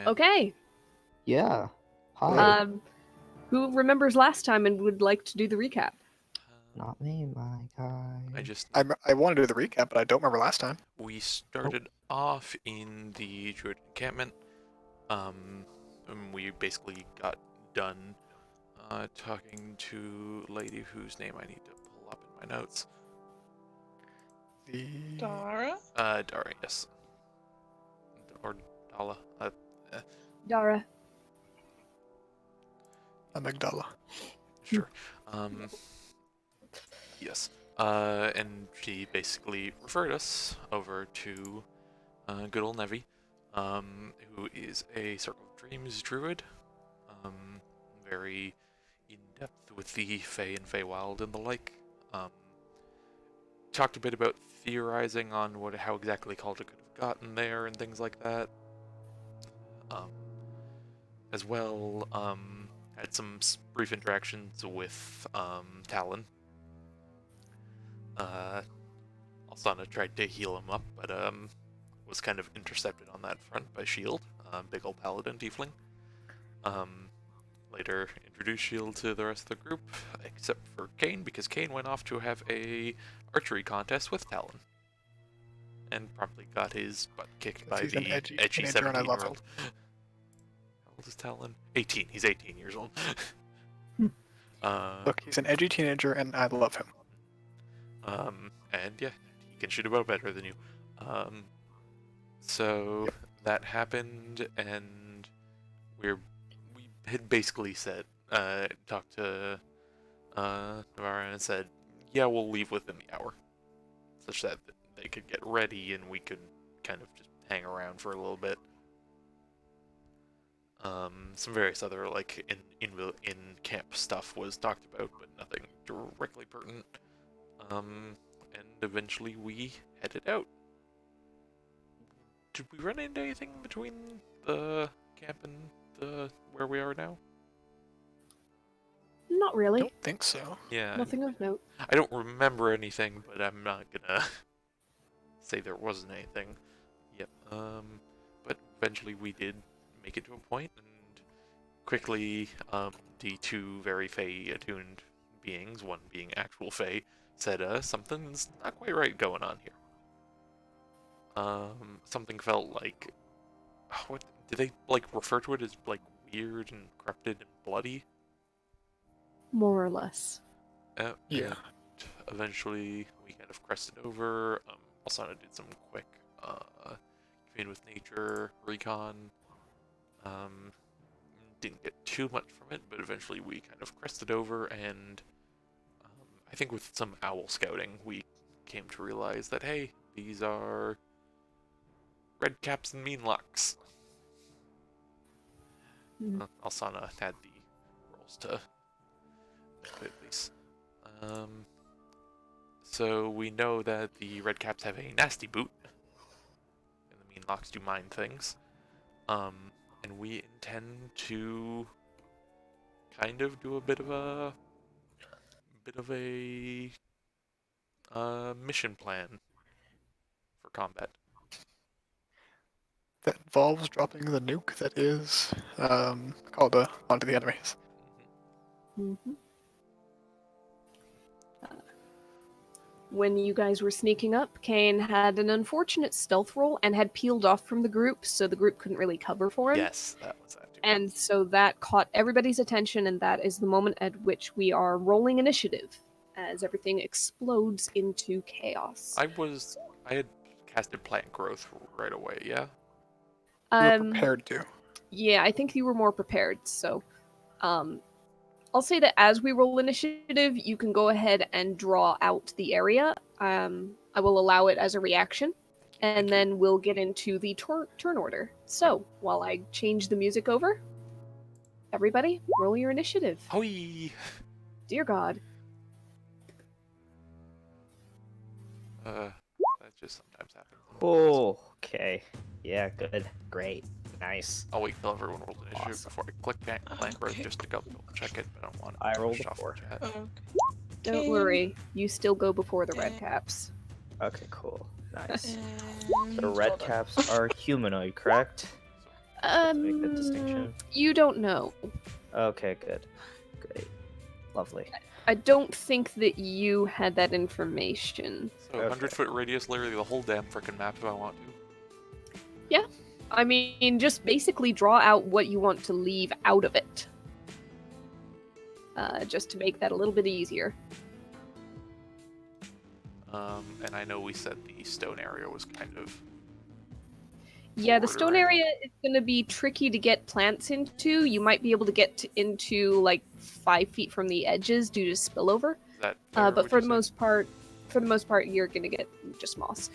Okay. Yeah. Hi. Who remembers last time and would like to do the recap? Not me, my guy. I want to do the recap, but I don't remember last time. We started off in the Druid encampment. And we basically got done talking to a lady whose name I need to pull up in my notes. Dara? Dara, yes. Or Dala. Dara. Amygdala. Sure. Yes. And she basically referred us over to good old Nevi, who is a Circle of Dreams druid. Very in-depth with the Fae and Feywild and the like. Talked a bit about theorizing on how exactly Calder could have gotten there and things like that. As well, had some brief interactions with Talon. Alsana tried to heal him up, but was kind of intercepted on that front by Shield, big old paladin tiefling. Later introduced Shield to the rest of the group, except for Kane, because Kane went off to have a archery contest with Talon. And promptly got his butt kicked by the edgy 17-year-old. How old is Talon? 18. He's 18 years old. Look, he's an edgy teenager, and I love him. And yeah, he can shoot a bow better than you. So that happened, and we had basically said, talked to Navarra and said, yeah, we'll leave within the hour, such that they could get ready and we could kind of just hang around for a little bit. Some various other like in camp stuff was talked about, but nothing directly pertinent. And eventually we headed out. Did we run into anything between the camp and where we are now? Not really. I don't think so. Yeah. Nothing of note. I don't remember anything, but I'm not gonna say there wasn't anything. Yep. But eventually we did make it to a point, and quickly, the two very Fae-attuned beings, one being actual Fae, said, something's not quite right going on here. Something felt like, what did they like refer to it as, like weird and corrupted and bloody? More or less. Yeah. Eventually, we kind of crested over. Alsana did some quick commune with nature recon. Didn't get too much from it, but eventually we kind of crested over, and I think with some owl scouting, we came to realize that, hey, these are red caps and meanlocks. Alsana had the rolls to at least. So we know that the red caps have a nasty boot, and the meanlocks do mind things. And we intend to kind of do a bit of a mission plan for combat. That involves dropping the nuke that is called onto the enemies. Mm-hmm. When you guys were sneaking up, Kane had an unfortunate stealth roll and had peeled off from the group, so the group couldn't really cover for him. Yes, that was that too. And so that caught everybody's attention, and that is the moment at which we are rolling initiative, as everything explodes into chaos. I had casted plant growth right away, yeah? You were prepared to. Yeah, I think you were more prepared, so I'll say that as we roll initiative, you can go ahead and draw out the area. I will allow it as a reaction, and then we'll get into the turn order. So, while I change the music over, everybody, roll your initiative. Hoi! Dear God. That just sometimes happens. Oh, okay. Yeah, good. Great. Nice. I'll wait till everyone rolls initiative Awesome. before I click plant growth just to go check it, but I don't want to I rolled a shuffle 4. chat. Okay. Don't worry, you still go before the red caps. Okay, cool. Nice. And The red hold on. caps are humanoid, correct? To make the distinction. You don't know. Okay, good. Great. Lovely. I don't think that you had that information. So, Okay. 100-foot radius, literally the whole damn frickin' map if I want to. I mean, just basically draw out what you want to leave out of it. Just to make that a little bit easier. And I know we said the stone area was kind of... Yeah, the border, stone right? area is going to be tricky to get plants into. You might be able to get into like 5 feet from the edges due to spillover. Is that fair, But would for you the say? most part, you're going to get just moss.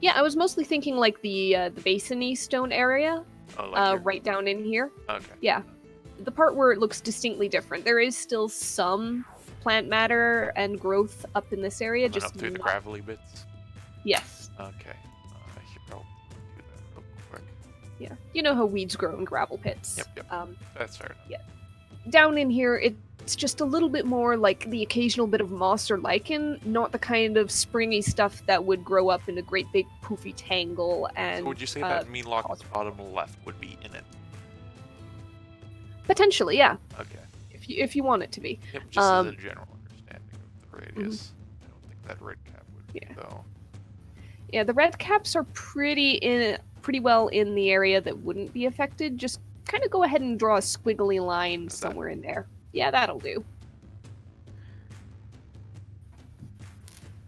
Yeah, I was mostly thinking like the basin-y stone area, Oh, like here? right down in here. Okay. Yeah, the part where it looks distinctly different. There is still some plant matter and growth up in this area. And then Just up through the not- gravelly bits? Yes. Okay. Here, I'll do that real quick. Yeah. You know how weeds grow in gravel pits. Yep. That's fair enough. Yeah. Down in here, it's just a little bit more like the occasional bit of moss or lichen, not the kind of springy stuff that would grow up in a great big poofy tangle. And So would you say that mean lock at the bottom left would be in it? potentially, yeah, Okay. if you want it to be. Yep, just as a general understanding of the radius. I don't think that red cap would be, Yeah. though. Yeah, the red caps are pretty well in the area that wouldn't be affected. Just kind of go ahead and draw a squiggly line Is that- somewhere in there. Yeah, that'll do.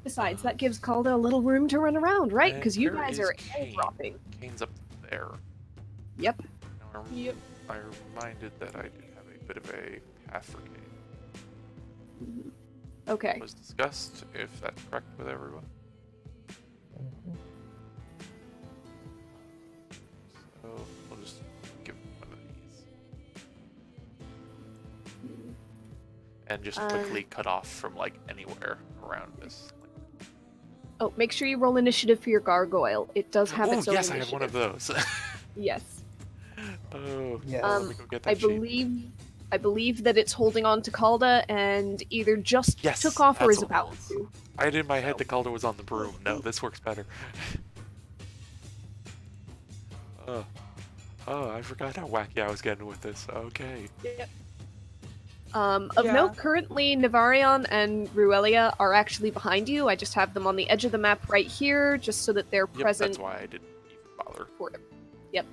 Besides, that gives Calda a little room to run around, right? And Because you where guys is are Kane? airdropping. Kane's up there. Yep. Now, Yep. I reminded that I did have a bit of a path for Kane. Okay. Was discussed, if that's correct with everyone. Mhm. So we'll just give him one of these. And just quickly cut off from like anywhere around this. Oh, make sure you roll initiative for your gargoyle. It does have Oh its own yes, I initiative. have one of those. Yes. Oh, Yes. let me go get that I sheet. believe that it's holding on to Calda and either just Yes, took off or that's is what it about was. to. I had in my head the Calder was on the broom. No, this works better. Oh, I forgot how wacky I was getting with this. Okay. Of note, currently Navarion and Ruelia are actually behind you. I just have them on the edge of the map right here, just so that they're Yep, present that's why I didn't even bother. for it. Yep.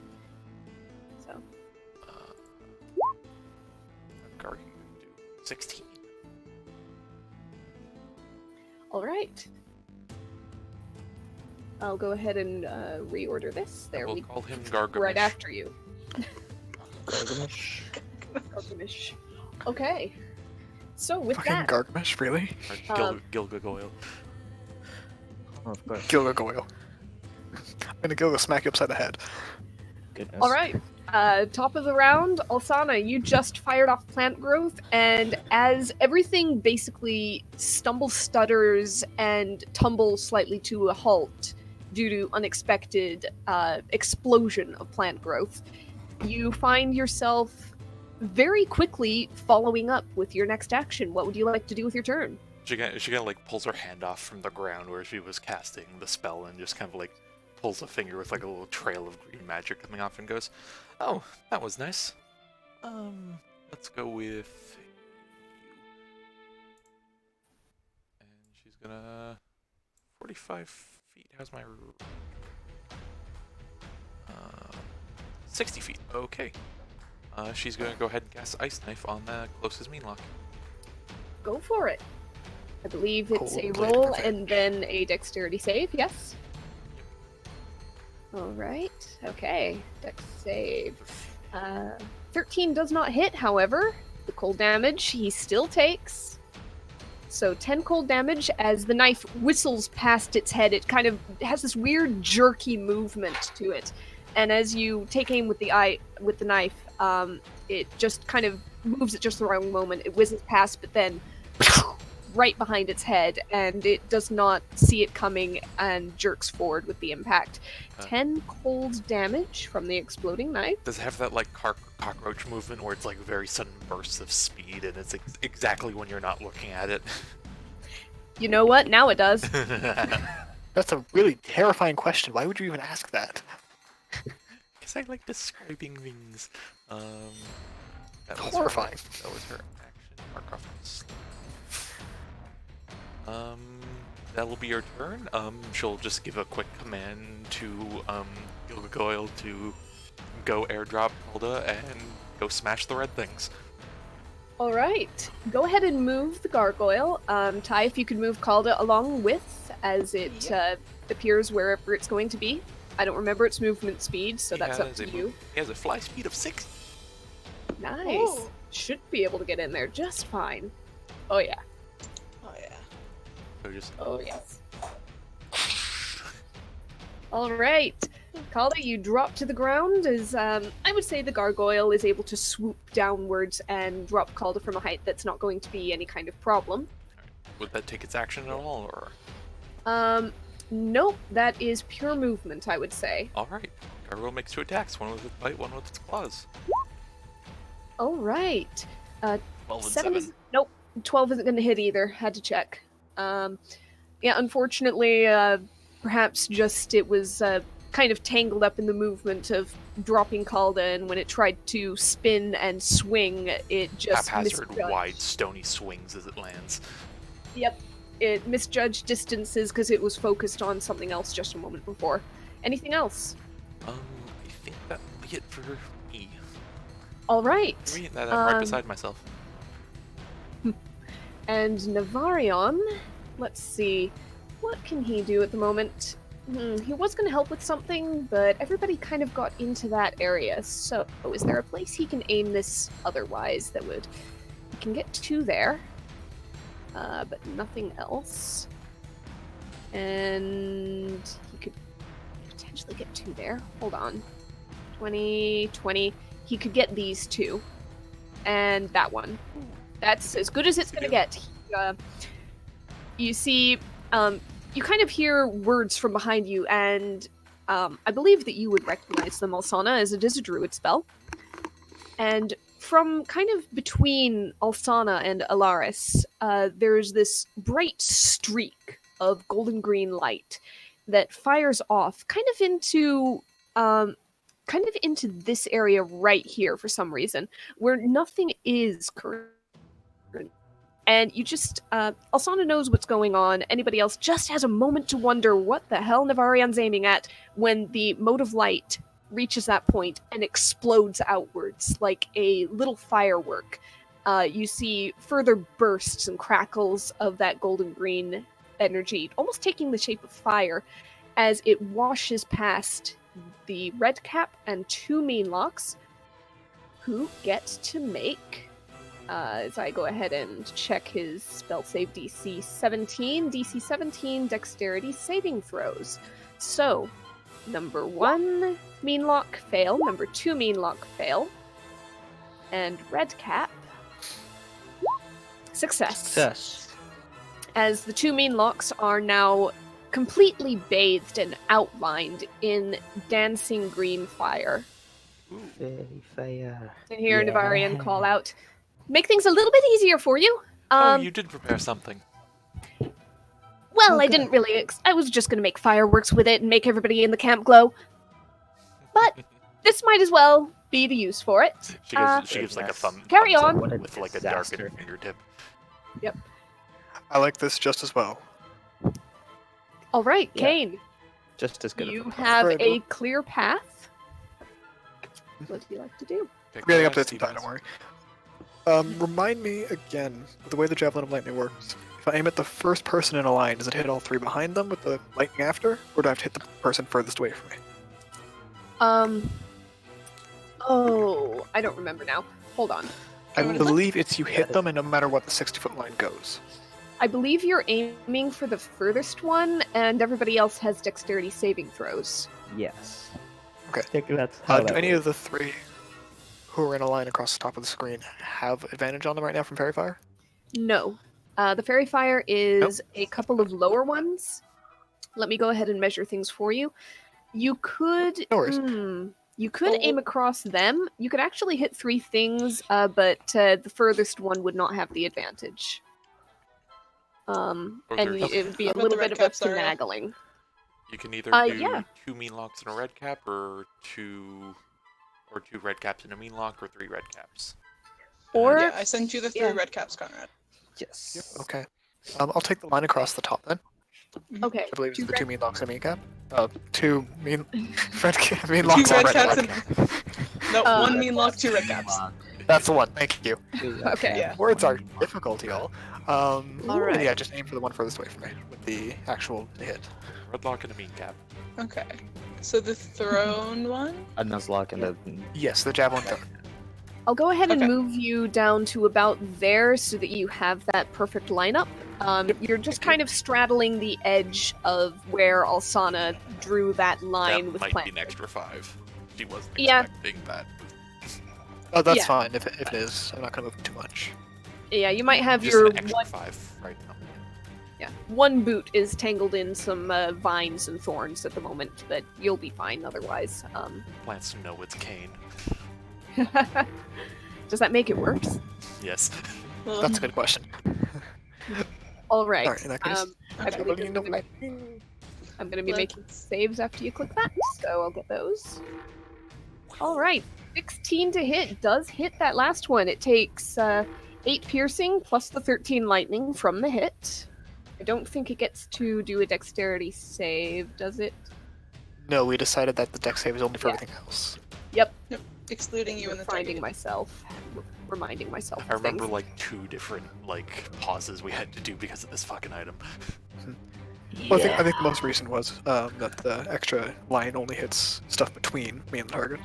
So, Gar can do 16. all right. I'll go ahead and reorder this. There We'll we call him Gargamish. right after you. Gargamish. Gargamish. Okay. So with Fucking that, Gargamish, really? Or Gilgagoyle. Oh, of course. Gilgagoyle. I'm gonna go smack you upside the head. Goodness. all right. Top of the round, Alsana, you just fired off plant growth, and as everything basically stumbles, stutters, and tumbles slightly to a halt due to unexpected explosion of plant growth, you find yourself very quickly following up with your next action. What would you like to do with your turn? She kind of like pulls her hand off from the ground where she was casting the spell and just kind of like pulls a finger with like a little trail of green magic coming off and goes, "Oh, that was nice. Let's go with you." And she's gonna 45 feet. How's my 60 feet. Okay. She's gonna go ahead and cast Ice Knife on the closest mean lock. Go for it. I believe it's a Cold-blooded roll revenge. and then a dexterity save, yes? Alright, okay. Dex save. 13 does not hit, however. The cold damage he still takes. So 10 cold damage as the knife whistles past its head. It kind of has this weird jerky movement to it. And as you take aim with the knife, it just kind of moves at just the wrong moment. It whizzes past, but then right behind its head, and it does not see it coming and jerks forward with the impact. 10 cold damage from the exploding knife. Does it have that like cockroach movement where it's like very sudden bursts of speed and it's exactly when you're not looking at it? You know what? Now it does. That's a really terrifying question. Why would you even ask that? guess I like describing things. That was Horrifying. That was her action. Mark off the sleeve. That will be your turn. She'll just give a quick command to Gilgagoyle to go airdrop Hilda and go smash the red things. All right, go ahead and move the gargoyle. Ty, if you could move Calda along with, as it appears wherever it's going to be. I don't remember its movement speed, so that's up to you. He has a fly speed of 6. Nice. Ooh. Should be able to get in there just fine. Oh yeah. Oh yeah. So just Oh yes. All right, Calda, you drop to the ground as I would say the gargoyle is able to swoop downwards and drop Calda from a height that's not going to be any kind of problem. would that take its action at all, or? Nope, that is pure movement, I would say. All right. Gargoyle makes 2 attacks. One with its bite, one with its claws. All right. 12 and 7. Nope, 12 isn't going to hit either. Had to check. Yeah, unfortunately, perhaps just it was kind of tangled up in the movement of dropping Calda, and when it tried to spin and swing, it just Haphazard, misjudged. wide, stony swings as it lands. Yep, it misjudged distances because it was focused on something else just a moment before. Anything else? I think that'll be it for me. All right. I'm right beside myself. And Navarion, let's see, what can he do at the moment? He was going to help with something, but everybody kind of got into that area, so is there a place he can aim this otherwise that would... He can get 2 there, but nothing else. And he could potentially get 2 there. Hold on. 20, 20. He could get these 2. And that one. That's as good as it's going to get. You see, you kind of hear words from behind you, and I believe that you would recognize them, Alsana, as it is a druid spell. And from kind of between Alsana and Alaris, there's this bright streak of golden green light that fires off kind of into this area right here for some reason, where nothing is currently. And you just, Alsana knows what's going on. Anybody else just has a moment to wonder what the hell Navarion's aiming at when the mote of light reaches that point and explodes outwards like a little firework. You see further bursts and crackles of that golden green energy, almost taking the shape of fire, as it washes past the red cap and 2 meanlocks, who get to make... as I go ahead and check his spell save DC 17, dexterity saving throws. So, number 1, meanlock fail, number 2, meanlock fail, and red cap, success. As the 2 meanlocks are now completely bathed and outlined in dancing green fire. Fairy fire. And hear Yeah. Navarian call out, make things a little bit easier for you. You did prepare something. Well, I Okay. didn't really. I was just going to make fireworks with it and make everybody in the camp glow. But this might as well be the use for it. She gives like a Goodness. Carry thumbs up on. What a with like a disaster. darkened fingertip. I like this just as well. All right, Yeah. Kane, Just as good. you of a have Alright, a clear path. What do you like to do? Pick Getting the up to last 15 time, Stevens. don't worry. Remind me again, the way the Javelin of Lightning works. If I aim at the first person in a line, does it hit all 3 behind them with the lightning after? Or do I have to hit the person furthest away from me? Oh, I don't remember now. Hold on. I What is it? believe it's you hit them and no matter what the 60-foot line goes. I believe you're aiming for the furthest one, and everybody else has dexterity saving throws. Yes. Okay. I think that's how Do that any of works. the 3 who are in a line across the top of the screen have advantage on them right now from Fairy Fire? No. The fairy fire is a couple of lower ones. Let me go ahead and measure things for you. You could... No worries. You could aim across them. You could actually hit 3 things, but the furthest one would not have the advantage. And there's- it would be a How about little the bit red of a caps, Daria? finagling. You can either do Yeah. 2 mean locks and a red cap, or two red caps and a mean lock, or 3 red caps. Or Yeah, I sent you the 3 yeah. red caps, Conrad. Yes. Okay. I'll take the line across the top then. Okay. I believe it's two the red- 2 mean locks and a mean cap. 2 mean mean 2 locks and red red caps cap. and no, Uh, 1 mean lock, 2 red caps. That's the one. Thank you. Okay. Yeah. Words are difficult, y'all. All right. Yeah, just aim for the one furthest away from me with the actual hit. Red lock and a mean cap. Okay. So the thrown one? A Nuzlocke and a. Yes, the javelin throw. I'll go ahead and Okay. move you down to about there so that you have that perfect lineup. You're just kind of straddling the edge of where Alsana drew that line That with might plant. be an extra 5. She wasn't Yeah. expecting that. Oh, that's Yeah. fine if it is. I'm not gonna move too much. Yeah, you might have Just your an extra one. 5 right now. Yeah, one boot is tangled in some vines and thorns at the moment, but you'll be fine otherwise. Plants know it's Kane. Does that make it worse? Yes. Well, That's a good question. All right. Alright, in that case, I okay. believe javelin I'm of gonna, lightning. I'm gonna be Let's- making saves after you click that, so I'll get those. All right, 16 to hit does hit that last one. It takes 8 piercing plus the 13 lightning from the hit. I don't think it gets to do a dexterity save, does it? No, we decided that the dex save is only for Yeah. everything else. excluding you and the Finding target. myself, reminding myself. I of remember things. like 2 different pauses we had to do because of this fucking item. Well, I think the most recent was that the extra line only hits stuff between me and the target,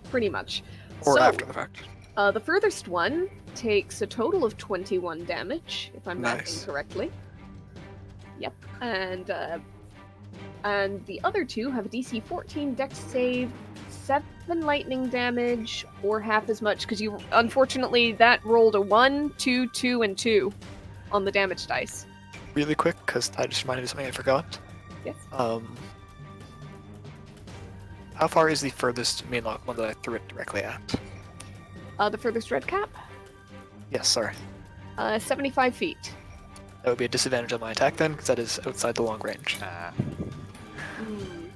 Pretty much. or So, after the fact. The furthest one takes a total of 21 damage, if I'm mathing Nice. correctly. Yep. And the other two have a DC 14 dex save, 7 lightning damage, or half as much, because you unfortunately that rolled a 1, 2, 2, and 2 on the damage dice. Really quick, because I just reminded me of something I forgot. Yes. How far is the furthest main lock one that I threw it directly at? The furthest red cap, Yes, sorry. 75 feet. That would be a disadvantage on my attack then, because that is outside the long range.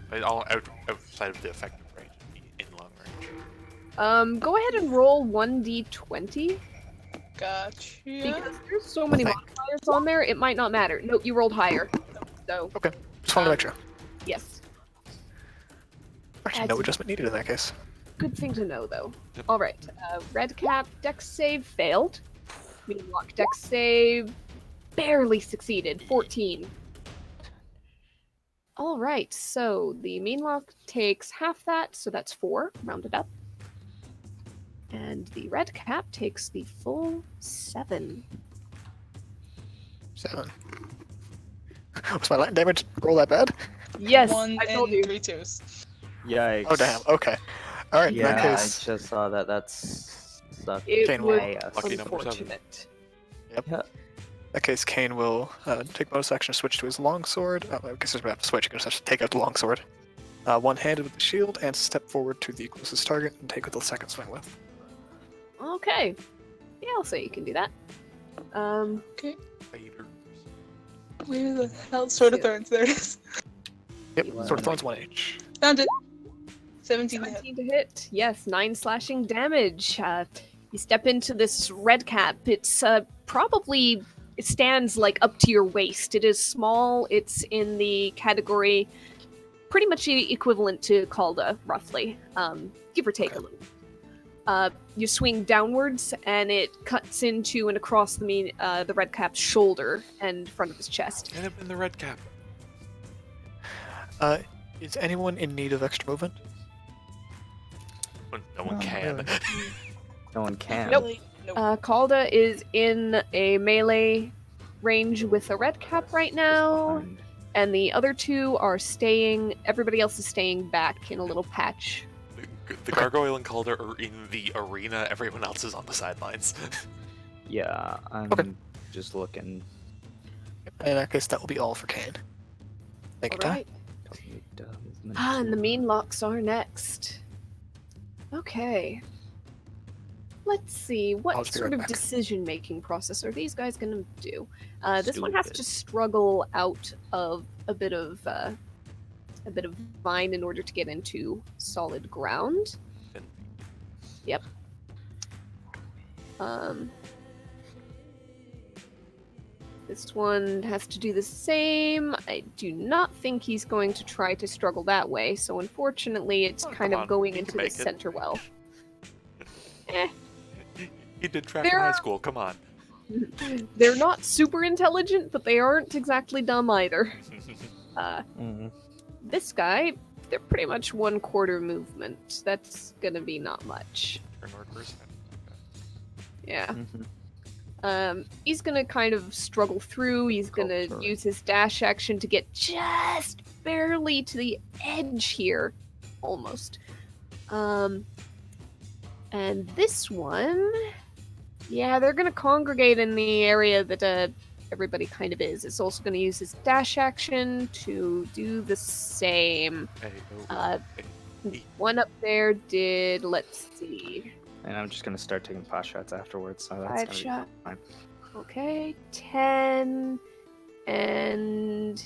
But all outside of the effective range, in long range. Go ahead and roll 1d20. Gotcha. Because there's so many Thank- modifiers on there, it might not matter. No, you rolled higher. So, Just wanted to make sure. yes. Actually, no adjustment needed in that case. Good thing to know, though. Yep. Alright, red cap, dex save failed. Mean lock, dex save barely succeeded, 14. Alright, so the mean lock takes half that, so that's 4, rounded up. And the red cap takes the full 7. 7. Was my lightning damage roll that bad? Yes, 1 I told and you. 3 twos. Yikes. Oh, damn. Okay. Alright, in Yeah, that I case, just saw that. That's sucked. It Kane was will- Lucky number 7. unfortunate. Yeah. Kane will take bonus action to switch to his longsword. I guess there's a switch. You can just have to take out the longsword. One-handed with the shield, and step forward to the closest target and take with the second swing with. Okay. Yeah, I'll say you can do that. Okay. Later. Where the hell? Sword of Two. Thorns. There it is. Yep, Wow. Sword of Thorns 1H. Found it. 17 to hit. 17 to hit. Yes, 9 slashing damage. You step into this red cap. It's probably it stands like up to your waist. It is small. It's in the category pretty much equivalent to Calda, roughly, give or take a little. You swing downwards, and it cuts into and across the red cap's shoulder and front of his chest. End up in the red cap. Is anyone in need of extra movement? No one Not can. really. No one can. Nope. Really? Nope. Calda is in a melee range with a red cap right now, Behind. and the other two are staying. Everybody else is staying back in a little patch. The Gargoyle and Calder are in the arena, everyone else is on the sidelines. Yeah, I'm Okay. just looking. In that case, that will be all for Kane. Thank you, Ty. Alright. And the mean locks are next. Okay. let's see, I'll what just be sort right of back. decision-making process are these guys gonna do? This one has Stupid. to struggle out of a bit of vine in order to get into solid ground. Yep. This one has to do the same. I do not think he's going to try to struggle that way, so unfortunately it's Oh, kind come of on, going he into can the make it. center well. Eh. He did track in There high are- school. Come on. They're not super intelligent, but they aren't exactly dumb either. Mm-hmm. This guy, they're pretty much 1/4 movement. That's gonna be not much. Turn workers. Yeah. Mm-hmm. He's gonna kind of struggle through. He's gonna Culture. use his dash action to get just barely to the edge here. Almost. And this one, yeah, they're gonna congregate in the area that everybody kind of is. It's also gonna use his dash action to do the same. Hey, hey. One up there did, let's see, And I'm just gonna start taking pot shots afterwards, so that's 5 gonna shot. be fine. Okay, 10, and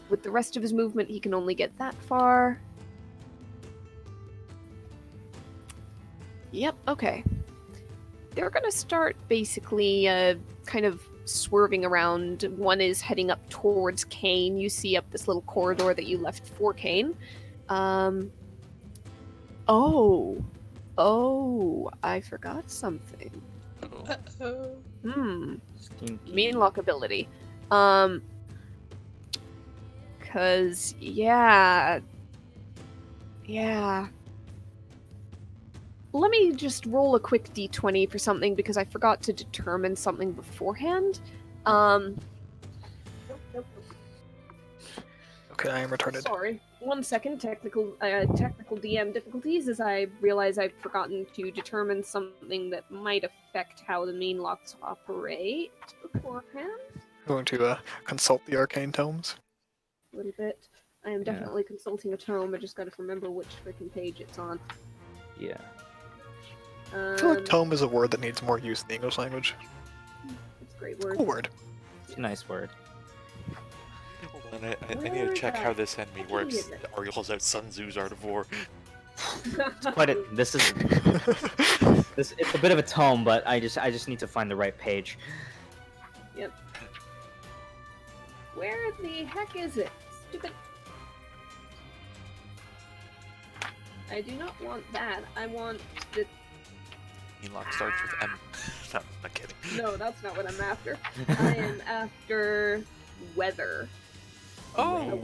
with the rest of his movement, he can only get that far. Yep, okay. They're gonna start basically kind of swerving around. One is heading up towards Kane. You see up this little corridor that you left for Kane. Oh, I forgot something. Oh. Uh-oh. Stinky. Mean lock ability. Cause yeah. Let me just roll a quick d20 for something because I forgot to determine something beforehand. Okay, I am retarded. Sorry. 1 second. Technical DM difficulties as I realize I've forgotten to determine something that might affect how the mean locks operate beforehand. Going to consult the arcane tomes. A little bit. I am definitely consulting a tome. I just gotta remember which freaking page it's on. Yeah. I feel like tome is a word that needs more use in the English language. It's a great word. Cool word. It's a nice word. Hold on, I need to check how this enemy works. Ari pulls out Sun Tzu's Art of War. This is it's a bit of a tome, but I just need to find the right page. Yep. Where the heck is it? Stupid. I do not want that. I want the. Meanlock starts with M. No, not kidding. No, that's not what I'm after. I am after weather. Oh,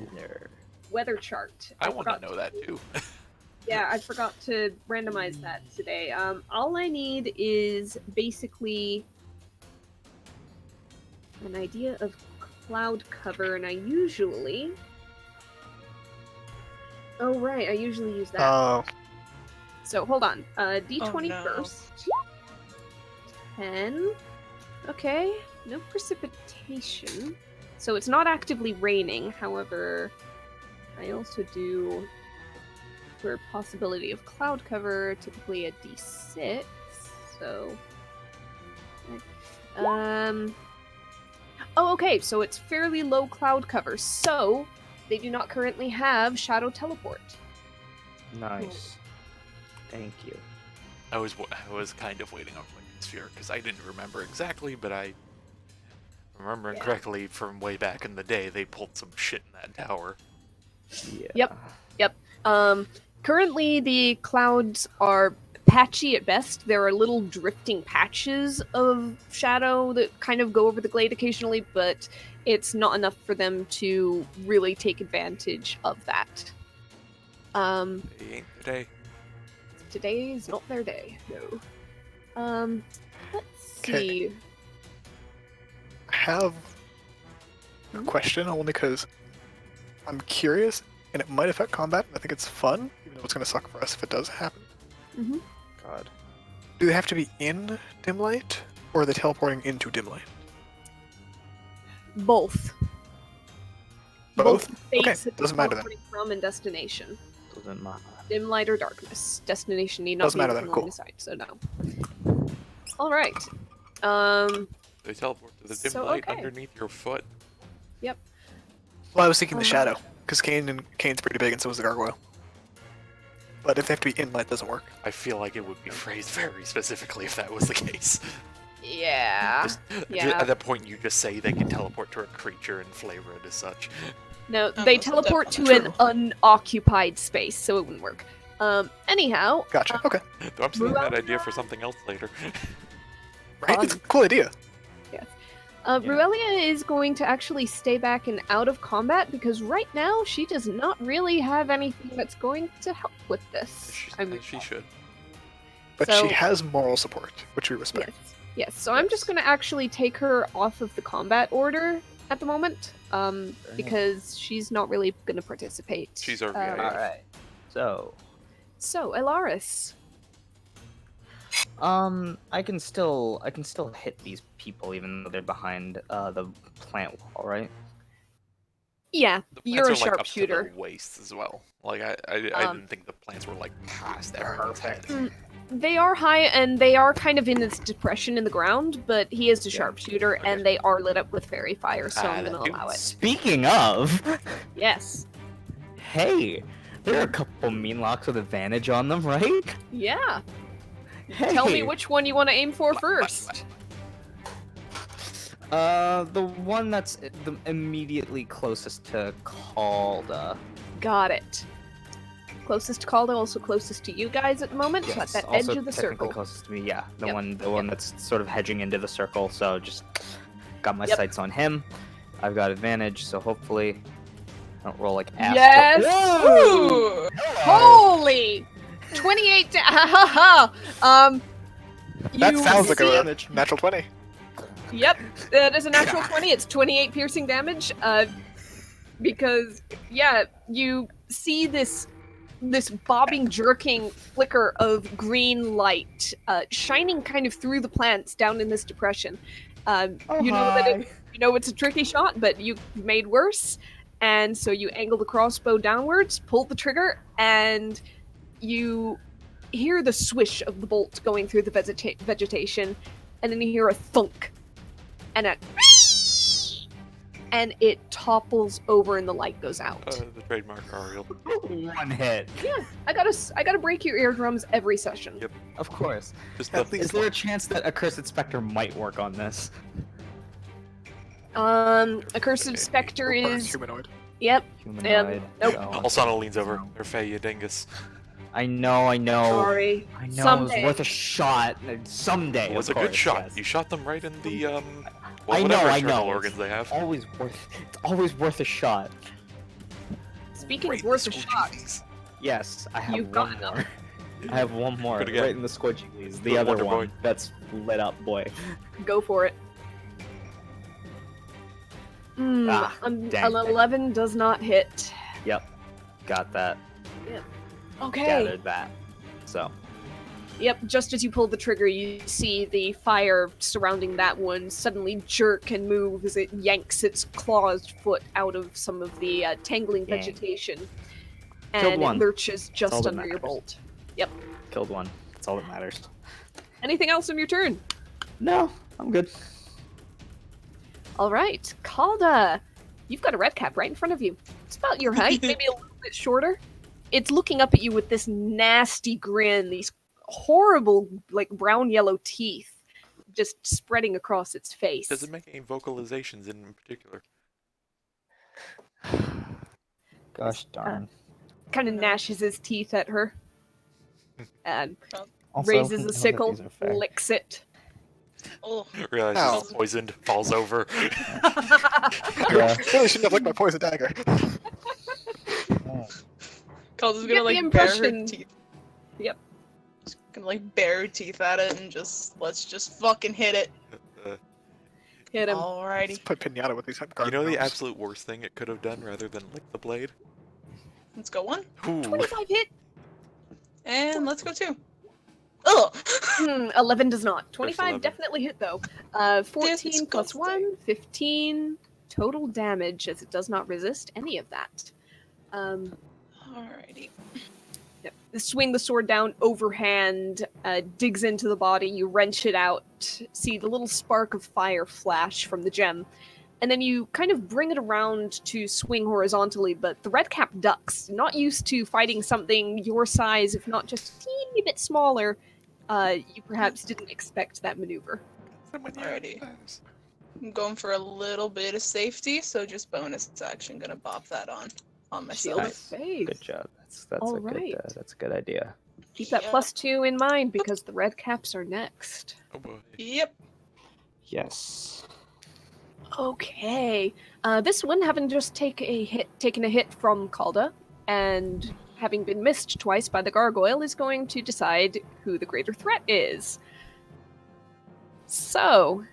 Weather chart. I want to forgot know that too. Yeah, I forgot to randomize that today. All I need is basically an idea of cloud cover, and I usually. Oh right, I usually use that. Oh, So hold on. D20 Oh, no. first. 10. Okay, no precipitation. So it's not actively raining. However, I also do, for possibility of cloud cover, typically a D6. So. Oh, okay. So it's fairly low cloud cover. So they do not currently have shadow teleport. Nice. Thank you. I was kind of waiting on Lightning Sphere because I didn't remember exactly, but I remembering Yeah. correctly from way back in the day, they pulled some shit in that tower. Yeah. Yep. Currently the clouds are patchy at best. There are little drifting patches of shadow that kind of go over the glade occasionally, but it's not enough for them to really take advantage of that. They ain't today. Today is not their day, no. Let's Okay. see. I have a question only because I'm curious, and it might affect combat. I think it's fun, even though it's going to suck for us if it does happen. Mm-hmm. God. Do they have to be in dim light, or are they teleporting into dim light? Both. Both? the Okay, states that doesn't they're matter then. teleporting from and destination. Doesn't Dim light or darkness. Destination need not Doesn't be matter within then, cool. line of sight, so no. All right. They teleport to the dim So, light okay. underneath your foot. Well, I was thinking the shadow, because Kane's pretty big and so is the gargoyle. But if they have to be in light, it doesn't work. I feel like it would be phrased very specifically if that was the case. Yeah. Just, Yeah. At that point, you just say they can teleport to a creature and flavor it as such. No, they that's teleport to definitely an unoccupied space, so it wouldn't work. Anyhow, Gotcha. Okay. Though I'm stealing that Ruel- idea for something else later. Right? It's a cool idea. Ruelia is going to actually stay back and out of combat because right now she does not really have anything that's going to help with this. She should. But So- she has moral support, which we respect. Yes. So I'm just going to actually take her off of the combat order at the moment, because she's not really going to participate. She's our All VA. right. So, Elaris. I can still hit these people even though they're behind the plant wall, right? Yeah, The you're a plants are, like, up to sharpshooter. their waists as well. Like I didn't think the plants were like past everyone's head. They are high and they are kind of in this depression in the ground, but he is a Yeah. sharpshooter Okay. and they are lit up with fairy fire, so I'm that gonna dude. allow it. Speaking of, Yes. hey, there are a couple mean locks with advantage on them, right? Yeah. Hey. Tell me which one you want to aim for first. The one that's the immediately closest to Calda. Got it. Closest to Calda, also closest to you guys at the moment, at Yes, that also edge of the technically circle. closest to me. Yeah, the Yep, one that's sort of hedging into the circle. So just got my Yep. sights on him. I've got advantage, so hopefully I don't roll like ass. Yes! Ooh! Holy! 28 ha ha! That you sounds like see- a natural 20. Yep, that is a natural 20. It's 28 piercing damage. Because yeah, you see this bobbing, jerking flicker of green light shining kind of through the plants down in this depression. You know that it's a tricky shot, but you made worse, and so you angle the crossbow downwards, pull the trigger, and you hear the swish of the bolt going through the vegetation, and then you hear a thunk, and it topples over and the light goes out. The trademark Ariel. One hit, I gotta break your eardrums every session. Yep. of course. Just At the, least Is there a chance that a Cursed Spectre might work on this? Accursed Okay. Spectre is humanoid. yep. Humanoid. nope. so- Alsana leans over. Orfea Dingus. I know. Sorry. I know. Someday. It was worth a shot. Someday. It was a of good course, shot. yes. You shot them right in the I whatever know. internal It's organs they have. Always worth. It's always worth a shot. Speaking Right of in worth the a squishy shot, face. Yes, I have You've got one enough. more. I have one more. Good again. Right in the squidgies. The Good other Wonder one Boy. that's lit up, boy. go for it. Ah, An dang. 11 does not hit. Yep. Got that. Okay. Gathered that. So. Yep, just as you pull the trigger, you see the fire surrounding that one suddenly jerk and move as it yanks its clawed foot out of some of the tangling Dang. vegetation. Killed And it one. lurches all just that under your matters. bolt. Killed one. That's all that matters. Anything else on your turn? No, I'm good. Alright, Calda. You've got a red cap right in front of you. It's about your height, maybe a little bit shorter. It's looking up at you with this nasty grin, these horrible, like, brown-yellow teeth just spreading across its face. Does it make any vocalizations in particular? Gosh darn. Kind of gnashes his teeth at her. And Also, raises I the don't think sickle, these are fair. licks it. Oh, Realizes Ow. it's poisoned, falls over. Yeah. Really shouldn't have licked my poison dagger. Calda's You gonna get the like bare her impression- teeth. Yep. Just gonna like bare her teeth at it and let's just fucking hit it. Hit him. Alrighty, Put pinata with these You garden know the gnomes. absolute worst thing it could have done rather than lick the blade? let's go one, Ooh. 25 hit? and let's go two. Ugh. 11 does not. 25 11. definitely hit though. 14 plus Disgusting. 1, 15 total damage as it does not resist any of that. Alrighty. swing the sword down overhand, digs into the body, you wrench it out, see the little spark of fire flash from the gem, and then you kind of bring it around to swing horizontally, but the redcap ducks, not used to fighting something your size, if not just a teeny bit smaller, you perhaps didn't expect that maneuver. Alrighty. I'm going for a little bit of safety, so just bonus action, gonna bop that on myself. Shield of Nice. faith. Good job. All a good right. that's a good idea. Keep that Yeah. +2 in mind because the red caps are next. Oh boy. Yep. Yes. Okay. This one, having just taken a hit from Calda, and having been missed twice by the gargoyle, is going to decide who the greater threat is. So,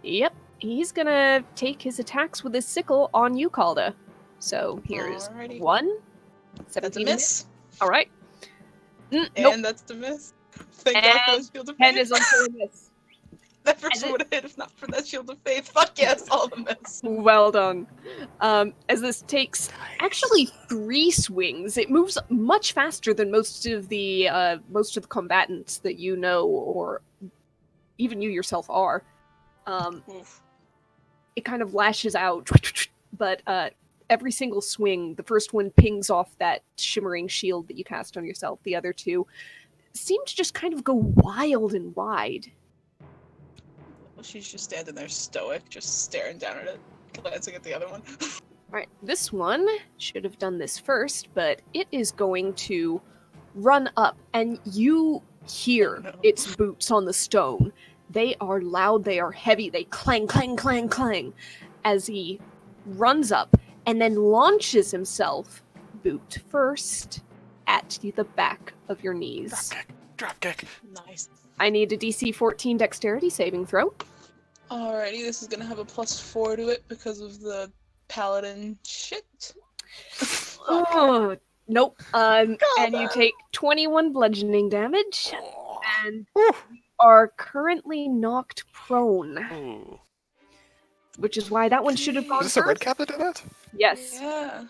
yep, he's gonna take his attacks with his sickle on you, Calda. So here's Alrighty. 1, That's a 17 miss. All right. And Nope. that's the miss. Thank God for And the shield of 10 faith. is also a miss. That person would have hit if not for that shield of faith. Fuck yes, all the miss. Well done. As this takes actually 3 swings, it moves much faster than most of the combatants that you know, or even you yourself are. Oof. It kind of lashes out, but every single swing, the first one pings off that shimmering shield that you cast on yourself. The other 2 seem to just kind of go wild and wide. She's just standing there stoic, just staring down at it, glancing at the other one. Alright, this one should have done this first, but it is going to run up, and you hear Oh, no. its boots on the stone. They are loud, they are heavy, they clang, clang, clang, clang, as he runs up and then launches himself, boot first, at the back of your knees. Drop kick. Nice. I need a DC 14 dexterity saving throw. Alrighty, this is gonna have a +4 to it because of the paladin shit. Oh, nope. And you on. take 21 bludgeoning damage and Whew. are currently knocked prone, Ooh. which is why that one should have gone Is this a red first. cap that did that? Yes, Yeah.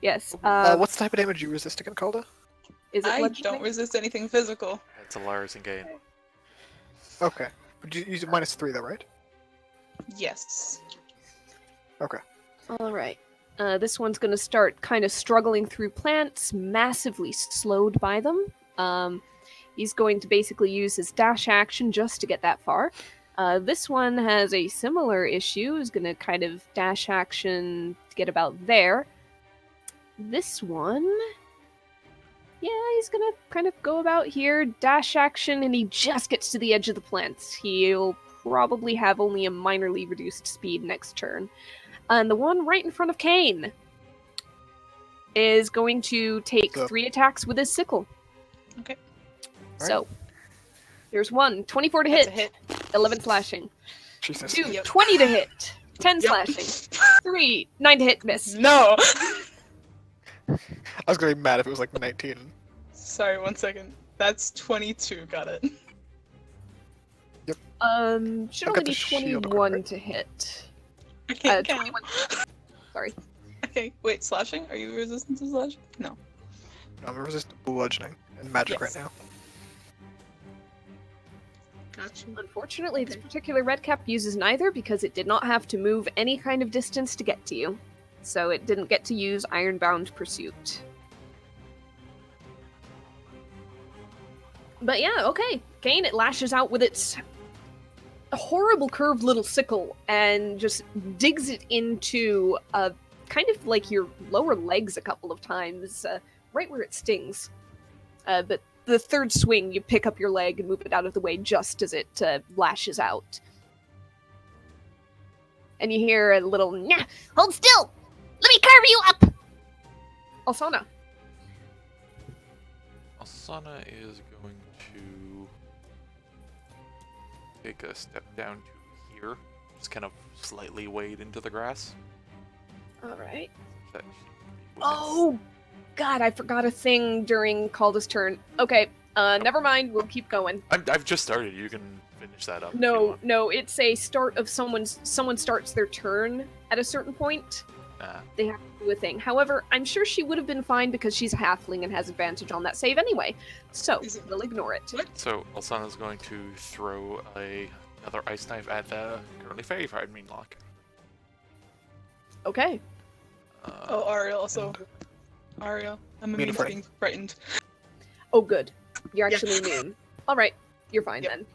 yes. What's the type of damage you resist again, Calda? Is it I bludgeoning? don't resist anything physical. That's a Lars and Gain. Okay. But you use -3 though, right? Yes. Okay. All right. This one's going to start kind of struggling through plants, massively slowed by them. He's going to basically use his dash action just to get that far. This one has a similar issue. He's going to kind of dash action to get about there. This one... Yeah, he's going to kind of go about here, dash action, and he just gets to the edge of the plants. He'll probably have only a minorly reduced speed next turn. And the one right in front of Kane is going to take So- 3 attacks with his sickle. Okay. So, there's 1, 24 to That's hit, a hit. 11 slashing. Jesus. 2, Yep. 20 to hit, 10 Yep. slashing. 3, 9 to hit, miss. No! I was gonna be mad if it was like 19. Sorry, 1 second. That's 22, got it. Should I've only got be the shield 21 on, right? to hit. I can't count. 21. Sorry. Okay, wait, slashing? Are you resistant to slashing? No. No, I'm resistant to bludgeoning and magic Yes. right now. Gotcha. Unfortunately, this particular red cap uses neither because it did not have to move any kind of distance to get to you. So it didn't get to use Ironbound Pursuit. But yeah, okay. Kane, it lashes out with its horrible curved little sickle and just digs it into kind of like your lower legs a couple of times, right where it stings. But the third swing, you pick up your leg and move it out of the way just as it lashes out. And you hear a little, "Nah, hold still! Let me carve you up!" Alsana. Asana is going to take a step down to here, just kind of slightly wade into the grass. Alright. That should be within- Oh, God, I forgot a thing during Calda's turn. Okay, never mind, we'll keep going. I've just started. You can finish that up. if you No, want. no, it's a start of someone starts their turn at a certain point. Nah. They have to do a thing. However, I'm sure she would have been fine because she's a halfling and has advantage on that save anyway. So, Is it- we'll ignore it. So Alsana's going to throw another ice knife at the currently fairy-fired Meanlock. Okay. Oh, Ariel also. Ariel, I'm immune to frightened. being frightened. Oh, good. You're Yeah. actually immune. All right. You're fine Yep. then.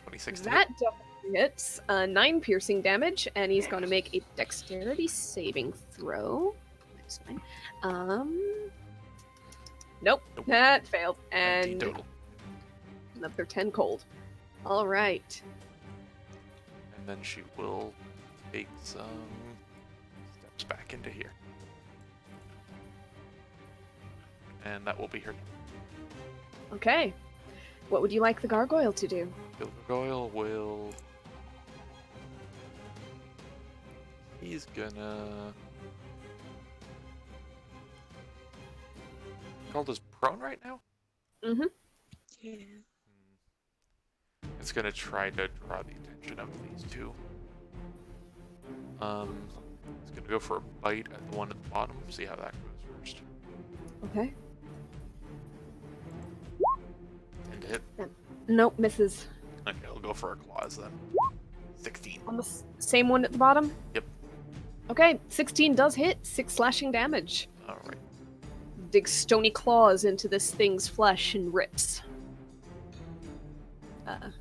26 to hit. That definitely hits. 9 piercing damage, and he's going to make a dexterity saving throw. That's fine. Nope. Nope. That failed. 19 And total. another 10 cold. All right. And then she will take some steps back into here. And that will be her. Okay. What would you like the gargoyle to do? The gargoyle will. He's gonna. Called as prone right now? Mm-hmm. Yeah. It's gonna try to draw the attention of these two. It's gonna go for a bite at the one at the bottom. See how that goes first. Okay. And hit. Nope, misses. Okay, I'll go for a claws then. 16. On the same one at the bottom? Yep. Okay, 16 does hit. 6 slashing damage. All right. Digs stony claws into this thing's flesh and rips. I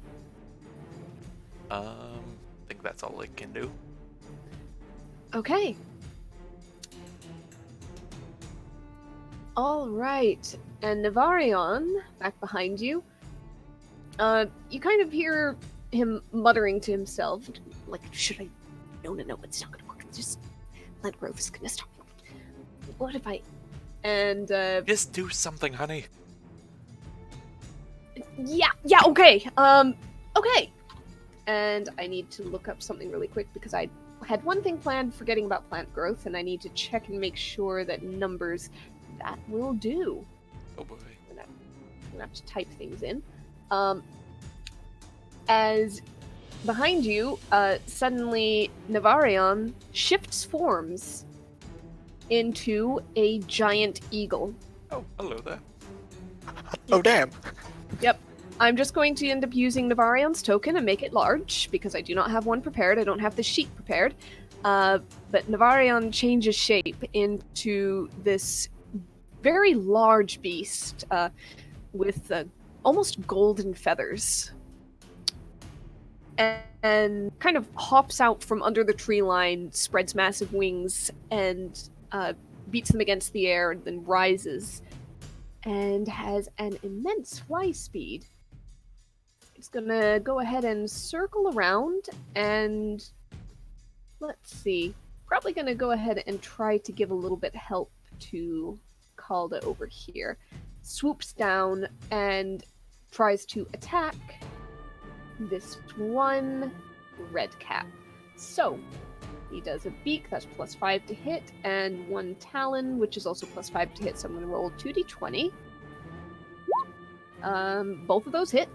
think that's all it can do. Okay. All right, and Navarion, back behind you. You kind of hear him muttering to himself, like, "Should I? No, it's not gonna work. Just let growth is gonna stop. What if I?" And Just do something, honey. yeah, okay. Okay. And I need to look up something really quick because I had one thing planned, forgetting about plant growth, and I need to check and make sure that numbers that will do. Oh boy. I'm gonna have to type things in. As behind you, suddenly Navarion shifts forms into a giant eagle. Oh, hello there. Oh, damn. Yep. I'm just going to end up using Navarion's token and make it large, because I do not have one prepared. I don't have the sheet prepared. But Navarion changes shape into this very large beast with almost golden feathers. And kind of hops out from under the tree line, spreads massive wings, and beats them against the air, and then rises. And has an immense fly speed. It's gonna go ahead and circle around, and let's see. Probably gonna go ahead and try to give a little bit help to Calda over here. Swoops down and tries to attack this one red cap. So he does a beak, that's +5 to hit, and one talon, which is also +5 to hit. So I'm gonna roll 2d20. Both of those hit.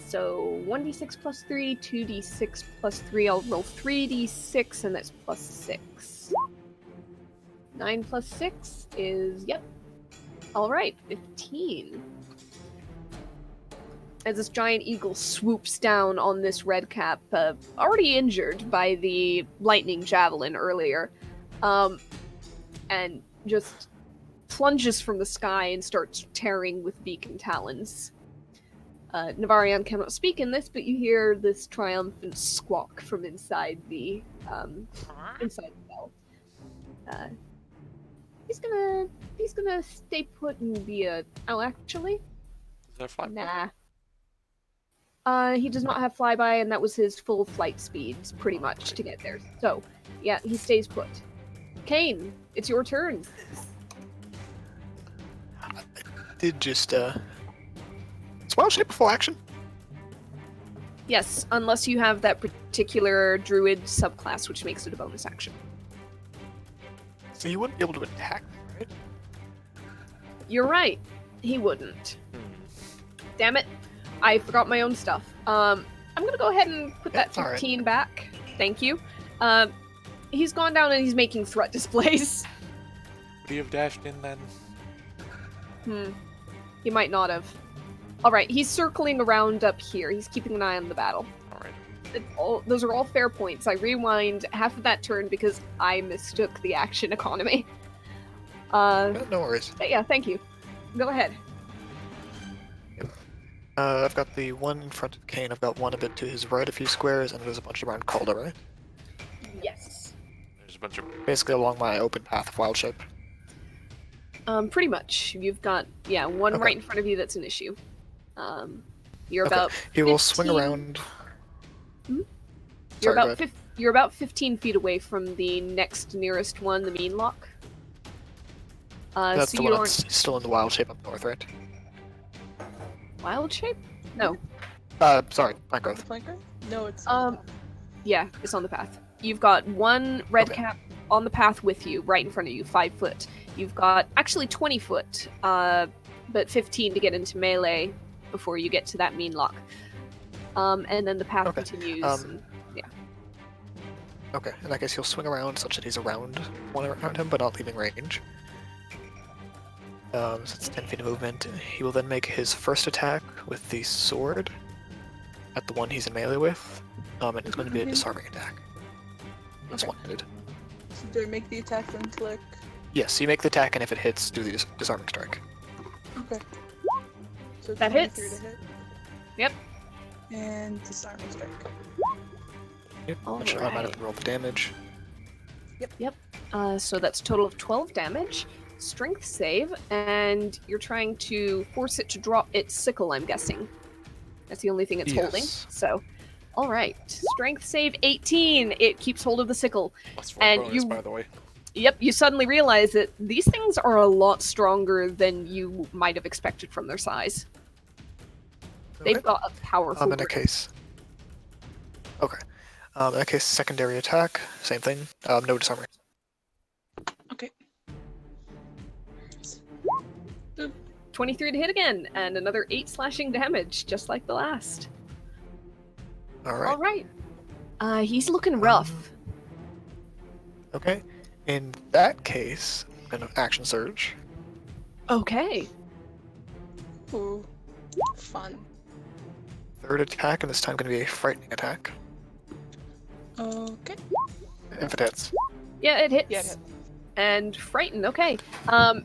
So 1d6 +3, 2d6 +3. I'll roll 3d6, and that's +6. 9 + 6 is, yep. Alright, 15. As this giant eagle swoops down on this red cap, already injured by the lightning javelin earlier, and just plunges from the sky and starts tearing with beak and talons. Navarion cannot speak in this, but you hear this triumphant squawk from inside the bell. He's gonna stay put and be a. Oh, actually, Is that fly? nah. He does not have flyby, and that was his full flight speed, pretty much, to get there. So, yeah, he stays put. Kane, it's your turn. Did just, Is wild shape a full action? Yes, unless you have that particular druid subclass, which makes it a bonus action. So you wouldn't be able to attack me, right? You're right. He wouldn't. Damn it. I forgot my own stuff. I'm gonna go ahead and put that That's all right. 15 back. Thank you. He's gone down and he's making threat displays. Would he have dashed in then? He might not have. Alright, he's circling around up here. He's keeping an eye on the battle. Alright. Those are all fair points. I rewind half of that turn because I mistook the action economy. No worries. But yeah, thank you. Go ahead. I've got the one in front of Kane. I've got one a bit to his right a few squares, and there's a bunch around Calder, right? Yes. There's a bunch of... Basically along my open path of wild shape. Pretty much. You've got, one Okay. right in front of you that's an issue. You're Okay. about He will swing 15 around. You're Sorry, go about ahead. you're about 15 feet away from the next nearest one, the mean lock. That's So the you one aren't that's still in the wild shape up north, right? wild shape? No. Sorry, plant growth. Flanker? No, it's. Yeah, it's on the path. You've got one red Okay. cap on the path with you, right in front of you, 5 foot. You've got actually 20 foot, but 15 to get into melee before you get to that mean lock. And then the path Okay. continues. Okay, in that case he'll swing around such that he's around one around him, but not leaving range. So it's 10 feet of movement. He will then make his first attack with the sword at the one he's in melee with, and it's going to be a disarming attack. It's Okay. one-handed. So do I make the attack then click? Yes, you make the attack, and if it hits, do the disarming strike. Okay. So That 23 hits. to hit. Yep. And disarming strike. Yep, I should automatically roll the damage. So that's a total of 12 damage. Strength save, and you're trying to force it to drop its sickle, I'm guessing. That's the only thing it's holding. Yes. So, alright. Strength save 18. It keeps hold of the sickle. Plus 1 And bonus, you- by the way. Yep, you suddenly realize that these things are a lot stronger than you might have expected from their size. They've Okay. got a powerful In that grip. case. Okay. In that case, secondary attack, same thing. No disarming. Okay. 23 to hit again, and another 8 slashing damage, just like the last. Alright. Alright. He's looking rough. Okay. In that case, I'm gonna action surge. Okay. Ooh. Fun. Third attack, and this time gonna be a frightening attack. Okay. If it hits. Yeah, it hits. Yeah, it hit. And frightened, okay.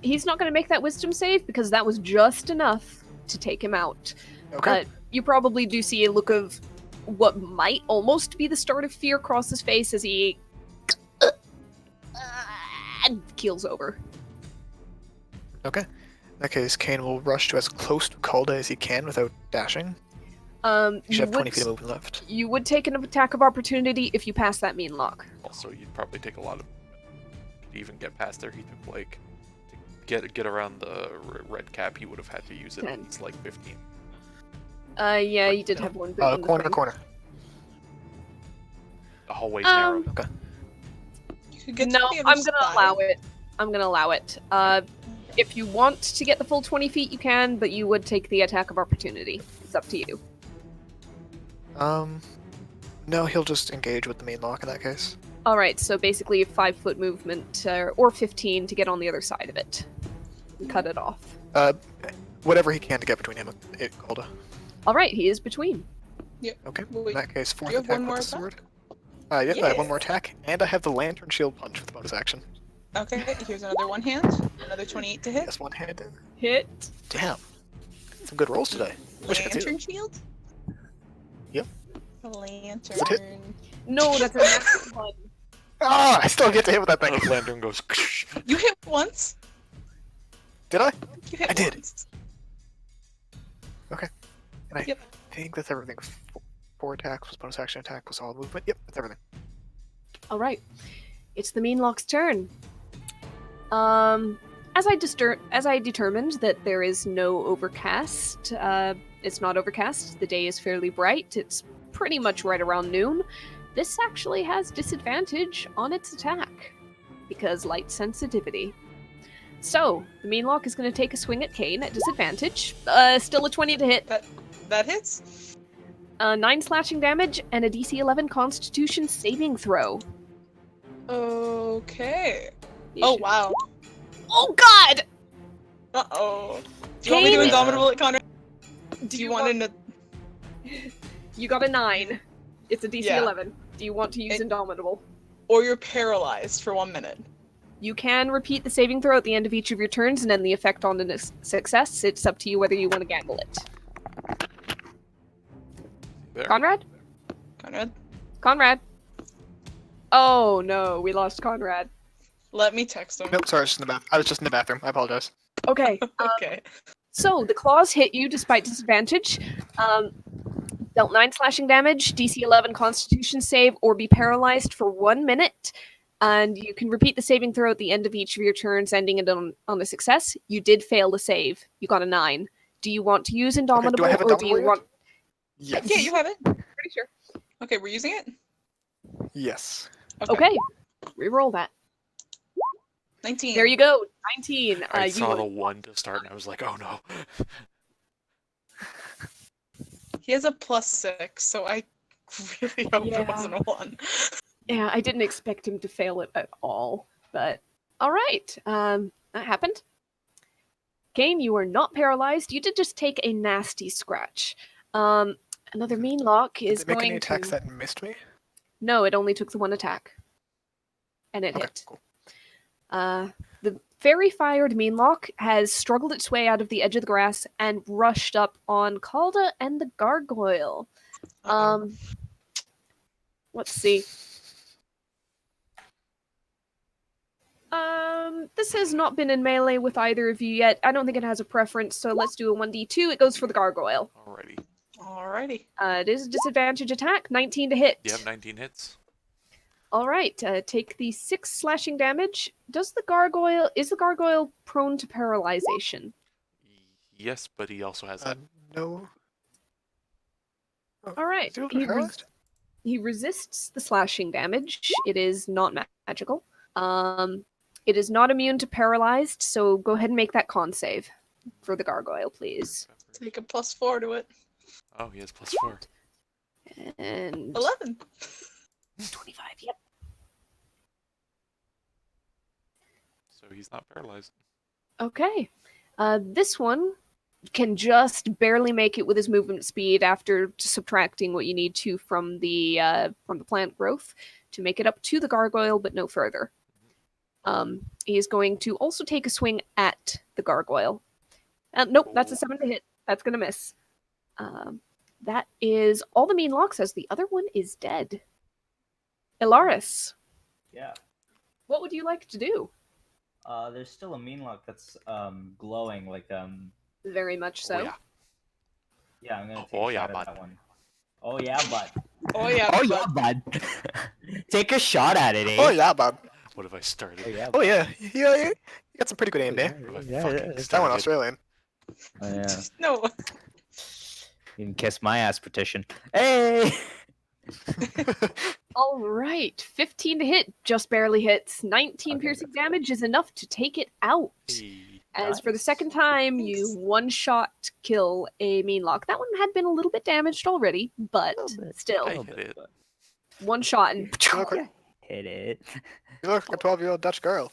He's not going to make that wisdom save because that was just enough to take him out. Okay. But you probably do see a look of what might almost be the start of fear cross his face as he and keels over. Okay. In that case, Kane will rush to as close to Calda as he can without dashing. You should have 20 feet of movement left. You would take an attack of opportunity if you pass that mean lock. Also, you'd probably take a lot of... To even get past there, he took, like... To get around the red cap, he would have had to use at 10. least, like, 15. Yeah, you did have one bit in the Corner, frame. corner. The hallway's narrow. Okay. You could get to No, the other I'm gonna side. allow it. I'm gonna allow it. If you want to get the full 20 feet, you can, but you would take the attack of opportunity. It's up to you. No, he'll just engage with the main lock in that case. Alright, so basically a 5 foot movement, or 15 to get on the other side of it. And cut it off. Whatever he can to get between him and it, Calda. Alright, he is between. Okay. Wait, In that case, fourth you have attack one more with the attack? sword. Yeah, I have one Yes. more attack, and I have the lantern shield punch with the bonus action. Okay, here's another one hand. Another 28 to hit. Yes, one hand. Hit. Damn. Some good rolls today. Wish I could see Lantern them. shield? Yep. Lantern. No, that's a natural one. Ah, I still get to hit with that thing. The lantern goes... You hit once? Did I? You hit I did. once. And I Yep. think that's everything. Four attacks plus bonus action attack plus all movement. Yep, that's everything. Alright. It's the Meanlock's turn. As I determined that there is no overcast, it's not overcast, the day is fairly bright, it's pretty much right around noon. This actually has disadvantage on its attack, because light sensitivity. So, the Meanlock is going to take a swing at Kane at disadvantage. Still a 20 to hit. That hits? 9 slashing damage and a DC 11 Constitution saving throw. Okay. You Oh should- wow. Oh God! Uh-oh. Do you want me to Kane- Indomitable it, Connor? Do you want to... You got a 9. It's a DC Yeah. 11. Do you want to use It- Indomitable? Or you're paralyzed for 1 minute. You can repeat the saving throw at the end of each of your turns and then the effect on a success. It's up to you whether you want to gamble it. There. Conrad? Conrad, Conrad? Oh no, we lost Conrad. let me text him. Nope, sorry, I was just in the bathroom. I apologize. Okay. Okay. So the claws hit you despite disadvantage. Dealt 9 slashing damage, DC 11 Constitution save, or be paralyzed for 1 minute. And you can repeat the saving throw at the end of each of your turns, ending it on a success. You did fail to save. You got a 9. Do you want to use Indomitable, have or do you Indomitable yet? want? Yes. Yeah, you have it. Pretty sure. Okay, we're using it? Yes. Okay. Reroll that. 19. There you go. 19. I You saw the 1 to start, and I was like, oh no. He has a +6, so I really hope Yeah. it wasn't a 1. Yeah, I didn't expect him to fail it at all. But all right, that happened. Kane, you are not paralyzed. You did just take a nasty scratch. Another mean lock is Did it make any going attacks to. that missed me? No, it only took the 1 attack, and it Okay, hit. cool. The fairy fired mean lock has struggled its way out of the edge of the grass and rushed up on Calda and the gargoyle. Uh-oh. Let's see. This has not been in melee with either of you yet. I don't think it has a preference, so let's do a 1d2. It goes for the gargoyle. Alrighty. Alrighty. It is a disadvantage attack, 19 to hit. You have 19 hits. Alright, take the 6 slashing damage. Is the gargoyle prone to paralyzation? Yes, but he also has No. Alright, Still he, paralyzed? he resists the slashing damage. It is not magical. It is not immune to paralyzed, so go ahead and make that con save for the gargoyle, please. Take a +4 to it. Oh, he has +4. And 11. 25, yep. So he's not paralyzed. Okay. This one can just barely make it with his movement speed after subtracting what you need to from the plant growth to make it up to the gargoyle, but no further. He is going to also take a swing at the gargoyle. Nope, that's a 7 to hit. That's gonna miss. That is all the mean locks, as the other one is dead. Ilaris, Yeah. what would you like to do? There's still a mean lock that's glowing like Very much so. Oh, yeah. Yeah, I'm gonna take Oh, a yeah, shot at bud. that one. Oh yeah, bud. Oh yeah. Oh yeah, bud. Take a shot at it, eh? Oh yeah, Bob. What have I started? Oh yeah. Oh yeah. Yeah, you got some pretty good aim there. What have I Yeah, fucking yeah. That one started? Australian. Oh, yeah. No. You can kiss my ass petition. Hey. All right, 15 to hit, just barely hits. 19 Okay, piercing that's cool. damage is enough to take it out. Hey. As for the Nice. second time, you one-shot kill a mean lock. That one had been a little bit damaged already, but Little bit. still, I Little hit bit, it. but- one shot and You look like, Hit it. you look like a 12-year-old Dutch girl.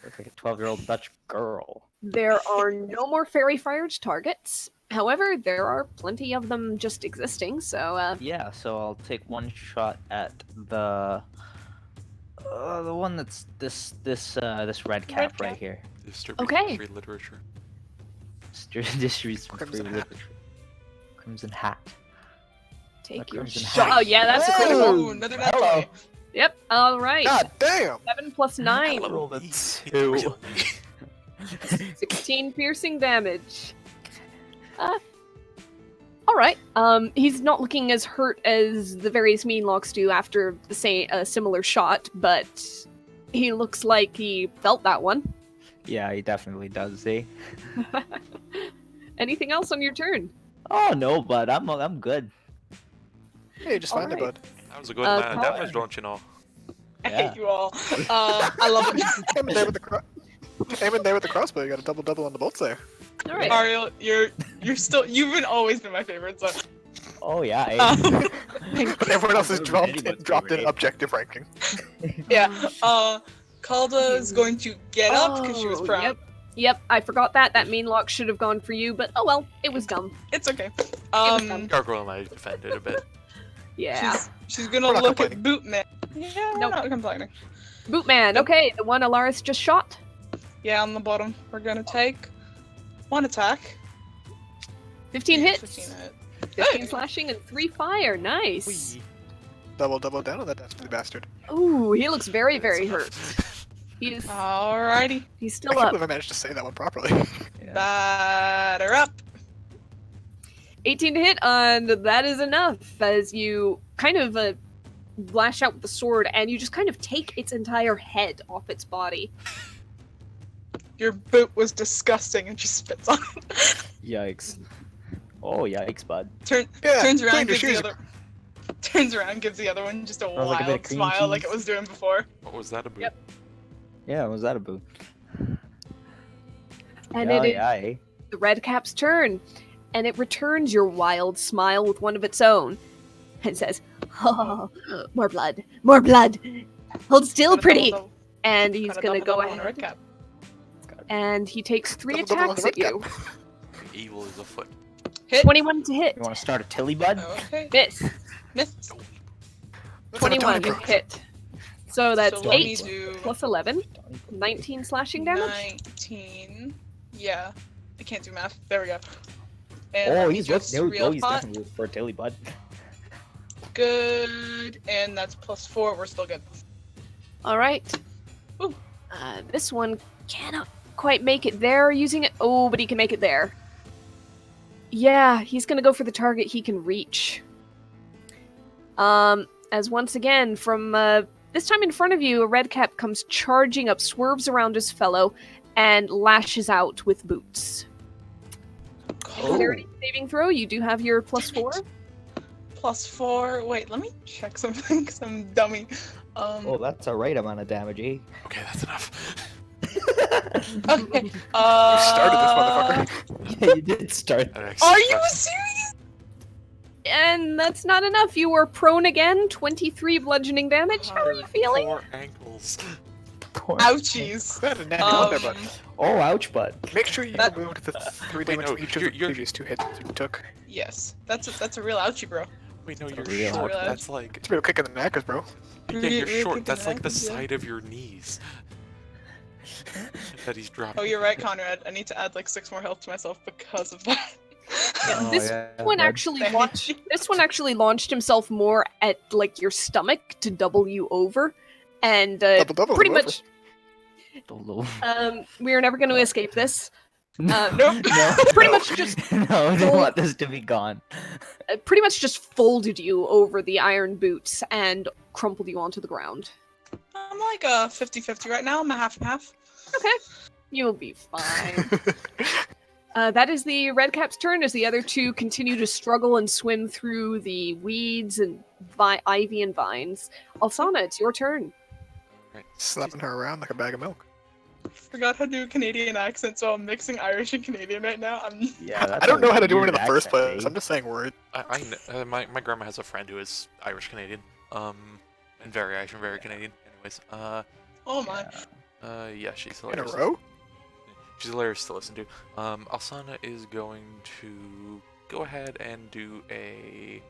Looks like a 12-year-old Dutch girl. there are no more fairy fired targets. However, there are plenty of them just existing, so Yeah, so I'll take one shot at the one that's this red cap right cap. here. Okay. Free literature. Distributes some free Crimson hat. literature. Crimson hat. take your Crimson shot. Hat. Oh yeah, that's a critical. Oh, another nat Hello. 20. Yep. All right. God damn! 7 plus 9. Hello, rolled a me. 2. 16 piercing damage. Alright. He's not looking as hurt as the various mean locks do after the similar shot, but he looks like he felt that one. Yeah, he definitely does, eh? Anything else on your turn? Oh no, bud, I'm good. Hey, just find it, Alright. bud. That was a good Uh, amount of Colin. damage, don't you know? I Yeah. hate you all. I love it. Aim in there with the aim in there with the crossbow. You got a double on the bolts there. Alright. Ariel, you've always been my favorite, so Oh yeah. But everyone else has Anybody's dropped in favorite. objective ranking. Yeah. Kalda is going to get up because she was proud. Yep. Yep, I forgot that. That main lock should have gone for you, but oh well, it was dumb. It's okay. Gargoyle and I defended a bit. Yeah. She's gonna We're not look at complaining. Bootman. Yeah, we're Nope. not complaining. Bootman, okay, the one Alaris just shot. Yeah, on the bottom. We're gonna take one attack. 15 hits, 15 hit. 15 slashing, and 3 fire. Nice. Whee. Double down on that dastardly bastard. Ooh, he looks very, very hurt. He's Alrighty. he's I still can't up. believe I managed to say that one properly. Yeah. Batter up. 18 to hit, and that is enough as you kind of lash out with the sword, and you just kind of take its entire head off its body. Your boot was disgusting, and she spits on it. Yikes. Oh yikes, bud. Yeah, Turns clean around, your gives the shoes. other. Turns around, gives the other one just a Smells like a bit wild of cream smile, like cheese. it was doing before. What was that about? Yep. Yeah, was that a boot? And yeah, it is yeah, eh? the red cap's turn, and it returns your wild smile with one of its own, and says, "Oh, more blood, more blood. Hold still, Got a pretty." double- And he's got a gonna double go on a ahead, red cap. and he takes 3 Double on attacks the at red you. cap. Evil is afoot. Hit. 21 to hit. You want to start a tilly, bud? Okay. Miss. Miss. That's an 21 Italian pro. hit. So that's So let me 8 do plus 11. 19 slashing damage. 19. Yeah. I can't do math. There we go. And Oh, let me he's just looking. real He's hot. definitely for a tilly, bud. Good. And that's plus 4. We're still good. All right. Ooh. This one cannot quite make it there using it. Oh, but he can make it there. Yeah, he's gonna go for the target he can reach. As once again, from this time in front of you, a red cap comes charging up, swerves around his fellow, and lashes out with boots. Oh. Dexterity saving throw. You do have your plus Damn 4. it. Plus 4. Wait, let me check something because I'm a dummy. Oh, that's a right amount of damage, eh? Okay, that's enough. Okay. You started this motherfucker. Yeah, you did start. Are you serious? And that's not enough. You are prone again. 23 bludgeoning damage. How are you feeling? Poor ankles. Poor- Ouchies. That a natty one there, bud. Oh, ouch, bud. Make sure you That- removed the 3 Wait, damage no, from each of the you're- previous 2 hits you took. Yes. That's a real ouchie, bro. Wait, no, you're Real short. ouch. That's like It's a real kick in the knackers, bro. yeah, you're Real short. kick in That's the like the knackers, yeah. side of your knees. That he's dropping. Oh, you're right, Conrad. I need to add like 6 more health to myself because of that. Oh, this yeah, one bud. actually Thank launched. you. This one actually launched himself more at like your stomach to double you over, and Double, pretty whoever. much. Double. We are never going to escape this. No, nope. no, Pretty no. much just No, they want this to be gone. pretty much just folded you over the iron boots and crumpled you onto the ground. I'm like a 50-50 right now. I'm a half and half. Okay, you'll be fine. That is the red cap's turn as the other 2 continue to struggle and swim through the weeds and ivy and vines. Alsana, it's your turn. Right. Slapping her around like a bag of milk. Forgot how to do a Canadian accent, so I'm mixing Irish and Canadian right now. Yeah, that's I don't a know how to do it weird in the first accent, place. eh? I'm just saying words. My grandma has a friend who is Irish Canadian. And very Irish and very Canadian. Anyways, Oh my. yeah, she's In a hilarious. row? She's hilarious to listen to. Alsana is going to go ahead and do a.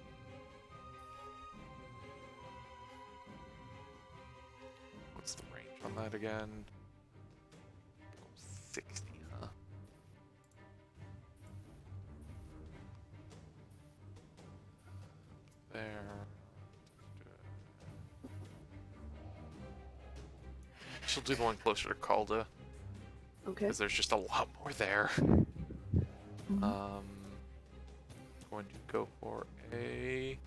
What's the range on that again? 60, huh? There. She'll do the one closer to Calda, Okay. because there's just a lot more there. Mhm. Going to go for a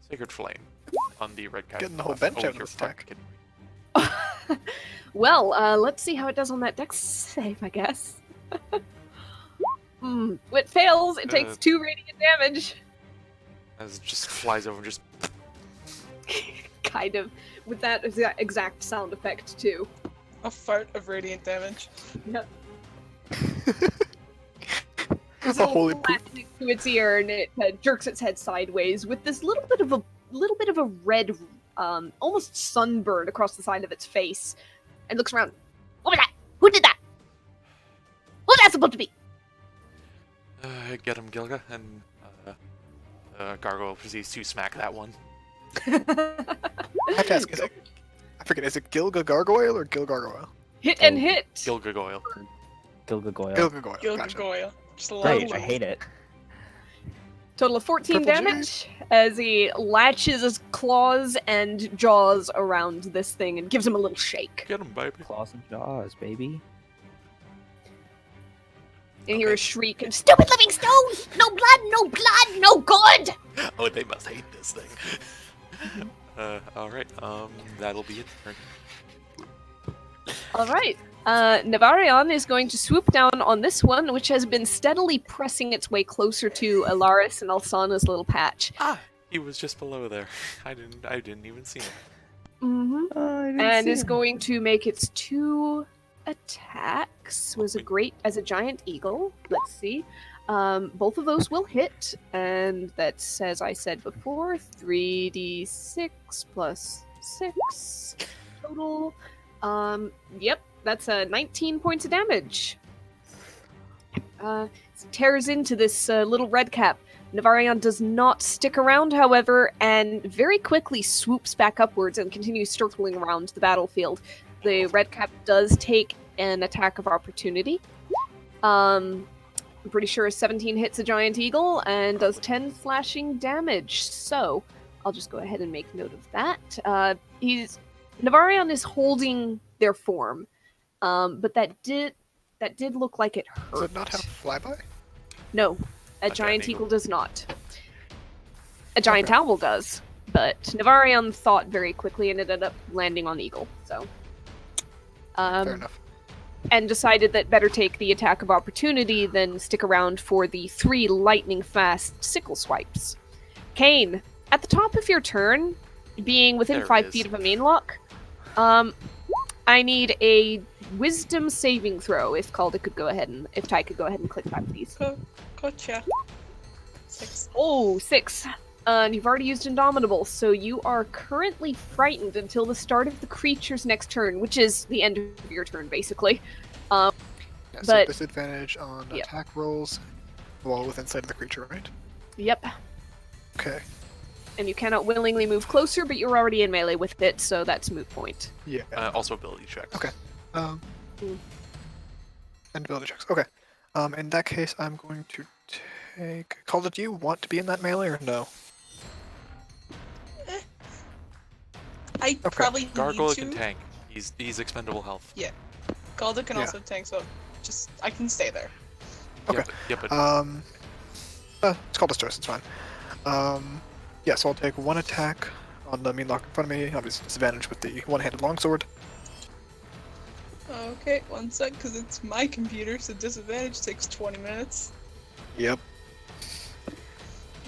Sacred Flame on the red cap. Getting the whole bench out of you're this attack. fucking- Well, let's see how it does on that dex save, I guess. It fails. It takes 2 radiant damage. As it just flies over and just. Kind of. With that exact sound effect, too. A fart of radiant damage. Yep. There's A a holy little poop. flash to its ear, and it jerks its head sideways with this little bit of a red, almost sunburn across the side of its face, and looks around. What was that? Who did that? Who's that supposed to be? Get him, Gilga, and Gargoyle proceeds to smack that one. I have to ask, I forget, is it Gilga Gargoyle or Gil Gargoyle? Hit and hit. Gilgagoyle. Gilgagoyle. Gil Gargoyle. Gotcha. Gilgagoyle. Just a Great, little I hate it. Total of 14 Triple J. damage as he latches his claws and jaws around this thing and gives him a little shake. Get him, baby. Claws and jaws, baby. And you hear a shriek and stupid living stones! No blood, no blood, no good! Oh, they must hate this thing. Alright, that'll be it. Alright. Navarion is going to swoop down on this one, which has been steadily pressing its way closer to Alaris and Alsana's little patch. Ah, he was just below there. I didn't even see him. Mm-hmm. And is going to make its 2 attacks. Was a great as a giant eagle. Let's see. Both of those will hit, and that's, as I said before, 3d6 plus 6 total. Yep, that's 19 points of damage. Tears into this little red cap. Navarion does not stick around, however, and very quickly swoops back upwards and continues circling around the battlefield. The red cap does take an attack of opportunity. I'm pretty sure 17 hits a giant eagle and does 10 slashing damage. So I'll just go ahead and make note of that. Navarion is holding their form, but that did look like it hurt. Does it not have flyby? No, a giant eagle does not. A giant owl does, but Navarion thought very quickly and ended up landing on eagle. So, Fair enough. and decided that better take the attack of opportunity than stick around for the 3 lightning-fast sickle swipes. Kane, at the top of your turn, being within There it 5 is. feet of a main lock, I need a wisdom saving throw. If Calda could go ahead and if Ty could go ahead and click that, please. Gotcha. 6. Oh, 6. And you've already used Indomitable, so you are currently frightened until the start of the creature's next turn, which is the end of your turn, basically. Yeah, so but- disadvantage on Yep. attack rolls while within sight of the creature, right? Yep. Okay. And you cannot willingly move closer, but you're already in melee with it, so that's moot point. Yeah. Also ability checks. Okay. Mm. And ability checks. Okay. In that case, I'm going to take. Calder, do you want to be in that melee or no? I probably Gargoyle need can to. tank. He's expendable health. Calda can Yeah. also tank, so just I can stay there. Okay. Yeah, but It's called a stress. It's fine. Yeah, so I'll take 1 attack on the mean lock in front of me. Obviously, disadvantage with the one-handed longsword. Okay, 1 sec, because it's my computer, so disadvantage takes 20 minutes. Yep.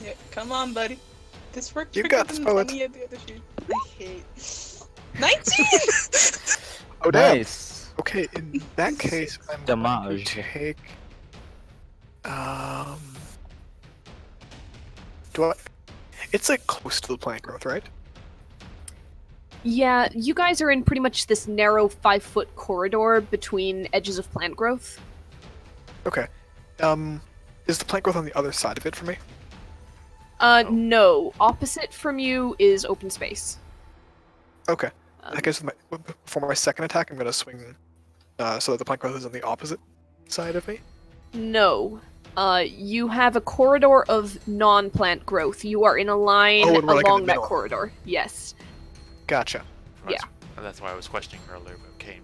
Yeah, come on, buddy. This worked You quicker got this, than poet. any of the other shit. I hate. 19! Oh, damn. Nice. Okay, in that case, I'm going Damage. to take. Do I? It's like close to the plant growth, right? Yeah, you guys are in pretty much this narrow 5-foot corridor between edges of plant growth. Okay. Is the plant growth on the other side of it for me? No. Opposite from you is open space. Okay. Um, I guess for my second attack, I'm going to swing so that the plant growth is on the opposite side of me. No. You have a corridor of non-plant growth. You are in a line Oh, and we're, like, in the along that middle. corridor. Yes. Gotcha. Yeah. That's why I was questioning earlier about Kane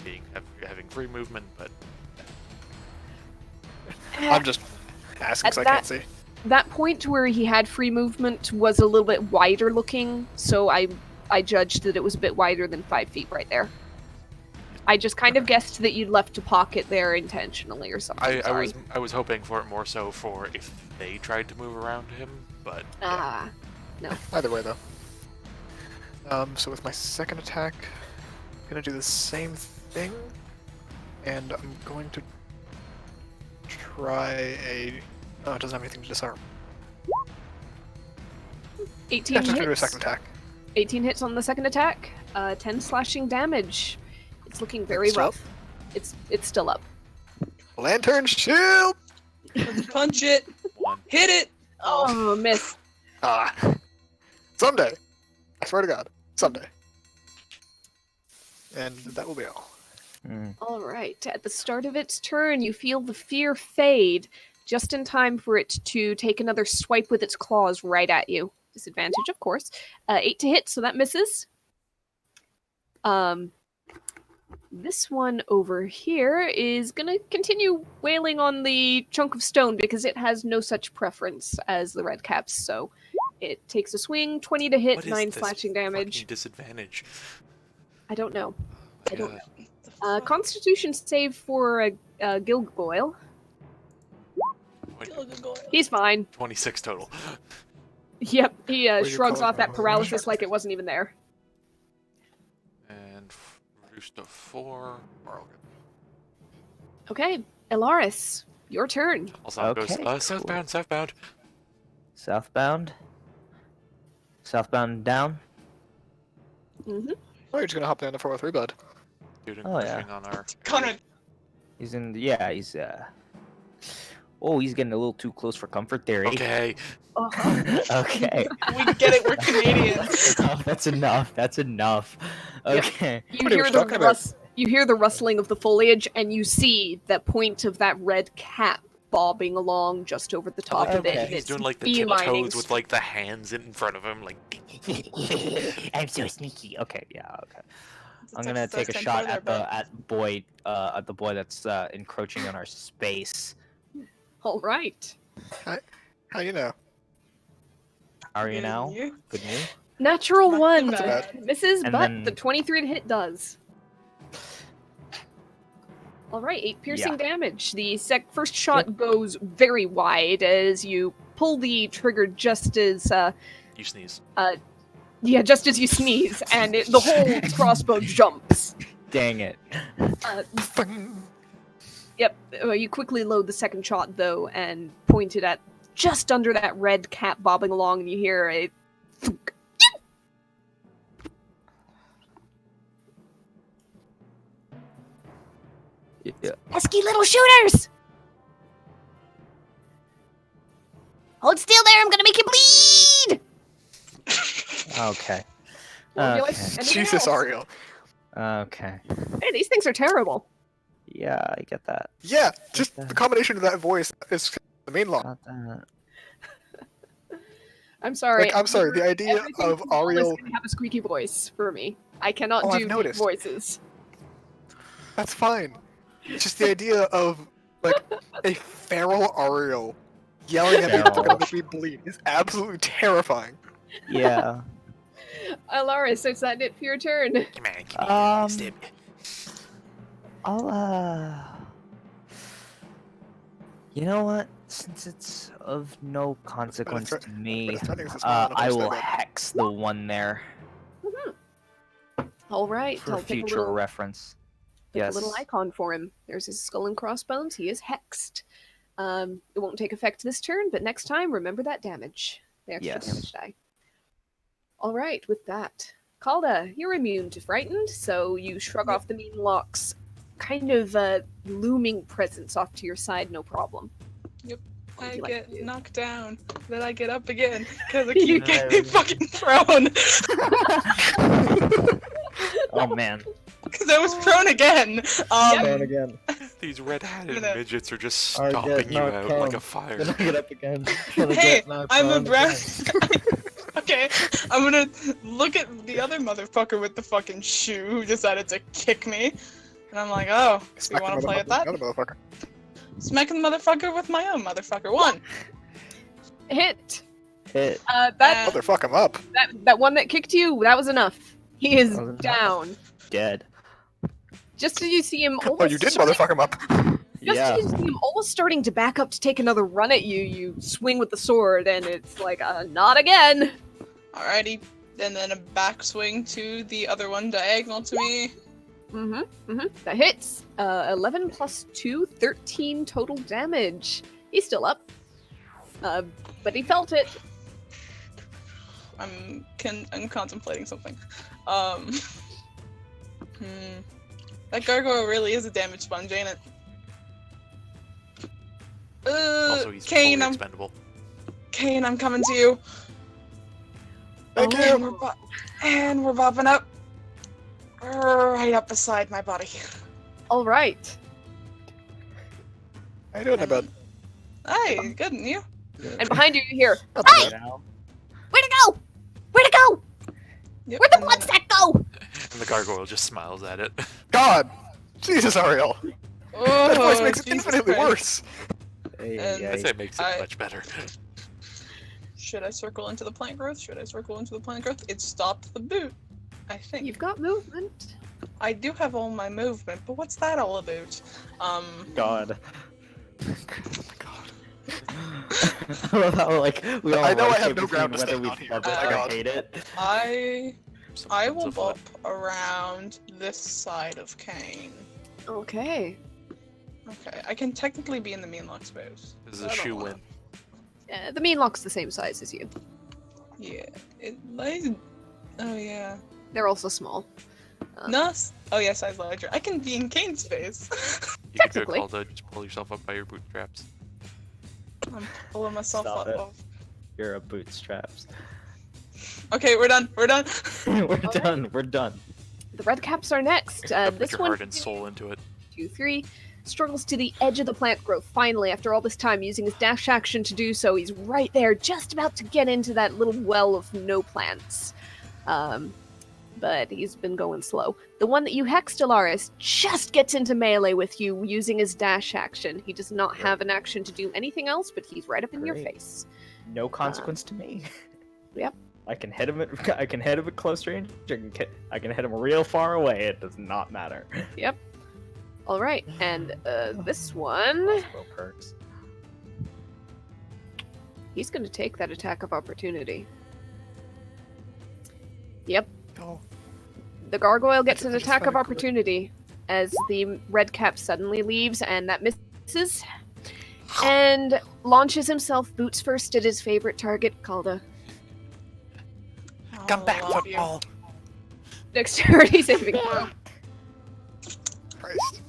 having free movement, but I'm just asking At because I that- can't see. That point where he had free movement was a little bit wider looking, so I judged that it was a bit wider than 5 feet right there. I just kind of guessed that you'd left a pocket there intentionally or something. Sorry. I was hoping for it more so for if they tried to move around him, but Ah. Either way, though. So with my second attack, I'm gonna do the same thing, and I'm going to try a Oh, it doesn't have anything to disarm. 18 Yeah, just gonna do a hits. second attack. 18 hits on the second attack. 10 slashing damage. It's looking very Still up? rough. It's still up. Lantern shield! Let's punch it. One. Hit it. Oh, Oh, miss. Ah. Someday. I swear to God. Someday. And that will be all. All right. At the start of its turn, you feel the fear fade, just in time for it to take another swipe with its claws right at you. Disadvantage, of course. 8 to hit, so that misses. This one over here is gonna continue wailing on the chunk of stone because it has no such preference as the red caps. So it takes a swing, 20 to hit, What is 9 this slashing fucking damage. disadvantage? I don't know. I don't Yeah. know. Constitution save for a Gilgoyle. He's fine. 26 total. Yep, he do you shrugs call it? off that paralysis like it wasn't even there. And reduced to 4. Okay, Elaris, your turn. Also goes Okay, cool. southbound, southbound. Southbound. Southbound down. Mm-hmm. Oh, you're just gonna hop down to 403 blood. Dude, Oh, yeah. on our. Connor, He's in. Yeah, he's. Oh, he's getting a little too close for comfort there. Eh? Okay. Okay. we get it. We're Canadians. That's enough. That's enough. Yep. Okay. You What are hear we the talking about? you hear the rustling of the foliage, and you see the point of that red cap bobbing along just over the top of it. Okay. and He's it's doing like the beelining tiptoes with like the hands in front of him, like. I'm so sneaky. Okay. Yeah. Okay. I'm It's gonna exercise take a 10 shot further, at the boy that's encroaching on our space. All right. How you know? How are you now? You? Good news. Natural Not one. too bad. Misses, And but then- the 23 to hit does. All right, 8 piercing damage. The first shot goes very wide as you pull the trigger just as You sneeze. just as you sneeze, and the whole crossbow jumps. Dang it. Yep, you quickly load the second shot though, and point it at just under that red cap bobbing along, and you hear a thunk. Yeah. Pesky little shooters! Hold still there, I'm gonna make you bleed! Okay. Well, you like Okay. anything Jesus, else? Ariel. Okay. Hey, these things are terrible. Yeah, I get that. Yeah, just the combination of that voice is the main law. Got that. I'm sorry. Like, I'm sorry, the idea Everything of from Paul is Ariel. gonna have a squeaky voice for me. I cannot Oh, I've do deep noticed. voices. That's fine. It's just the idea of, like, a feral Ariel yelling at me that's gonna make me bleed is absolutely terrifying. Yeah. Alaris, is that it for your turn? Come on, give me stab. I'll You know what? Since it's of no consequence threat- to me, but a threatening is a small amount of I force will that hex the one there All right, for I'll take future a little, reference. take Yes. a little icon for him. There's his skull and crossbones. He is hexed. It won't take effect this turn, but next time, remember that damage. The extra Yes. damage die. All right, with that, Calda, you're immune to frightened, so you shrug off the mean lock's kind of looming presence off to your side, no problem. What would I you like to get do? knocked down, then I get up again because I You keep getting fucking thrown. Oh man. Because I was prone again. And again. These red-hatted I'm gonna- midgets are just I stomping get you knocked out down. like a fire. get up again. Hey, I'm a brown. Okay, I'm gonna look at the other motherfucker with the fucking shoe who decided to kick me, and I'm like, oh, so you want to play at that? Another motherfucker. Smacking the motherfucker with my own motherfucker. 1. Hit! Hit. That Motherfuck him up. that one that kicked you, that was enough. He is That was enough. down. Dead. Just as you see him almost Oh, you did starting- motherfuck him up. Just Yeah. as you see him almost starting to back up to take another run at you, you swing with the sword, and it's like, not again. Alrighty, and then a backswing to the other one diagonal to me. That hits. 11 plus 2, 13 total damage. He's still up. But he felt it. I'm contemplating something. That gargoyle really is a damage sponge, ain't it? Also, he's Kane, fully expendable. Kane, I'm coming to you. Thank And you. we're bopping up. Right up beside my body. All right. How you doing, Aboot? Hey, good, and you? And behind you, you hear, Not "Hey, bad. where'd it go? Where'd it go? Yep, Where'd the and blood then- sack go?" And the gargoyle just smiles at it. God! Jesus, Ariel! Oh, That voice makes it Jesus infinitely Christ. worse! And- I'd say it makes it I- much better. Should I circle into the plant growth? Should I circle into the plant growth? It stopped the boot, I think. You've got movement. I do have all my movement, but what's that all about? God. Oh my god. I love how, like, we all I know I have rotate no between ground to whether stand we on here, love but it my or god. hate it. I Sometimes will a foot. bop around this side of Kane. Okay. Okay, I can technically be in the mean lock space. This is I a don't shoe wanna- win. The mean lock's the same size as you. Yeah, it lays. Oh yeah. They're also small. No. Oh yeah, size larger. I can be in Kane's space. You could Technically. call to just pull yourself up by your bootstraps. I'm pulling myself Stop up. it. Off. You're a bootstraps. Okay, we're done. We're done. We're Alright. done. We're done. The red caps are next. Put This your one, heart and soul into it. 2, 3, struggles to the edge of the plant growth. Finally, after all this time, using his dash action to do so, he's right there, just about to get into that little well of no plants. But he's been going slow. The one that you hex, Stellaris, just gets into melee with you using his dash action. He does not have an action to do anything else, but he's right up in your Great. face. No consequence to me. Yep. I can hit him at close range. I can hit him real far away. It does not matter. All right, and this one, Crossbow perks. he's going to take that attack of opportunity. Yep. Oh. The gargoyle gets an I just attack found of a quick- opportunity as the red cap suddenly leaves, and that misses. And launches himself boots first at his favorite target, Calda. Come back, I love you. football! Dexterity saving throw. Christ.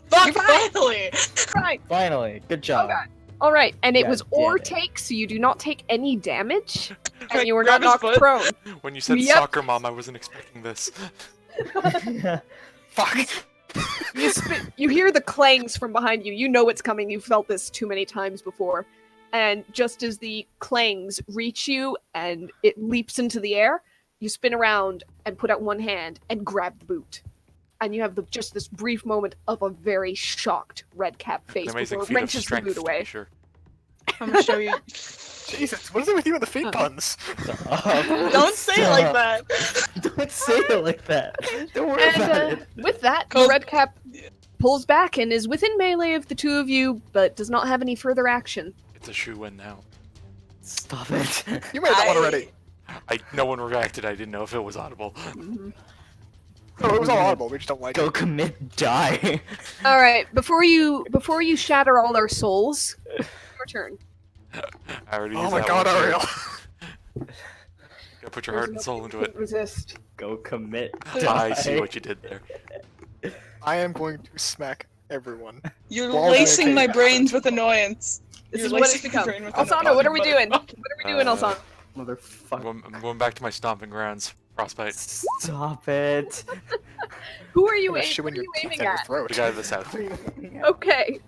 Fuck, finally! Right. Finally, good job. God. All right, and it God was damn or it. take, so you do not take any damage, Can I and you were grab not his knocked foot? prone. When you said Yep. soccer mom, I wasn't expecting this. Fuck! You hear the clangs from behind you. You know it's coming. You've felt this too many times before. And just as the clangs reach you and it leaps into the air, you spin around and put out one hand and grab the boot. And you have just this brief moment of a very shocked red cap An face amazing before it feat of wrenches the strength, boot to be away. sure. I'm gonna show you. Jesus, what is it with you and the feet puns? Don't say it like that. Don't say it like that. Don't worry And about it. with that, the Cause- red cap pulls back and is within melee of the two of you, but does not have any further action. It's a shoe win now. Stop it. You made that one already. No one reacted. I didn't know if it was audible. Mhm. No, it was all audible, we just don't like Go it. commit, die. All right, before you shatter all our souls, your turn. I already Oh used my that god, one, sure. Ariel. Gotta put your heart and soul into it. Resist. Go commit, I see die. what you did there. I am going to smack everyone. You're Well, lacing my okay. brains with annoyance. This You're is what it's lacing my become. brain with Alsana, what are we doing? What motherfucking- are we doing, Alsana? Motherfucker. I'm going back to my stomping grounds. Frostbite. Stop it. Who are you, I'm gonna aim- shoo who in are your you teeth aiming and your at? throat. The guy to the south. Okay.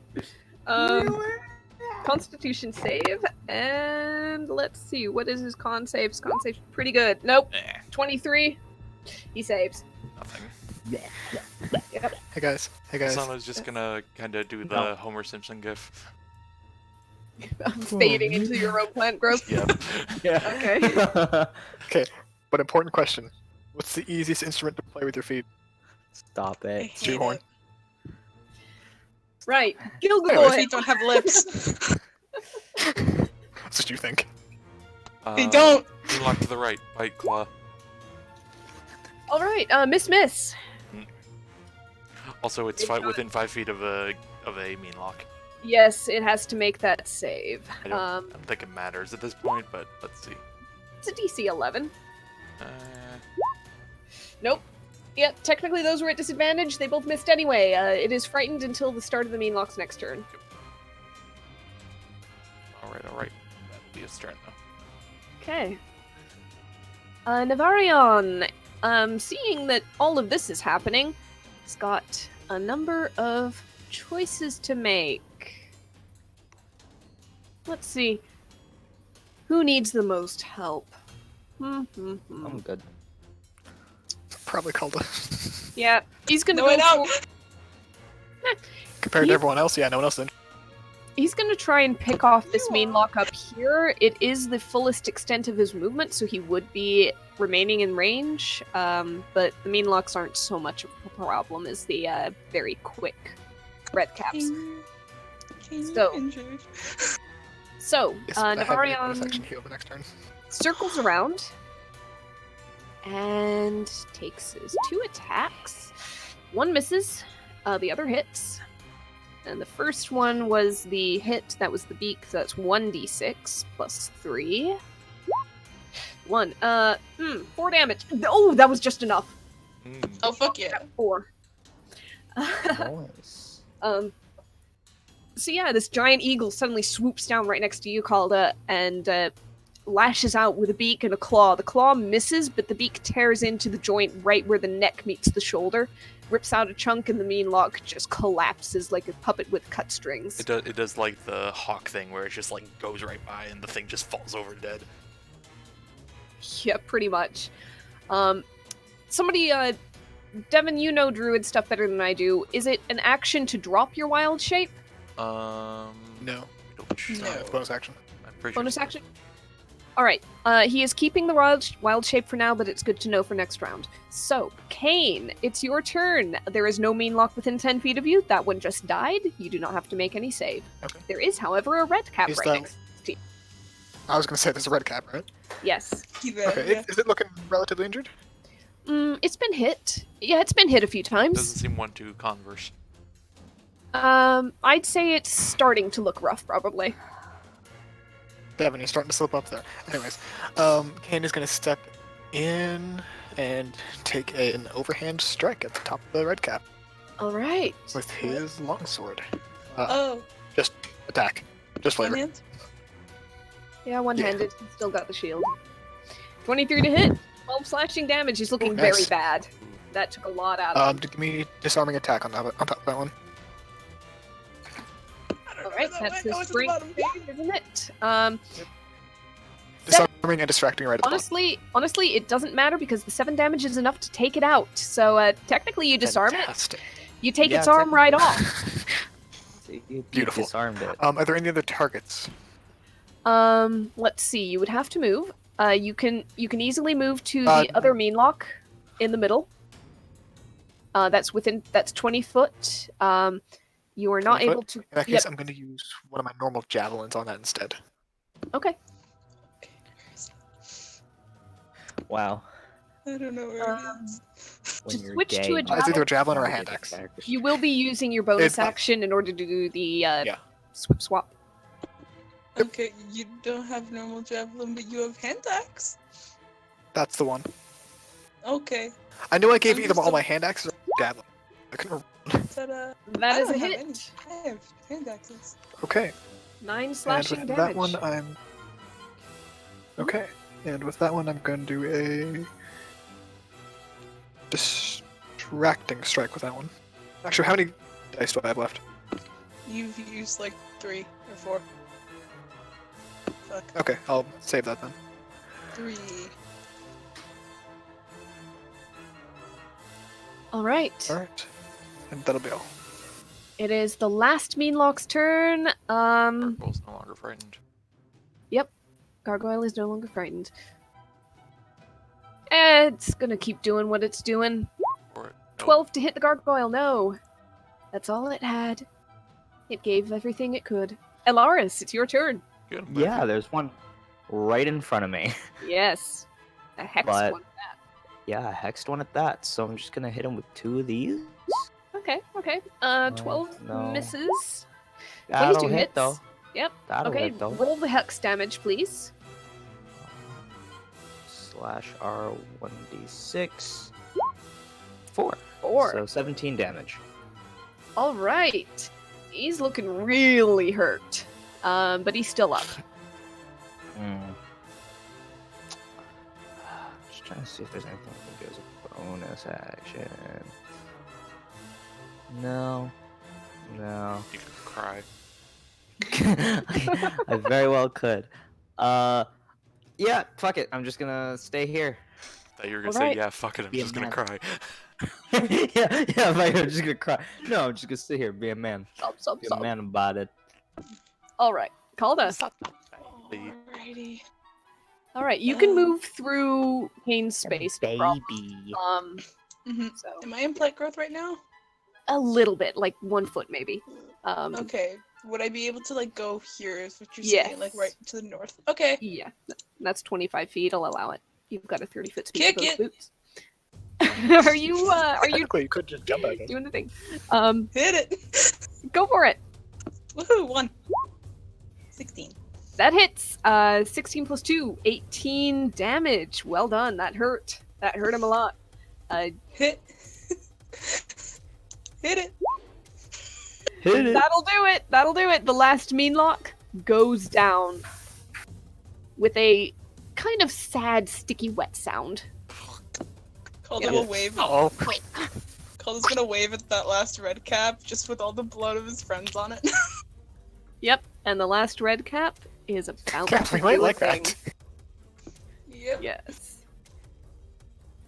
Constitution save, and let's see, what is his con saves? Con saves pretty good. Nope. 23. He saves. Nothing. Hey guys, hey guys. Asana's just gonna kind of do the No. Homer Simpson gif. Fading into your own plant growth. Yep. Yeah. Okay. But important question. What's the easiest instrument to play with your feet? Stop I it. hate Shoehorn. it. Right. My Gilgaboy. feet don't have lips. That's what you think. They don't. Lock to the right. Bite claw. All right. Miss. Also, it's within 5 feet of a mean lock. Yes, it has to make that save. I don't think it matters at this point, but let's see. It's a DC 11. Uh, Nope. Yeah, technically those were at disadvantage. They both missed anyway. It is frightened until the start of the Meanlock's next turn. Alright. That'll be his turn, though. Okay. Navarion, seeing that all of this is happening, has got a number of choices to make. Let's see. Who needs the most help? I'm good. Probably Calda. Yeah, he's gonna No, go I don't. Compared He- to everyone else, yeah, no one else did. He's gonna try and pick off this Meanlock up here. It is the fullest extent of his movement, so he would be remaining in range. But the Meanlocks aren't so much of a problem as the very quick red caps. So- Injured. So, Yes, but I have a bonus Navarion action heal the next turn. circles around and takes his 2 attacks. One misses, the other hits. And the first one was the hit, that was the beak, so that's 1d6 plus 3. 4 damage. Oh, that was just enough. Oh, fuck yeah. 4. Nice. So yeah, this giant eagle suddenly swoops down right next to you, Calda, and lashes out with a beak and a claw. The claw misses, but the beak tears into the joint right where the neck meets the shoulder, rips out a chunk, and the Meanlock just collapses like a puppet with cut strings. It does like the hawk thing where it just like goes right by and the thing just falls over dead. Yeah, pretty much. Somebody, Devin, you know Druid stuff better than I do. Is it an action to drop your wild shape? No. No. It's bonus action. I'm pretty sure Bonus so. action? Alright, he is keeping the wild shape for now, but it's good to know for next round. So, Kane, it's your turn. There is no Meanlock within 10 feet of you. That one just died. You do not have to make any save. Okay. There is, however, a red cap Is right that- next to you. I was gonna say there's a red cap, right? Yes. Keep it. Okay. Yeah. Is it looking relatively injured? It's been hit. Yeah, it's been hit a few times. Doesn't seem one to converse. I'd say it's starting to look rough, probably. Devin, he's starting to slip up there. Anyways, Kane is gonna step in and take an overhand strike at the top of the red cap Alright. with his longsword. Oh, Just attack. Just one flavor. hand? Yeah, one-handed. He's still got the shield. 23 to hit. 12 slashing damage. He's looking very Nice. bad. That took a lot out of him. Give me disarming attack on top of that one. Alright, that's his strength, isn't it? Disarming and distracting right at the Honestly, it doesn't matter because the 7 damage is enough to take it out. So, technically you bottom. disarm it. Fantastic. You take Yeah, its arm right off. So you Beautiful. disarmed it. Are there any other targets? Let's see. You would have to move. You can easily move to the other Meanlock in the middle. That's 20 foot. You are not 20 foot? able to. In that Yep. case, I'm going to use one of my normal javelins on that instead. Okay. Wow. I don't know where it is. When To you're switch to gay, a you It's either a javelin, javelin or a get hand a axe. character you sheet. will be using your bonus It's- action in order to do the Yeah. swip swap. Okay, you don't have normal javelin, but you have hand axe. That's the one. Okay. I knew I gave I'm either just all a- my hand axes or javelin. I couldn't. Ta-da. That I is a don't have hit. any. I have hand axes. Okay. 9 And slashing with damage. that one, I'm. Okay. And with that one, I'm going to do a distracting strike with that one. Actually, how many dice do I have left? You've used like 3 or 4. Fuck. Okay, I'll save that then. 3. All right. All right, and that'll be all. It is the last Meanlock's turn. Gargoyle's no longer frightened. Gargoyle is no longer frightened. It's gonna keep doing what it's doing. Or 12 to hit the gargoyle. No, that's all it had. It gave everything it could. Elaris, it's your turn. Good. Yeah, there's one right in front of me. Yes, a hex But- one. Yeah, a hexed one at that. So I'm just gonna hit him with 2 of these. Okay. 12 no. misses. That'll 22 hit hits. though. Yep. That'll Okay, hit though. roll the hex damage, please. Slash R 1d6. 4. 4. So 17 damage. All right. He's looking really hurt. But he's still up. Just trying to see if there's anything that goes a bonus action. No. No. You could cry. I very well could. Yeah, fuck it. I'm just gonna stay here. Thought you were gonna Alright. say, yeah, fuck it, I'm Be a just gonna man. cry. yeah, like, I'm just gonna cry. No, I'm just gonna sit here, be a man. Stop. Be a man about it. All right. Calda. Alrighty. All right. You can move through Kane's space. no problem. Baby. Mm-hmm. So Am I in plant growth right now? a little bit, like 1 foot maybe. Okay. Would I be able to like go here? Is what you're Yes. saying? Like right to the north? Okay. Yeah, that's 25 feet. I'll allow it. You've got a 30-foot speed Kick with those it. boots. Are you Technically, you could just jump at it. doing the thing? Hit it. Go for it. Woohoo! 1. 16. That hits. 16 plus 2, 18 damage. Well done. That hurt. That hurt him a lot. Hit. Hit it. Hit it. That'll do it. That'll do it. The last mean lock goes down with a kind of sad, sticky, wet sound. Calder will wave. Oh, Calder's gonna wave at that last red cap, just with all the blood of his friends on it. Yep. And the last red cap is about yeah, to we might do a like thing. that. Yep. Yes.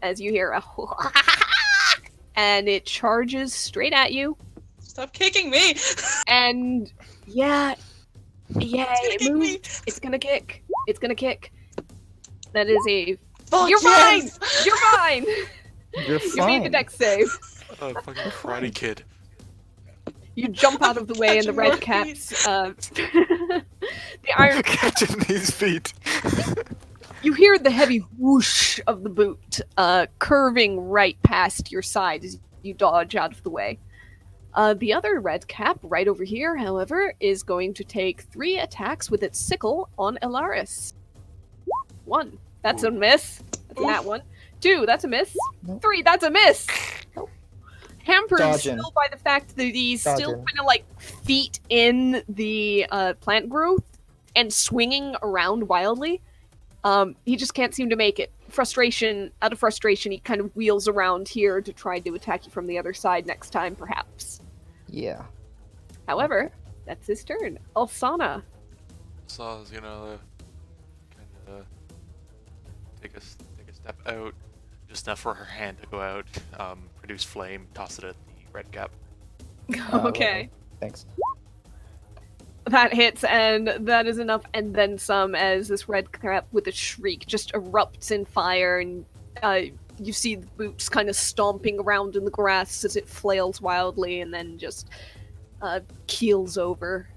As you hear a and it charges straight at you. Stop kicking me! And yeah, It's gonna it kick me! moved. It's gonna kick. It's gonna kick. That is a. Fuck You're yes! fine. You're fine. You're You made the fine. deck save. Oh, fucking Karate Kid. You jump out of the way, and the red Catching my caps. The iron. Catching these feet. You hear the heavy whoosh of the boot, curving right past your side as you dodge out of the way. The other red cap, right over here, however, is going to take 3 attacks with its sickle on Elaris. 1. That's a miss. That's a nat 1. 2. That's a miss. Nope. 3. That's a miss. Hampered Dodging. still by the fact that he's still Dodging. kind of like feet in the plant growth and swinging around wildly. He just can't seem to make it. Out of frustration, he kind of wheels around here to try to attack you from the other side next time, perhaps. Yeah. However, that's his turn. Alsana. So I was gonna kind of take a step out, just enough for her hand to go out, produce flame, toss it at the red cap. Okay. Thanks. That hits, and that is enough, and then some, as this red cap with a shriek just erupts in fire, and you see the boots kind of stomping around in the grass as it flails wildly, and then just keels over,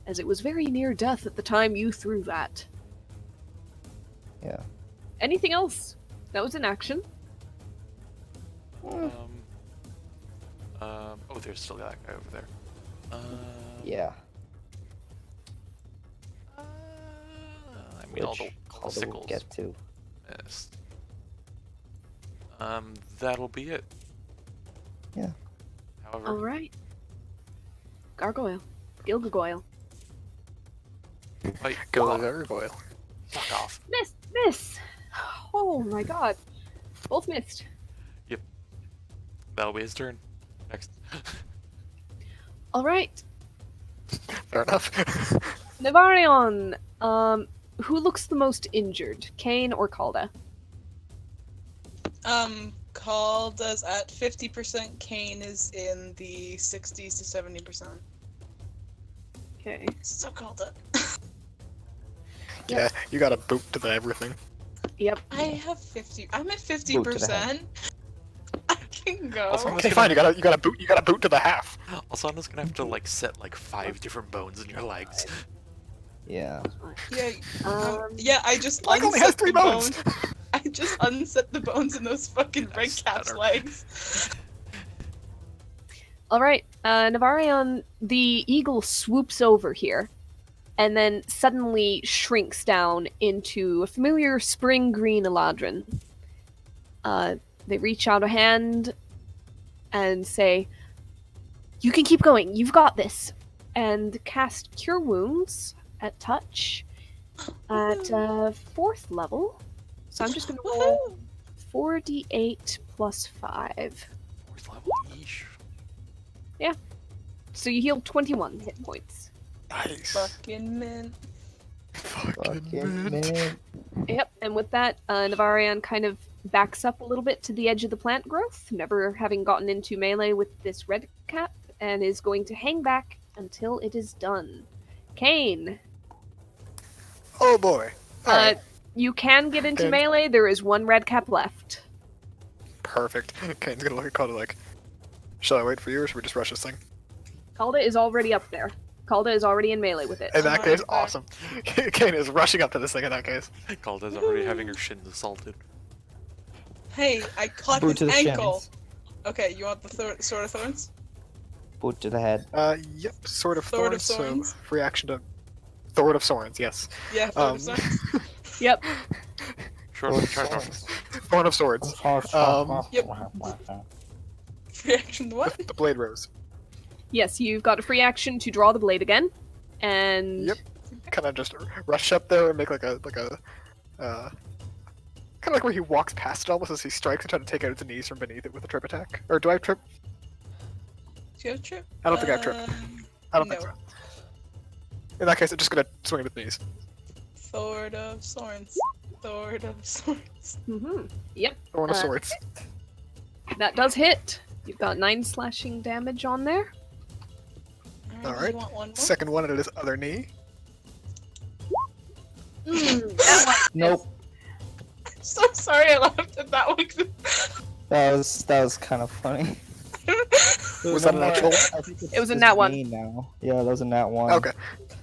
as it was very near death at the time you threw that. Yeah. Anything else? That was an action. Oh, there's still that guy over there. Yeah. I mean, all the Calder will sickles. get to. Yes. That'll be it. Yeah. However, Alright. Gargoyle. Gilgargoyle. fight. Go off. to gargoyle. Fuck off. Miss! Oh my god. Both missed. That'll be his turn. Next. Alright. Fair enough. Navarion, who looks the most injured? Kane or Calda? Calda's at 50%. Kane is in the 60s to 70%. Okay. So Calda. Yeah, you got a boot to the everything. Yep. I have 50. I'm at Boot to the 50%. I can go. Also, Okay, fine. You got a boot to the half. Alsana's gonna have to like set like 5 different bones in your legs. Yeah. Yeah, Yeah, I just Mike only has unset 3 the bones. I just unset the bones in those fucking red That's cap's better. legs. All right, Navarion, the eagle swoops over here, and then suddenly shrinks down into a familiar spring green eladrin. They reach out a hand and say, "You can keep going. You've got this." And cast Cure Wounds at touch at 4th level. So I'm just going to roll 4d8 plus 5. 4th level, yeesh. So you heal 21 hit points. Nice. Fucking man. Fucking mint. Yep, and with that, Navarian kind of backs up a little bit to the edge of the plant growth, never having gotten into melee with this red cap, and is going to hang back until it is done. Kane, Oh boy. Alright. you can get into Okay. melee. There is 1 red cap left. Perfect. Kane's gonna look at Calda like, shall I wait for you or should we just rush this thing? Calda is already up there. Calda is already in melee with it. In that Alright, case, alright. awesome. Kane is rushing up to this thing in that case. Calda's already having her shins assaulted. Hey, I caught Boot his to the ankle. shins. Okay, you want the Sword of Thorns? Boot to the head. Yep, Sword of Sword of Thorns, Thorns. so free action to... Sword of Swords, yes. Yeah, Sword of Thorns. Yep. Short Thorn of Swords. Yep. Free action to what? The Blade Rose. Yes, you've got a free action to draw the blade again, and Yep. Kind of just rush up there and make like a kind of like where he walks past it almost as he strikes and try to take out its knees from beneath it with a trip attack. Or do I have trip? Do you have trip? I don't think I have trip. I don't think no. so. In that case, I'm just gonna swing it with knees. Sword of Swords. Sword of Swords. Yep, Thorn of Uh, Swords. that does hit. You've got 9 slashing damage on there. Alright. You want one more? Second one at his other knee. That one. Nope. I'm so sorry I laughed at that one. That was kind of funny. Was that an actual one? I think it's It was a just nat one. me Now. Yeah, that was a nat one. Okay.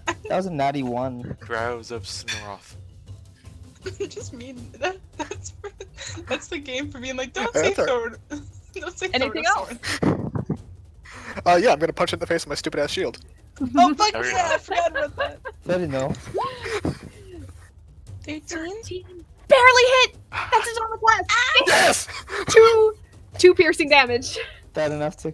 That was a natty one. Drowse of Snoroth. Just mean that's the game for being like, don't Yeah, say that's sword. Don't say Anything sword of Swords. Yeah, I'm gonna punch it in the face with my stupid ass shield. Oh fuck Oh, yeah, yeah. I forgot about that. I didn't know. 13? Barely hit! That's his armor class! Yes! Two piercing damage. That enough to.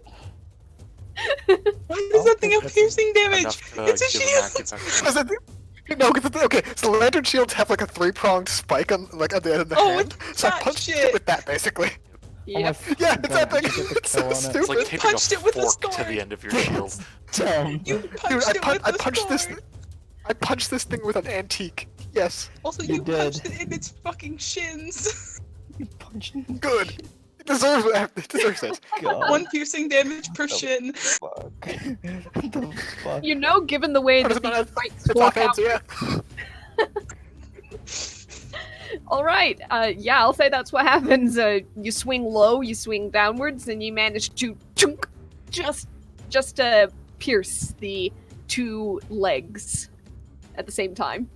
Why does that thing have That's piercing damage? Enough to It's a give shield! an acupuncture. Is it- No, because okay, so the lantern shields have like a 3-pronged spike on like at the end of the Oh, hand. it's So I that punched shit. it with that basically. Oh my Yep. Yeah, it's that God, thing. you get the It's so kill on it. stupid. It's like taping punched a it with a fork to sword. the end of your shield. Damn. You Dude, punched it with I the punched this. sword. I punched this thing with an antique. Yes, Also, You you punched did. it in its fucking shins. You punched me. good. It deserves it. It deserves it. God. 1 piercing damage per The shin. fuck. What the fuck? You know, given the way How that does it these not- spikes It's walk out. offense, yeah. Alright, yeah, I'll say that's what happens. You swing low, you swing downwards, and you manage to chunk, just pierce the 2 legs at the same time.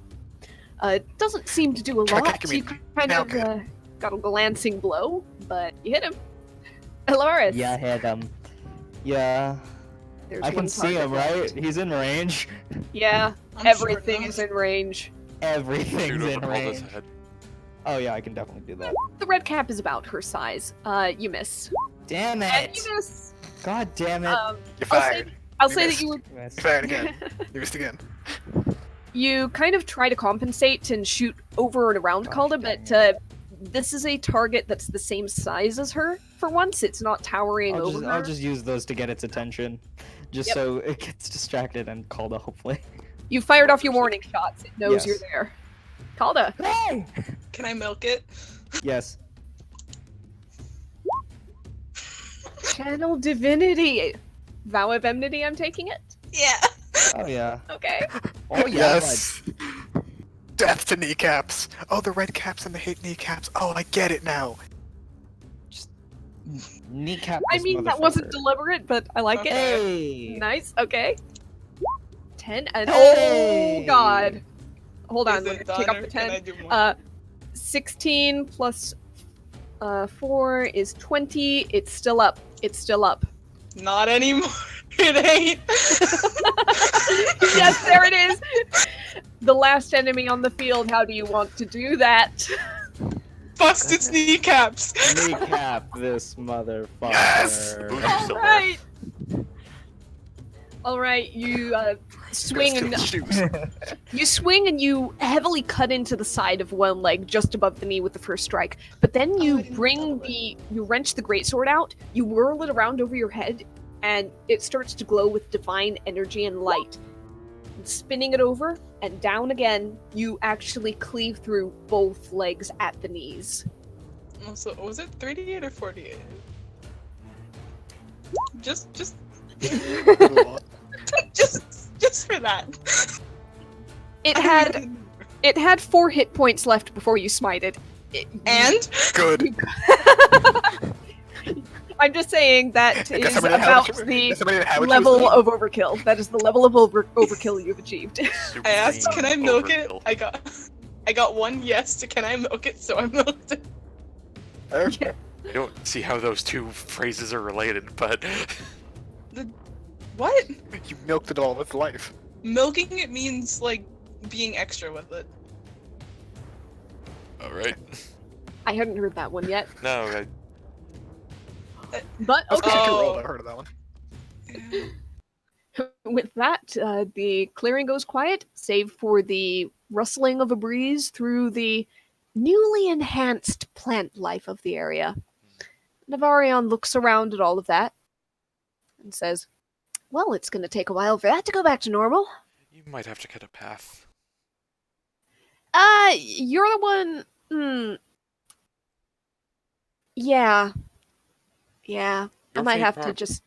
It doesn't seem to do a Try lot. kicking me. You kind Now of good. got a glancing blow, but you hit him. Alaris. Yeah, I hit him. Yeah. There's I can one see target him, left. right? He's in range. Yeah, I'm everything short is in range. Everything's Shoot in over Calda's range. head. Oh yeah, I can definitely do that. The red cap is about her size. You miss. Damn And it! you miss. God damn it! You're I'll say, fired. I'll You say that missed. you were Miss. You're fired again. You missed again. you kind of try to compensate and shoot over and around Gosh, Calda, dang but this is a target that's the same size as her for once. It's not towering over her. I'll just use those to get its attention, just Yep. so it gets distracted and called up. Hopefully. You fired off your warning shots. It knows Yes. you're there. Calda. Hey! Can I milk it? Yes. Channel Divinity. Vow of Enmity, I'm taking it? Yeah. Oh yeah. Okay. Oh yeah. Yes. Death to kneecaps. Oh, the red caps and the hate kneecaps. Oh, I get it now. Kneecap. I this mean, that wasn't motherfucker. deliberate, but I like it. Hey! Nice, okay. 10 and Hey! oh god. Hold on, Is let me it take done up or the can 10. I do more? 16 plus 4 is 20. It's still up. It's still up. Not anymore. It ain't. Yes, there it is. The last enemy on the field. How do you want to do that? Bust its kneecaps. Kneecap this motherfucker. Yes! Aboot, All still there. right. All right. You swing Gotta and steal the shoes. you swing and you heavily cut into the side of one leg just above the knee with the first strike. But then Oh, you I didn't bring know you wrench the greatsword out. You whirl it around over your head, and it starts to glow with divine energy and light. And spinning it over and down again, you actually cleave through both legs at the knees. Also, was it 38 or 48? Just just for that. It had 4 hit points left before you smited. And Good. I'm just saying that I guess is somebody had about what you- the guess somebody had what you was level doing. of overkill. That is the level of overkill you've achieved. I asked, "Can I milk it?" Overkill. I got one yes to "Can I milk it?" So I milked it. There. I don't see how those two phrases are related, but What? You milked it all with life. Milking it means like being extra with it. all right. I hadn't heard that one yet, No, but That's okay. okay. Oh. I've heard of that one. With that, the clearing goes quiet, save for the rustling of a breeze through the newly enhanced plant life of the area. Navarion looks around at all of that and says, "Well, it's going to take a while for that to go back to normal." you might have to cut a path. You're the one. Yeah. Yeah. I Your might fate have to par- just.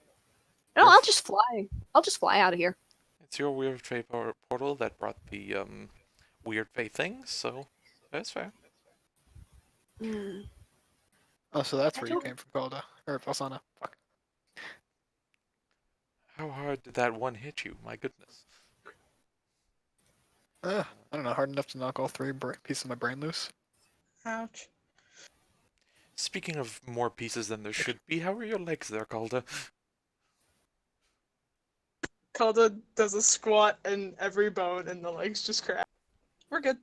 No, your I'll f- just fly. I'll just fly out of here. It's your weird fate portal that brought the weird fate things, so that's fair. Hmm. Oh, so that's I where you don't- came from, Golda. Or Valsana. Fuck. How hard did that one hit you? My goodness. I don't know, hard enough to knock all 3 pieces of my brain loose. Ouch. Speaking of more pieces than there should be, how are your legs there, Calda? Calda does a squat and every bone and the legs just crack. We're good.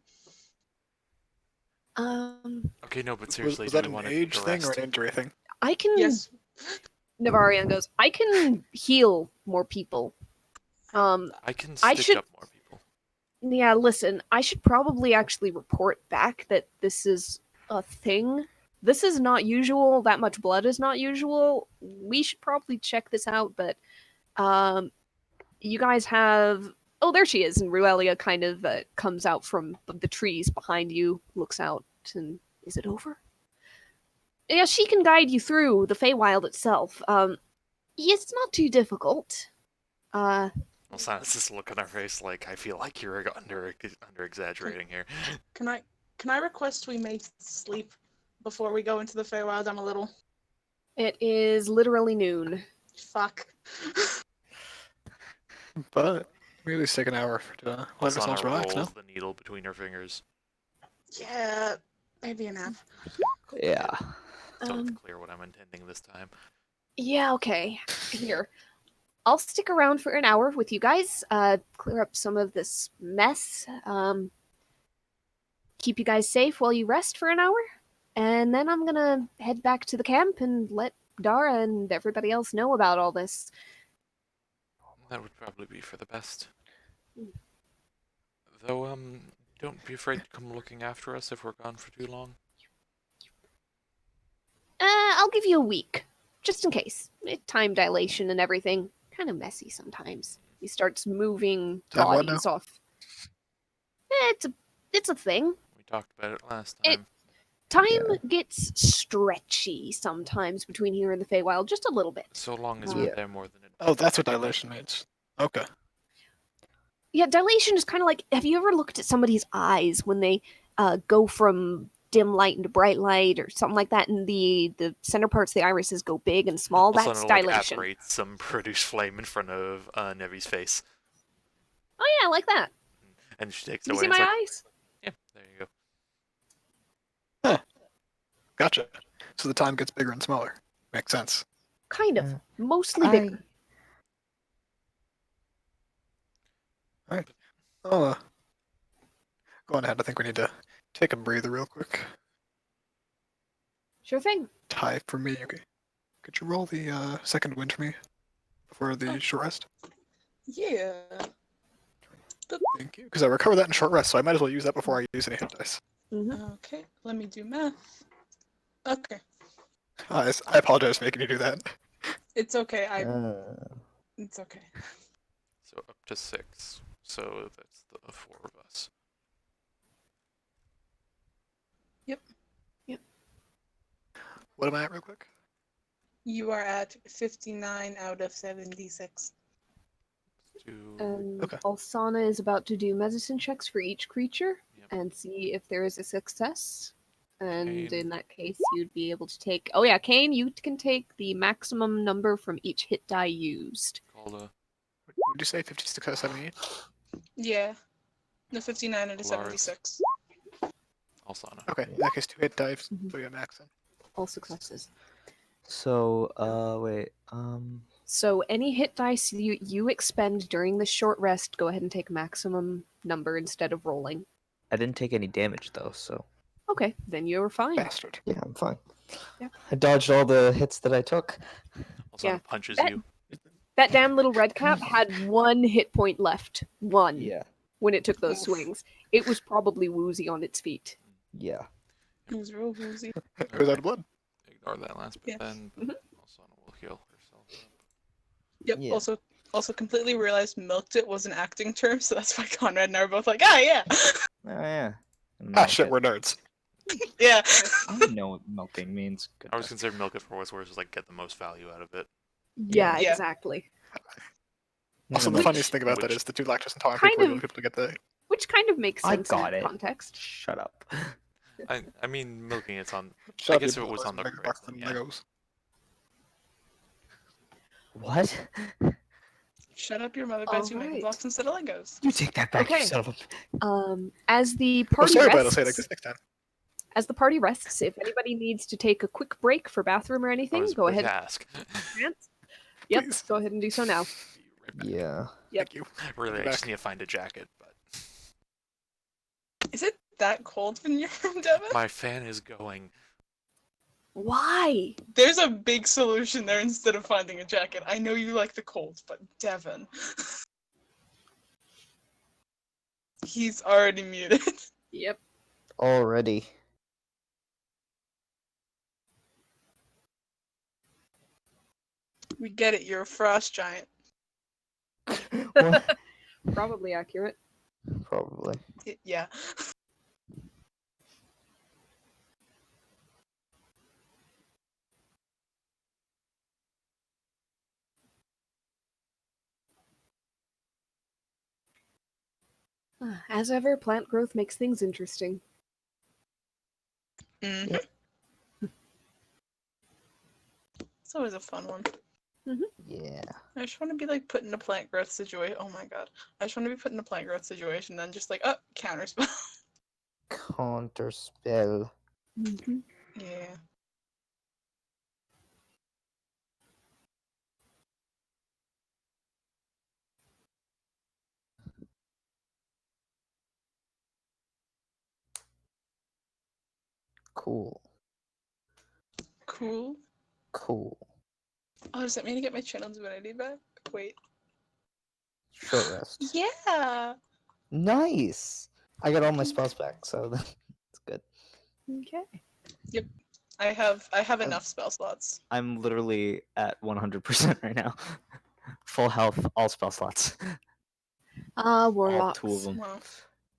Okay, no, but Was, seriously, was do that we an want age to thing or rest? an injury thing? I can. Yes. Navarian goes, "I can heal more people." I can I stitch should- up more people. Yeah, listen, I should probably actually report back that this is a thing. This is not usual. That much blood is not usual. We should probably check this out, but you guys have. Oh, there she is. And Ruelia kind of comes out from the trees behind you, looks out, and is it over? Yeah, she can guide you through the Feywild itself. It's not too difficult. Well, Silas this look on her face like, I feel like you're under exaggerating here. Can I request we may sleep before we go into the Feywild? I'm a little It is literally noon. fuck. But we at least take an hour to let Sana ourselves relax, no? rolls the needle between her fingers. Yeah, maybe a nap. Yeah. Don't clear what I'm intending this time. Yeah, okay. Here. I'll stick around for an hour with you guys, clear up some of this mess, keep you guys safe while you rest for an hour, and then I'm gonna head back to the camp and let Dara and everybody else know about all this. That would probably be for the best. Though, don't be afraid to come looking after us if we're gone for too long. I'll give you a week, just in case. Time dilation and everything. Kind of messy sometimes. He starts moving Time what bodies off. It's a thing. We talked about it last It- time. Time gets stretchy sometimes between here and the Feywild, just a little bit. So long as Yeah. we're there more than a Oh, that's what dilation means. Okay. Yeah, dilation is kind of like, have you ever looked at somebody's eyes when they go from dim light into bright light or something like that, and the center parts of the irises go big and small? All of a That's sudden, like, dilation. apparates some produce flame in front of Nevi's face. Oh yeah, like that. And she takes Do it you away see and my it's like, eyes? yeah, there you go. Gotcha. So the time gets bigger and smaller. Makes sense. Kind of. Uh, Mostly bigger. Oh, go on ahead. I think we need to take a breather real quick. Sure thing. Tie for me. Okay. Could you roll the second wind for me before the short rest? Yeah. Thank you. Because I recovered that in short rest, so I might as well use that before I use any hit dice. Okay, let me do math. Okay, I apologize for making you do that. it's okay. uh, It's okay. So up to 6. So that's the 4 of us. What am I at real quick? You are at 59 out of 76. Let's do. Okay. Alsana is about to do medicine checks for each creature Yep. and see if there is a success. And Kane. in that case, you'd be able to take. Oh yeah, Kane, you can take the maximum number from each hit die used. Call a What did you say? 56 out of 78? Yeah. No, 59 out of Polaris. 76. Alsana. Okay, in that case, 2 hit dives, Mhm. so yeah, max then. All successes. so, wait. So any hit dice you expend during this short rest, go ahead and take maximum number instead of rolling. I didn't take any damage though, so Okay, then you're fine. Bastard. yeah, I'm fine. Yeah. I dodged all the hits that I took. Alsana Yeah. punches That- you. That damn little red cap had 1 hit point left. 1. Yeah, When it took those Oof. swings. It was probably woozy on its feet. yeah. It was real woozy. It was out of blood. Ignore that last bit Yeah. then. But Alsana will heal herself up. Yep. Yeah. Also completely realized milked it was an acting term, so that's why Conrad and I are both like, ah, yeah. Oh yeah. Ah, shit, we're nerds. Yeah. I know what milking means. I was considering milk it for what's worse, is like get the most value out of it. Yeah, Yeah. exactly. Also, the Which- funniest thing about that which- is the 2 lactose intolerant Kind people are the of- only people to get the. Which kind of makes I sense got in it. context. Shut up. I mean, milking it's on. Shut up, guess you if it was boys, on the Mega correct Box thing, and yeah. Legos. What? Shut up, your mother bets you Mega Alright. Blocks instead of Legos. You take that back, Okay. you son of a. As the Oh, party sorry, but I'll rests, say it like this next time. as the party rests, if anybody needs to take a quick break for bathroom or I anything, was go about to ahead. ask. Yep, Please. go ahead and do so now. Be right back. Yeah. Yep. Thank you. Really, I Back. just need to find a jacket, but Is it that cold in your room, Devin? my fan is going. Why? There's a big solution there instead of finding a jacket. I know you like the cold, but Devin. He's already muted. Yep. Already. We get it, you're a frost giant. What? Probably accurate. Probably. Yeah. As ever, plant growth makes things interesting. Mhm. It's always a fun one. Yeah. I just want to be like put in a plant growth situation. Oh my god. I just want to be put in a plant growth situation and just like, oh, counterspell. Counter spell. Yeah. Cool. Cool. Cool. Oh, does that mean I get my channel divinity back? Wait. Short rest. Yeah. Nice. I got all my spells back, so that's good. Okay. I have enough spell slots. I'm literally at 100% right now. Full health, all spell slots. All Warlocks. 2 of them. Wow.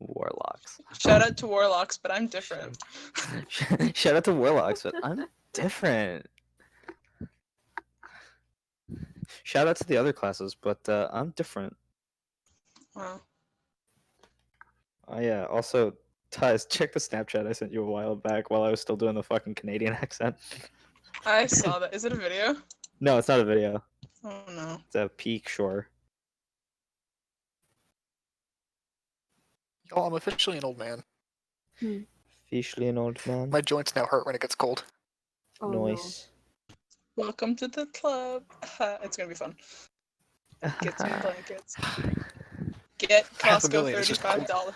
Warlocks. Shout out to warlocks, but I'm different. Shout out to warlocks, but I'm different. Shout out to the other classes, but I'm different. Wow. Oh yeah. Also, Tyus, check the Snapchat I sent you a while back while I was still doing the fucking Canadian accent. I saw that. Is it a video? No, it's not a video. Oh no. It's a peak shore. Y'all, I'm officially an old man. Officially an old man. My joints now hurt when it gets cold. Oh, Noise. Welcome to the club. It's gonna be fun. Get some blankets. Get I have a Costco million, it's just cold. $35.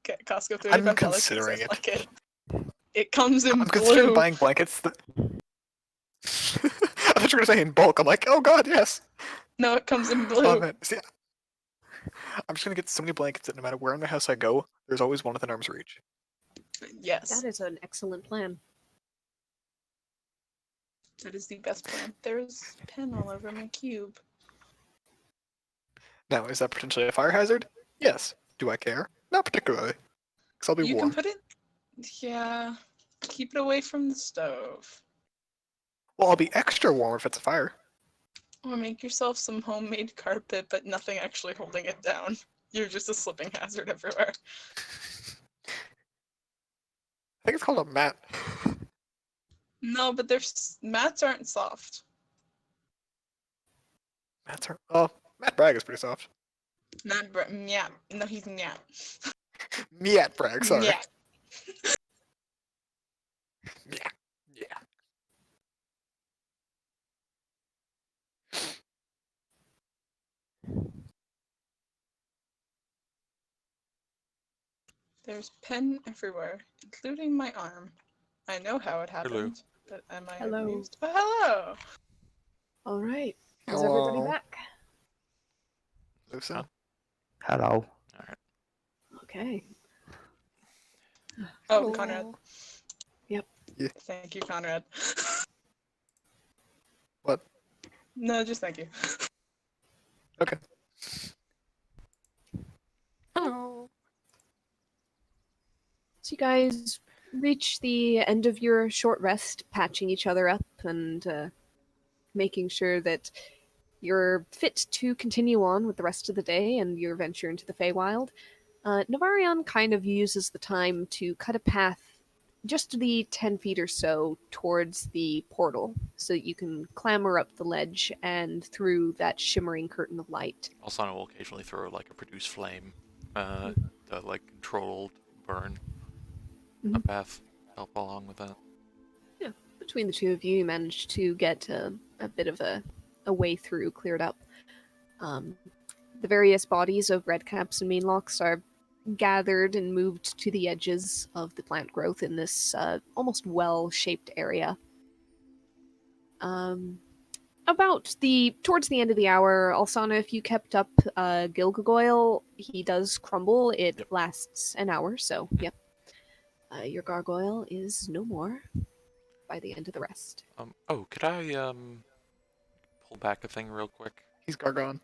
Get Costco I'm $35 considering king-size it. blanket. It comes in I'm considering blue. buying blankets that... I thought you were gonna say in bulk. I'm like, oh god, yes. No, it comes in Oh blue. man, see, I'm just gonna get so many blankets that no matter where in the house I go, there's always one within arm's reach. Yes, That is an excellent plan. that is the best plan. There's pen all over my cube. Now, is that potentially a fire hazard? Yes. Do I care? Not particularly. Because I'll be You warm. can put it. Yeah, keep it away from the stove. Well, I'll be extra warm if it's a fire. Or make yourself some homemade carpet, but nothing actually holding it down. You're just a slipping hazard everywhere. I think it's called a mat. No, but mats aren't soft. Mats are... Oh, Matt Bragg is pretty soft. Not Nyap. No, he's Nyap. Miat Bragg, sorry. Nyap. Yeah. Yeah. There's pen everywhere, including my arm. I know how it Hello. happened, but am I Hello. amused? Oh, hello! All right. Is everybody Hello. back? Lucy? Huh? Hello. Alright. Okay. Oh, Hello. Conrad. Yep. Yeah. Thank you, Conrad. What? No, just thank you. Okay. Hello. So you guys reach the end of your short rest, patching each other up and making sure that you're fit to continue on with the rest of the day and your venture into the Feywild. Navarion kind of uses the time to cut a path just the 10 feet or so towards the portal so that you can clamber up the ledge and through that shimmering curtain of light. Alsana will occasionally throw like a produce flame, to like controlled burn a Mhm. path, help along with that. Between the two of you, you managed to get a bit of a way through cleared up. The various bodies of redcaps and meanlocks are gathered and moved to the edges of the plant growth in this almost well-shaped area. Towards the end of the hour, Alsana, if you kept up Gilgagoyle, he does crumble. It Yep. lasts an hour, so yep. Your gargoyle is no more by the end of the rest. Oh, could I pull back a thing real quick? He's Gargon.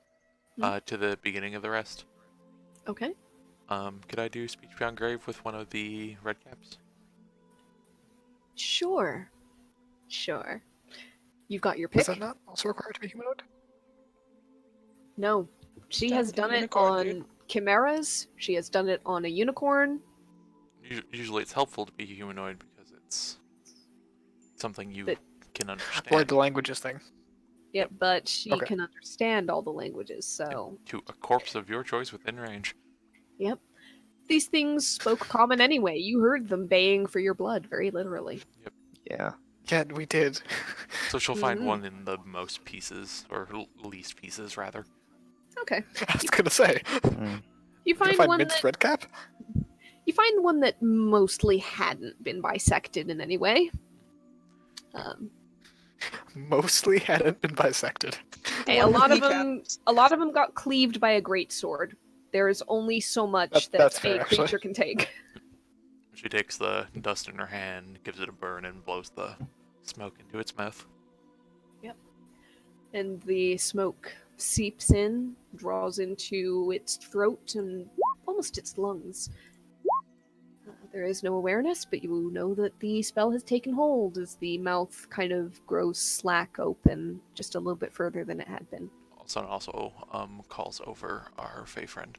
To the beginning of the rest. Okay. Could I do speech beyond grave with one of the redcaps? Sure. You've got your Is pick? that not also required to be humanoid? No. She Done has with a done it unicorn, on dude. chimeras. She has done it on a unicorn. Usually it's helpful to be humanoid because it's something you But- can understand. Right, the languages thing. Yep, but she Okay. can understand all the languages, so To a corpse of your choice within range. yep. These things spoke common anyway. You heard them baying for your blood, very literally. Yeah. Yeah, we did. So she'll find Mhm. one in the most pieces, or least pieces, rather. Okay. I was gonna say. Mm. You Gonna find find one Mid's that red cap? mostly hadn't been bisected in any way. Mostly hadn't been bisected. Hey, One a with lot of kneecaps. them got cleaved by a great sword. There is only so much That's that fair, a actually. creature can take. She takes the dust in her hand, gives it a burn, and blows the smoke into its mouth. And the smoke seeps in, draws into its throat and almost its lungs. There is no awareness, but you know that the spell has taken hold as the mouth kind of grows slack open just a little bit further than it had been. Also calls over our Fey friend.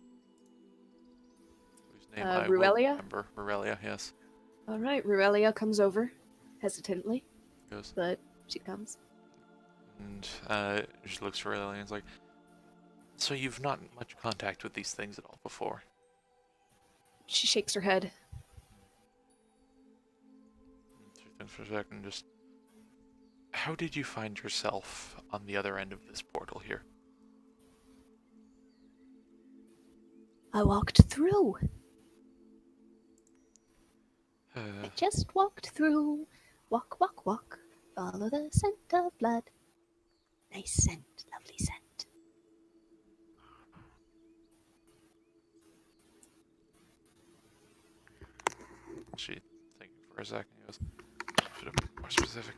Whose name I will Ruelia? remember. Ruelia, yes. All right, Ruelia comes over, hesitantly, Goes. but she comes. And she looks for Ruelia and is like, so you've not much contact with these things at all before? She shakes her head. She thinks for a second, just... how did you find yourself on the other end of this portal here? I walked through. I Uh, just walked through. Walk, walk, walk. Follow the scent of blood. Nice scent, lovely scent. she thinking for a second. He goes, should have been more specific.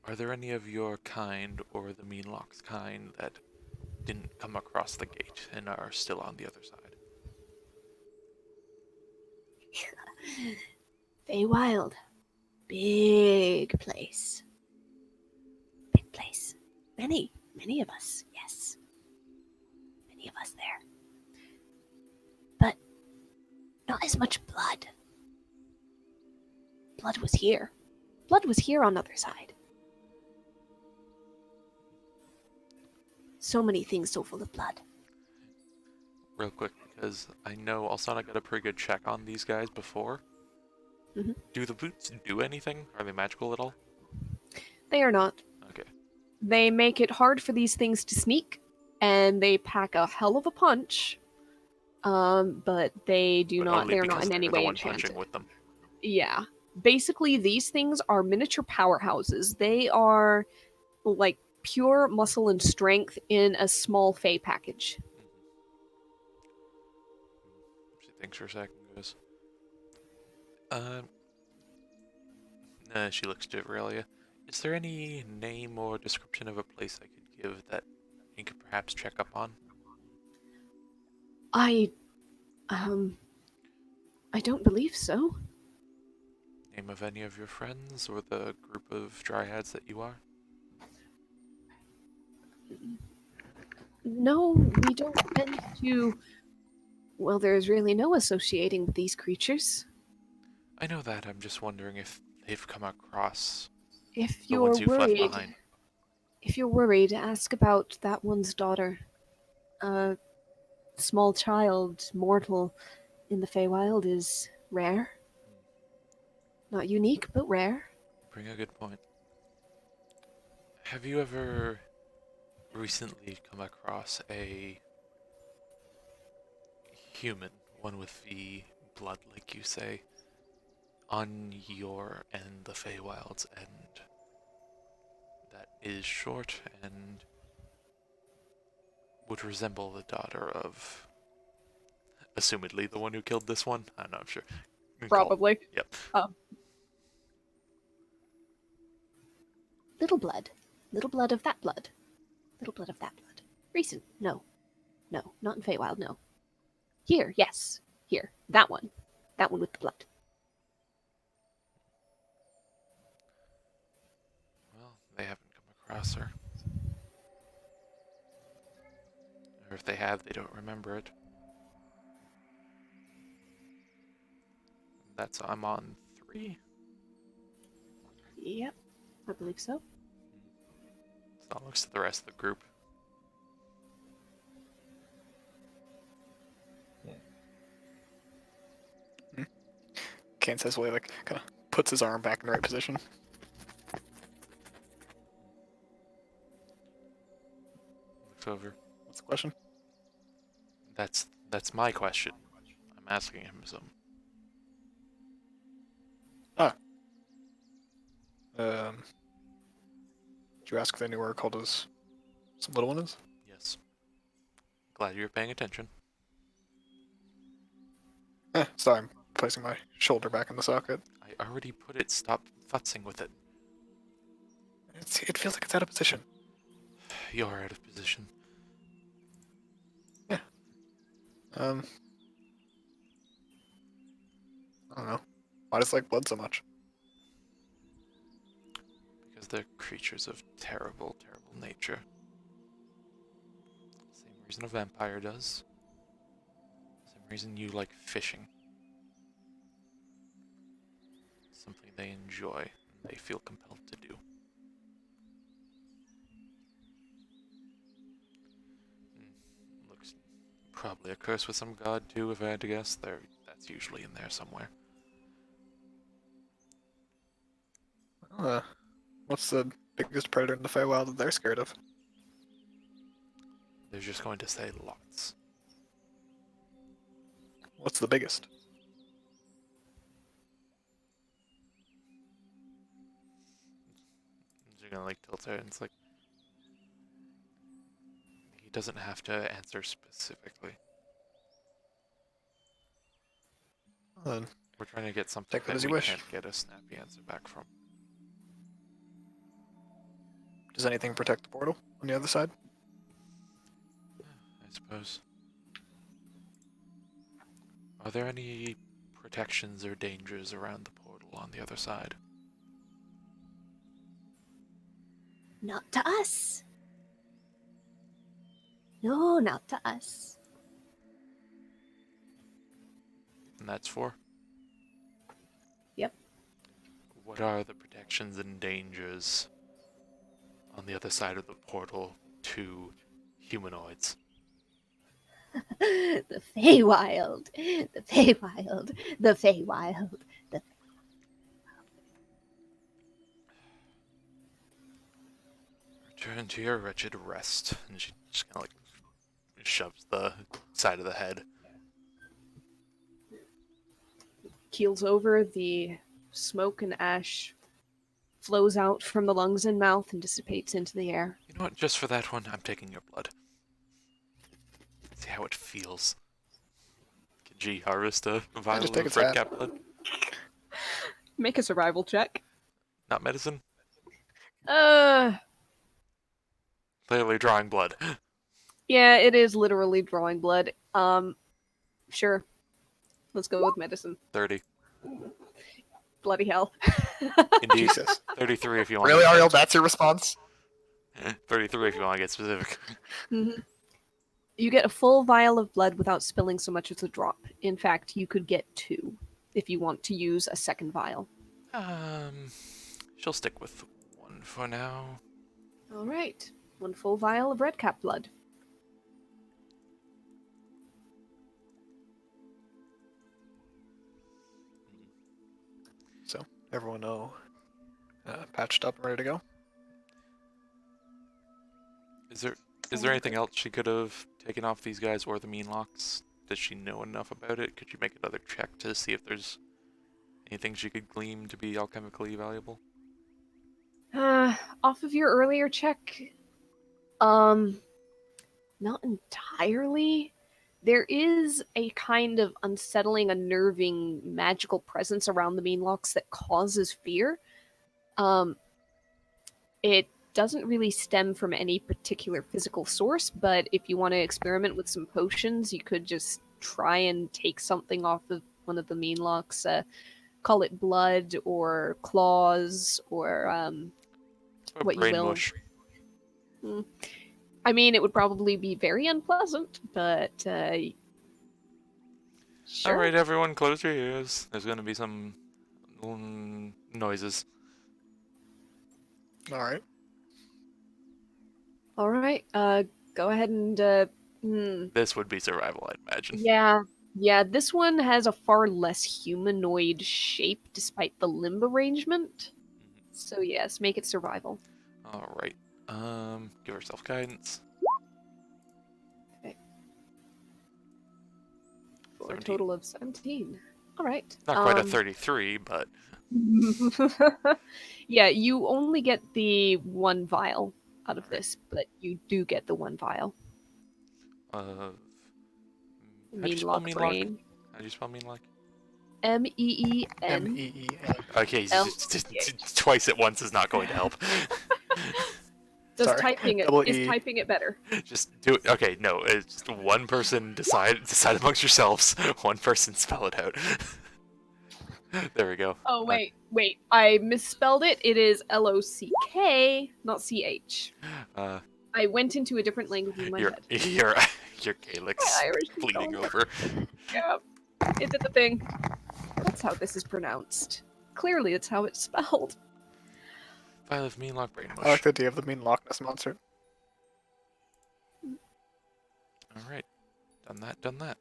Are there any of your kind or the Meanlock's kind that didn't come across the gate and are still on the other side? Feywild. Big place. Big place. Many of us, yes. Many of us there. But not as much blood. Blood was here. Blood was here on the other side. So many things so full of blood. Real quick, because I know Alsana got a pretty good check on these guys before. Mhm. Do the boots do anything? Are they magical at all? They are not. Okay. They make it hard for these things to sneak, and they pack a hell of a punch. But they do But not. only They are not because in any they're the way one enchanted. punching with them. Yeah. Basically, these things are miniature powerhouses. They are like pure muscle and strength in a small Fey package. She thinks for a second, goes, she looks to Aurelia. Is there any name or description of a place I could give that you could perhaps check up on? I don't believe so. Name of any of your friends or the group of dryads that you are? No, we don't tend to. Well, there's really no associating with these creatures. I know that. I'm just wondering if they've come across If the you're ones you've left worried, behind. ask about that one's daughter. A small child, mortal, in the Feywild is rare. Not unique, but rare. Bring a good point. Have you ever recently come across a human, one with the blood, like you say, on your end, the Feywild's end, that is short and would resemble the daughter of, assumedly, the one who killed this one? I'm not sure. Probably. Yep. Little blood. Little blood of that blood. Little blood of that blood. Recent. No. No, not in Feywild, no. Here, yes. Here. That one. That one with the blood. Well, they haven't come across her. Or if they have, they don't remember it. That's, I'm on 3. Yep. I believe so. So that looks to the rest of the group. Kane says away, like, kind of puts his arm back in the right position. Looks over. What's the question? That's my question. I'm asking him some. Did you ask if they knew where Calda's some little one is? Yes. Glad you're paying attention. Sorry, I'm placing my shoulder back in the socket. I already put it. Stop futzing with it. It feels like it's out of position. You're out of position. I don't know. Why does it like blood so much? Because they're creatures of terrible, terrible nature. Same reason a vampire does. Same reason you like fishing. Something they enjoy and they feel compelled to do. Looks probably a curse with some god too, if I had to guess. That's that's usually in there somewhere. What's the biggest predator in the Feywild that they're scared of? They're just going to say lots. What's the biggest? You're gonna like tilt her, and it's like he doesn't have to answer specifically. Then We're trying to get something take that that as you we wish. can't get a snappy answer back from. Does anything protect the portal on the other side? I suppose. Are there any protections or dangers around the portal on the other side? Not to us. No, not to us. And that's for? Yep. What are the protections and dangers on the other side of the portal to humanoids? The Feywild. The Feywild. The Feywild. The Return to your wretched rest. And she just kind of like shoves the side of the head. keels over, the smoke and ash flows out from the lungs and mouth and dissipates into the air. You know what? Just for that one, I'm taking your blood. See how it feels. Can G harvest a vial just take of its red hat. cap blood? Make a survival check. Not medicine? Uh, Clearly drawing blood. yeah, it is literally drawing blood. Sure. Let's go with medicine. 30. Bloody hell. Indeed. Jesus. 33 if you want Really, to Ariel? That's your response? 33 if you want to get specific. Mhm. You get a full vial of blood without spilling so much as a drop. In fact, you could get 2 if you want to use a second vial. She'll stick with 1 for now. All right. 1 full vial of redcap blood. So, everyone know patched up and ready to go? Is there anything else she could have taken off these guys or the mean locks? Does she know enough about it? Could you make another check to see if there's anything she could glean to be alchemically valuable? Off of your earlier check, not entirely. There is a kind of unsettling, unnerving, magical presence around the mean locks that causes fear. It doesn't really stem from any particular physical source, but if you want to experiment with some potions, you could just try and take something off of one of the mean locks. Call it blood or claws or what you Brain will. mush. I mean, it would probably be very unpleasant, but sure. Alright, everyone, close your ears. There's going to be some noises. Alright. All right. Go ahead and This would be survival, I'd imagine. yeah. This one has a far less humanoid shape, despite the limb arrangement. So yes, make it survival. Alright. Give herself guidance. For a 17. total of 17. All right. Not quite a 33, but Yeah, you only get the 1 vial out of this, but you do get the 1 vial. how'd you Mean spell lock mean lock? brain. How'd you spell mean lock? MEEN. M-E-E-N. Okay, L- twice at once is not going to help. Does Sorry. typing it Double is E. typing it better? Just do it. Okay, no, it's just one person decide amongst yourselves. One person spell it out. There we go. Oh wait, I misspelled it. It is LOCK, not CH. I went into a different language in my Your head. your Gaelic's My Irish is bleeding going over. Yeah, it did the thing. That's how this is pronounced. Clearly, it's how it's spelled. Vial of mean lock brain I like mush. the idea of the mean Loch Ness monster. All right, done that.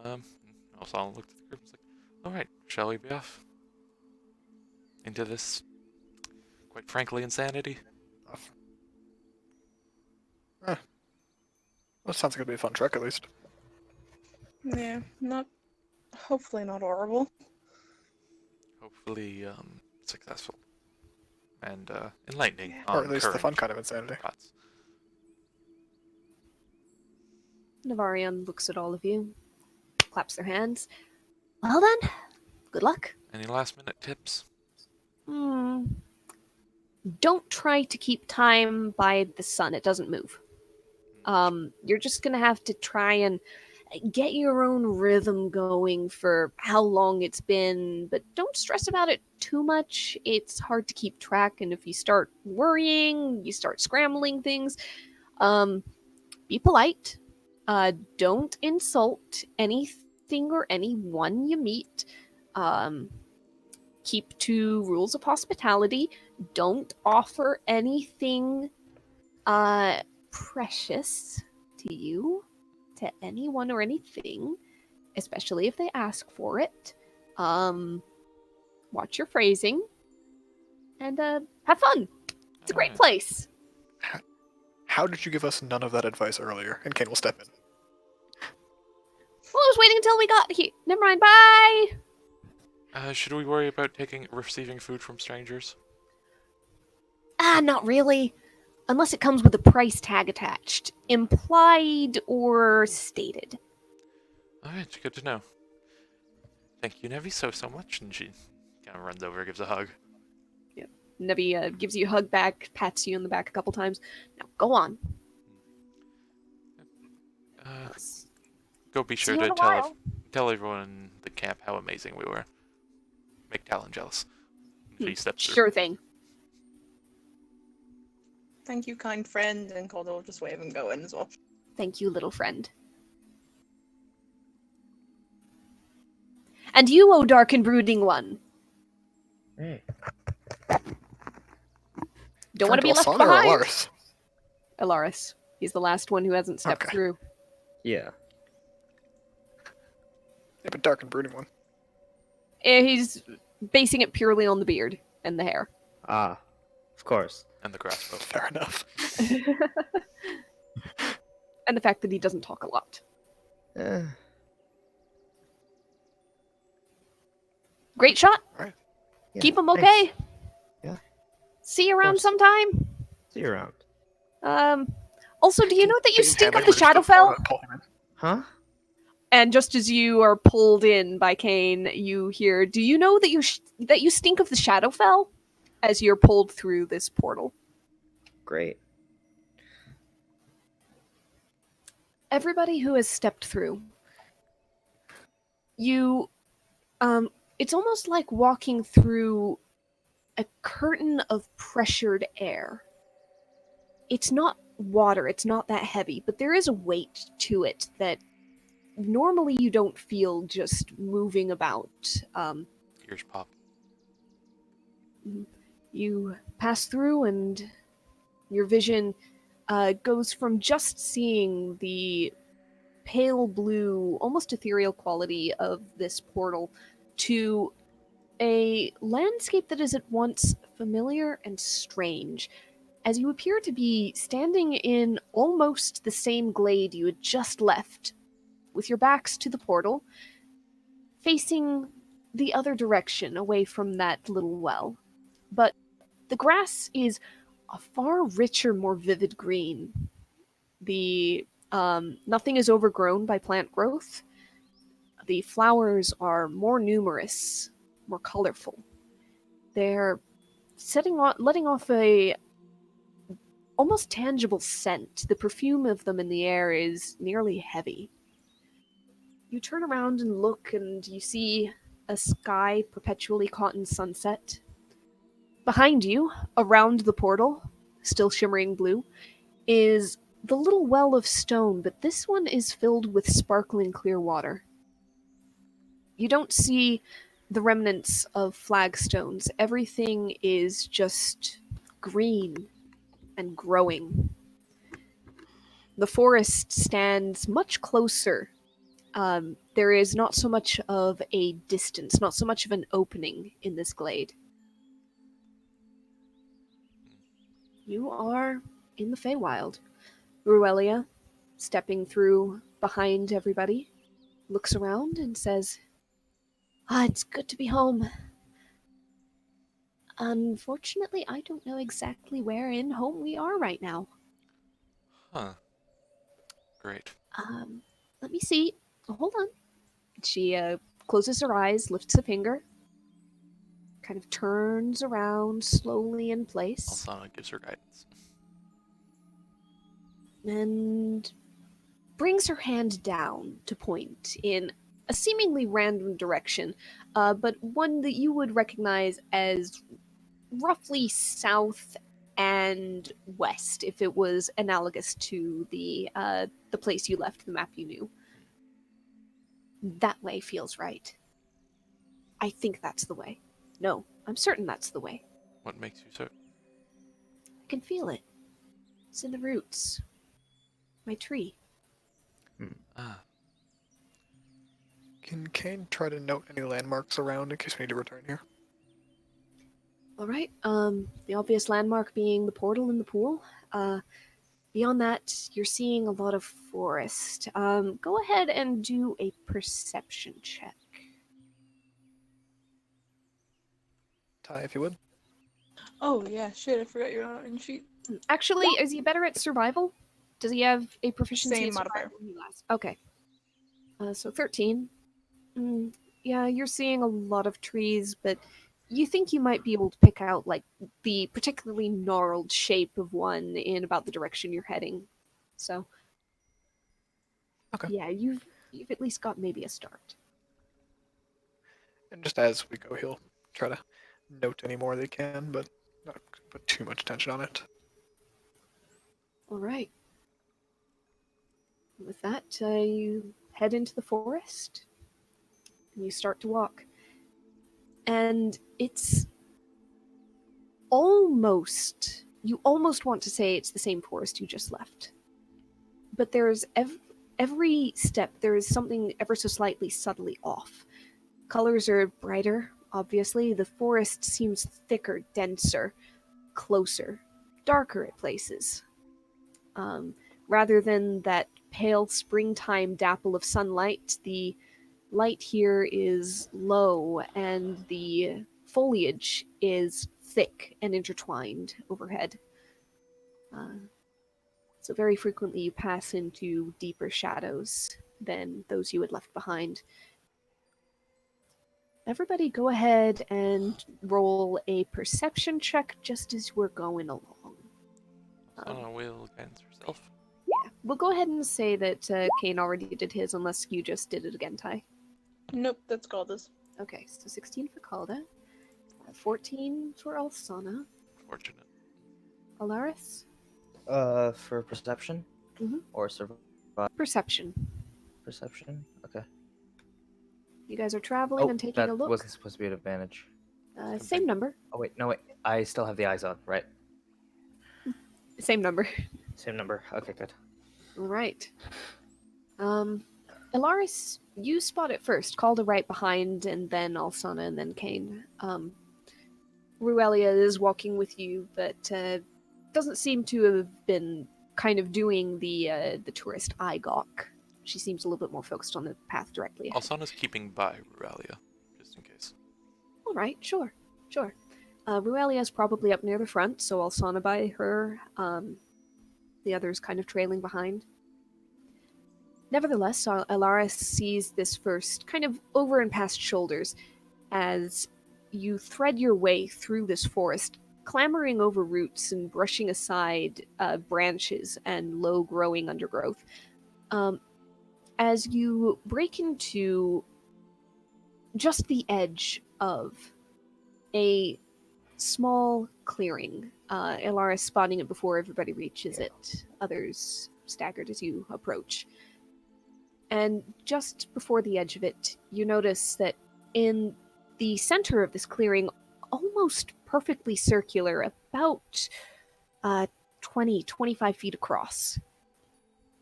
Also, looked at the group and was like, alright, shall we be off? Into this, quite frankly, insanity? That sounds like it'd be a fun trek, at least. Yeah, hopefully not horrible. Hopefully, successful. And, enlightening Or on at least the current fun kind of insanity. thoughts. Navarian looks at all of you, claps their hands. Well then, good luck. Any last minute tips? Don't try to keep time by the sun. It doesn't move. You're just gonna have to try and get your own rhythm going for how long it's been, but don't stress about it too much. It's hard to keep track, and if you start worrying, you start scrambling things. Be polite. Don't insult anything or anyone you meet. Keep to rules of hospitality. Don't offer anything precious to you, to anyone or anything, especially if they ask for it. Watch your phrasing, and have fun. It's a great Alright. place. How did you give us none of that advice earlier? And Kane will step in. Well, I was waiting until we got here. Never mind. Bye. Should we worry about receiving food from strangers? Not really. Unless it comes with a price tag attached, implied or stated. Alright, good to know. Thank you, Nevi, so much. And she kind of runs over, gives a hug. Nevi gives you a hug back, pats you in the back a couple times. Now, go on. Go be sure See you in to a while. tell everyone in the camp how amazing we were. Make Talon jealous. She steps through. Sure thing. Thank you, kind friend, and Calder will just wave and go in as well. Thank you, little friend. And you, O dark and brooding one. Hey. Don't want to be left Referring to Asana or behind. Alaris? Alaris. He's the last one who hasn't stepped Okay. through. Yeah. Yeah, but dark and brooding one. He's basing it purely on the beard and the hair. Ah, of course. And the grass bow. Fair enough. And the fact that he doesn't talk a lot. Eh, Great shot. yeah, Keep him thanks. okay. Yeah. See you around course. sometime. See you around. Also, do you know that you Kane's stink hand of the over to Shadowfell? door and pull him in. Huh? And just as you are pulled in by Kane, you hear, "Do you know that you stink of the Shadowfell?" As you're pulled through this portal. Great. Everybody who has stepped through, it's almost like walking through a curtain of pressured air. It's not water, it's not that heavy, but there is a weight to it that normally you don't feel just moving about. Ears pop. You pass through, and your vision goes from just seeing the pale blue, almost ethereal quality of this portal to a landscape that is at once familiar and strange, as you appear to be standing in almost the same glade you had just left, with your backs to the portal, facing the other direction, away from that little well. But the grass is a far richer, more vivid green. The nothing is overgrown by plant growth. The flowers are more numerous, more colorful. They're letting off a almost tangible scent. The perfume of them in the air is nearly heavy. You turn around and look, and you see a sky perpetually caught in sunset. Behind you, around the portal, still shimmering blue, is the little well of stone, but this one is filled with sparkling clear water. You don't see the remnants of flagstones. Everything is just green and growing. The forest stands much closer There is not so much of a distance, not so much of an opening in this glade. You are in the Feywild. Ruelia, stepping through behind everybody, looks around and says, it's good to be home. Unfortunately, I don't know exactly where in home we are right now. Huh. Great. Let me see. Hold on. She closes her eyes, lifts a finger, kind of turns around slowly in place, Alsana gives her guidance. and brings her hand down to point in a seemingly random direction, but one that you would recognize as roughly south and west, if it was analogous to the place you left, the map you knew. That way feels right. I think that's the way. No, I'm certain that's the way. What makes you so? I can feel it. It's in the roots. My tree. Ah, Can Kane try to note any landmarks around in case we need to return here? All right. The obvious landmark being the portal in the pool. Beyond that, you're seeing a lot of forest. Go ahead and do a perception check. Ty, if you would. Oh yeah, shit! I forgot you're on sheet. Actually, is he better at survival? Does he have a proficiency Same in modifier. survival? Okay. So 13. Yeah, you're seeing a lot of trees, but you think you might be able to pick out like the particularly gnarled shape of one in about the direction you're heading. So, Okay. yeah, you've at least got maybe a start. And just as we go, he'll try to note any more they can, but not put too much attention on it. All right. With that, you head into the forest and you start to walk. And it's almost, you almost want to say it's the same forest you just left. But there's every step, there is something ever so slightly subtly off. Colors are brighter, obviously. The forest seems thicker, denser, closer, darker at places. Rather than that pale springtime dapple of sunlight, the light here is low and the foliage is thick and intertwined overhead. So very frequently you pass into deeper shadows than those you had left behind. Everybody go ahead and roll a perception check just as we're going along. Alsana will guidance herself. Yeah, we'll go ahead and say that Kane already did his unless you just did it again, Ty. Nope, that's called this. Okay, so 16 for Calda, 14 for Alsana. Fortunate. Alaris? For perception? Mhm. Or survival? Perception. Perception? Okay. You guys are traveling and taking that a look. wasn't supposed to be an advantage. Same number. Oh wait, no wait. I still have the eyes on, right? Same number. Same number. Okay, good. All right. Alaris, you spot it first. Calda right behind, and then Alsana, and then Kane. Ruelia is walking with you, but doesn't seem to have been kind of doing the tourist eye gawk. She seems a little bit more focused on the path directly ahead. Alsana's keeping by Ruralia, just in case. All right, sure. Ruelia's probably up near the front, so Alsana by her. The others kind of trailing behind. Nevertheless, Alaris sees this first, kind of over and past shoulders, as you thread your way through this forest, clambering over roots and brushing aside branches and low-growing undergrowth. As you break into just the edge of a small clearing, Alaris spotting it before everybody reaches it, others staggered as you approach. And just before the edge of it, you notice that in the center of this clearing, almost perfectly circular, about 20-25 feet across,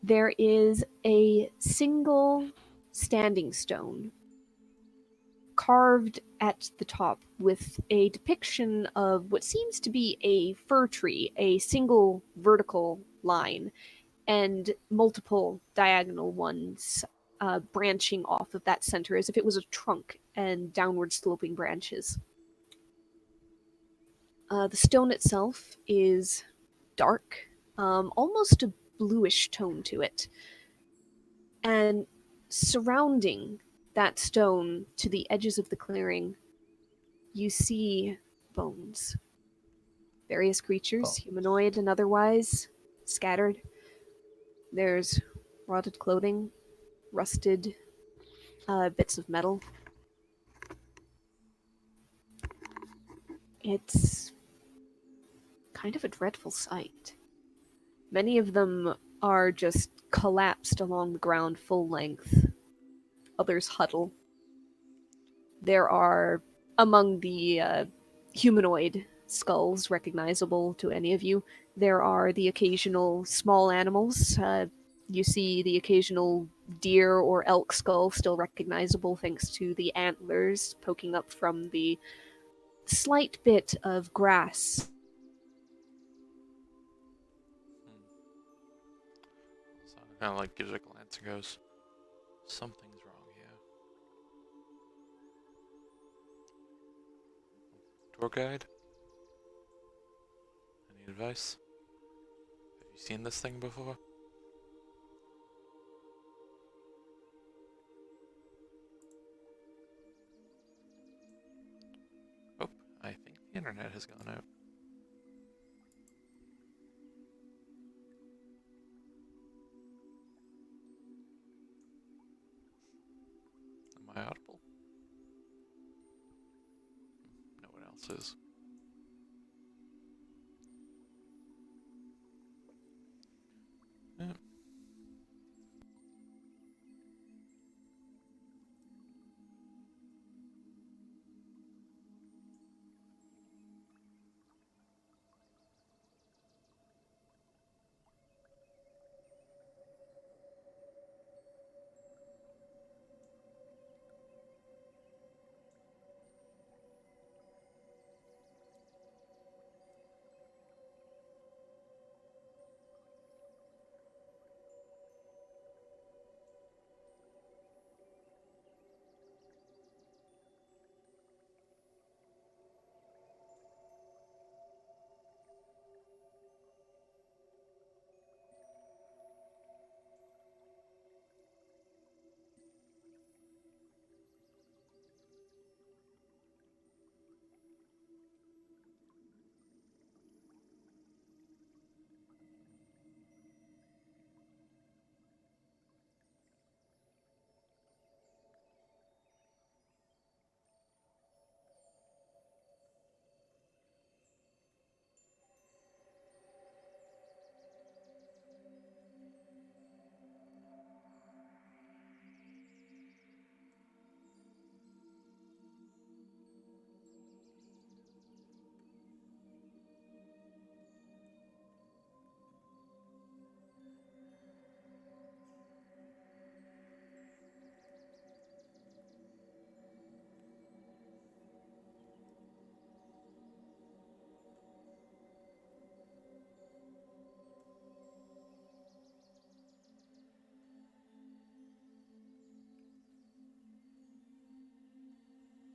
there is a single standing stone carved at the top with a depiction of what seems to be a fir tree, a single vertical line, and multiple diagonal ones branching off of that center as if it was a trunk and downward sloping branches. The stone itself is dark, almost a bluish tone to it. And surrounding that stone to the edges of the clearing, you see bones. Various creatures, humanoid and otherwise, scattered. There's rotted clothing, rusted bits of metal. It's kind of a dreadful sight. Many of them are just collapsed along the ground full length. Others huddle. There are, among the humanoid skulls recognizable to any of you, there are the occasional small animals. You see the occasional deer or elk skull still recognizable thanks to the antlers poking up from the slight bit of grass. So I kind of like gives it a glance and goes, something's wrong here. Tour guide? Any advice? Have you seen this thing before? Oh, I think the internet has gone out. Am I audible? No one else is. Yeah.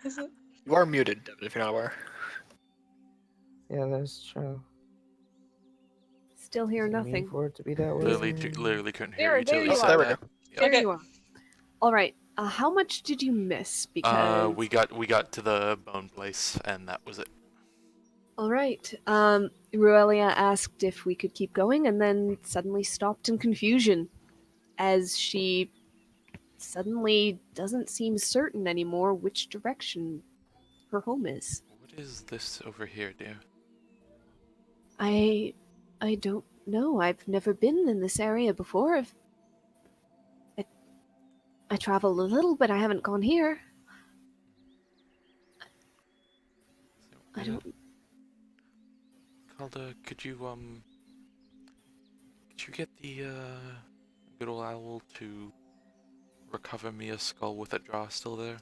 Is it? You are muted, Devin, if you're not aware. Yeah, that's true. Still hear Does it mean nothing. for it to be that way? Literally couldn't hear There- you there till you you are. said There we that. go. Yep. There Okay. you are. All right. How much did you miss? Because We got to the bone place, and that was it. all right. Ruelia asked if we could keep going, and then suddenly stopped in confusion, as she suddenly doesn't seem certain anymore which direction her home is. What is this over here, dear? I don't know. I've never been in this area before. I travel a little, but I haven't gone here. I don't. Calda, could you get the good old owl to recover me a skull with a jaw still there?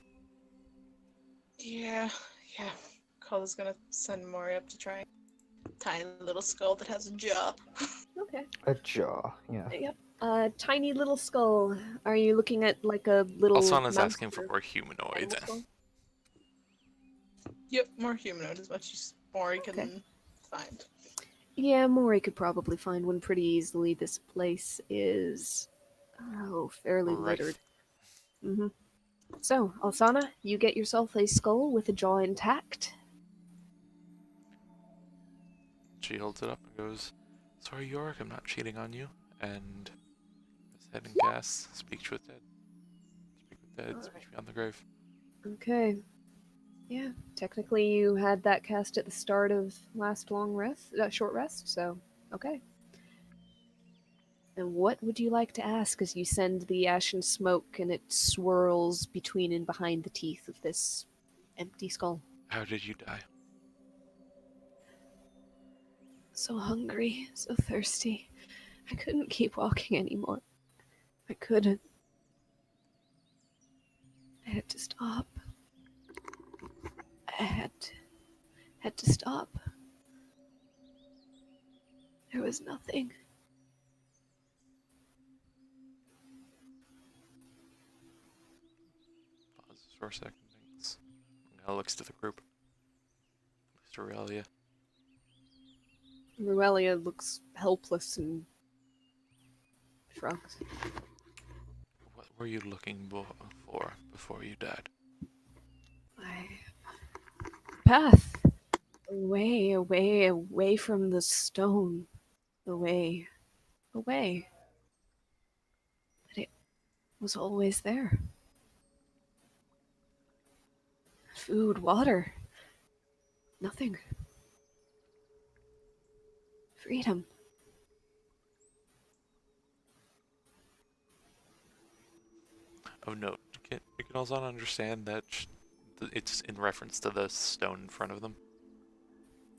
Yeah. Cola's gonna send Mori up to try and tiny little skull that has a jaw. Okay. A jaw, yeah. Yep. Tiny little skull. Are you looking at like a little Alsana's mouse asking for or more humanoid. animal skull? Yep, more humanoid as much as Mori can Okay. find. Yeah, Mori could probably find one pretty easily. This place is, fairly Right. littered. Mm-hmm. So, Alsana, you get yourself a skull with a jaw intact. She holds it up and goes, "Sorry, Yorick, I'm not cheating on you." And his head and gas, speak with dead. Speak with dead, speak beyond the grave. Okay. Yeah, technically you had that cast at the start of last short rest, so okay. And what would you like to ask as you send the ashen smoke and it swirls between and behind the teeth of this empty skull? How did you die? So hungry, so thirsty. I couldn't keep walking anymore. I couldn't. I had to stop. I had to stop. There was nothing. Pauses for a second, thinks. Now looks to the group. Looks to Aurelia. Ruelia looks helpless and shrugs. What were you looking for before you died? Path. Away, away, away from the stone. Away, away. But it was always there. Food, water. Nothing. Freedom. Oh no, you can also understand that it's in reference to the stone in front of them.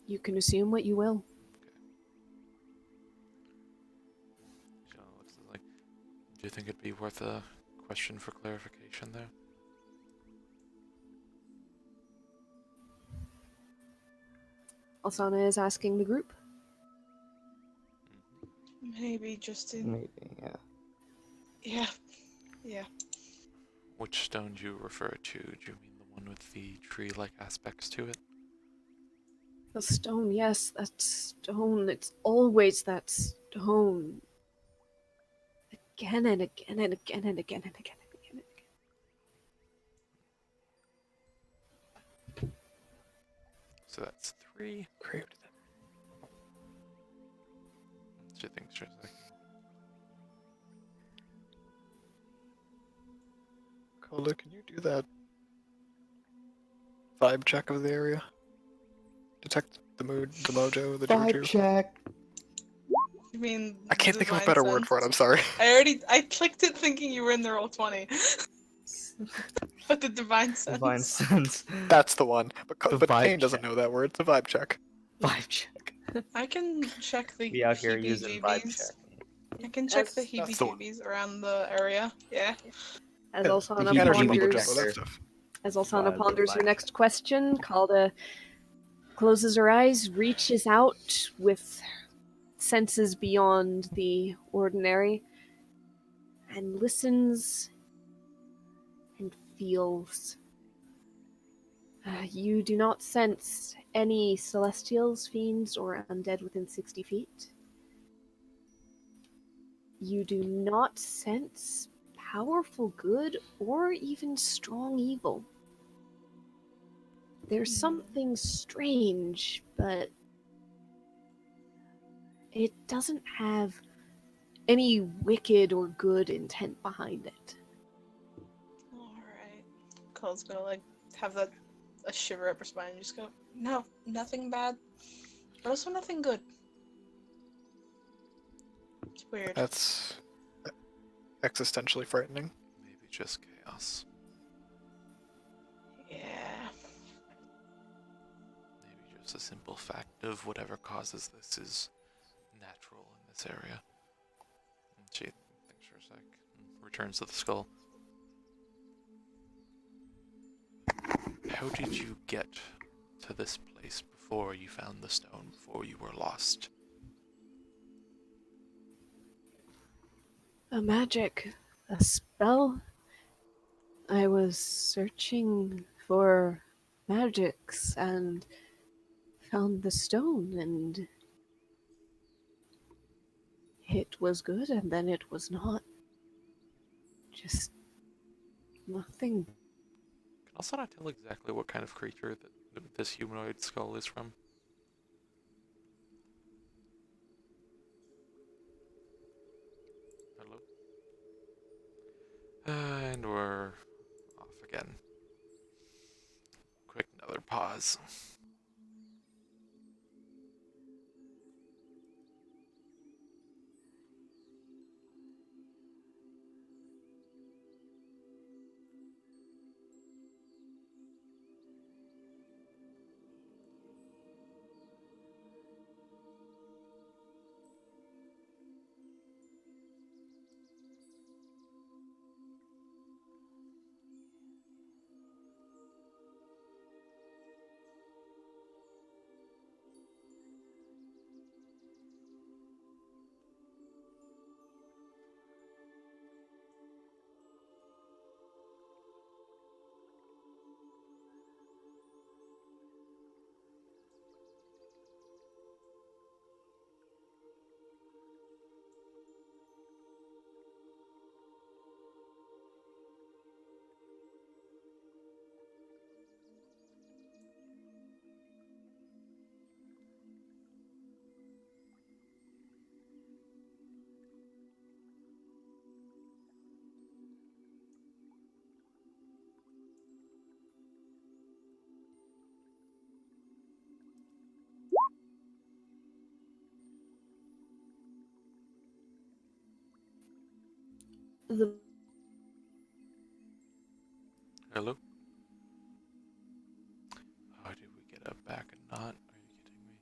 You can assume what you will. She looks like, do you think it'd be worth a question for clarification there? Alsana is asking the group. Maybe just in. Maybe, yeah. Yeah. Which stone do you refer to? Do you mean the one with the tree-like aspects to it? The stone, yes, that stone. It's always that stone. Again and again and again and again and again and again and again. So that's 3. Great. She thinks for a second. Cola, can you do that vibe check of the area? Detect the mood, the mojo, the Vibe juju. check. You mean I can't think of a divine better word sense? for it. I'm sorry. I clicked it thinking you were in the roll 20. But the divine sense. Divine sense. That's the one. But The but vibe Kane doesn't check. know that word. It's a vibe check. Vibe check. I can check the Be out here using vibe heebie-jeebies. check. I can check the That's the one. heebie-jeebies around the area. Yeah. As Yeah, Alsana the Energy mumbo ponders, jumbo, that stuff. as Alsana Vibe, ponders her vibe next check. question, Kalda closes her eyes, reaches out with senses beyond the ordinary, and listens and feels. You do not sense any celestials, fiends, or undead within 60 feet. You do not sense powerful good or even strong evil. There's something strange, but it doesn't have any wicked or good intent behind it. Alright. Cole's gonna like have a shiver up her spine and just go, no, nothing bad. But also nothing good. It's weird. That's existentially frightening. Maybe just chaos. Yeah. Maybe just a simple fact of whatever causes this is natural in this area. And she thinks for a sec and returns to the skull. how did you get to this place before you found the stone, before you were lost? A magic. A spell. I was searching for magics and found the stone, and it was good, and then it was not. Just nothing. Can also not tell exactly what kind of creature that this humanoid skull is from. Hello? And we're off again. Quick, another pause. The Hello? Oh, did we get up back and not? Are you kidding me?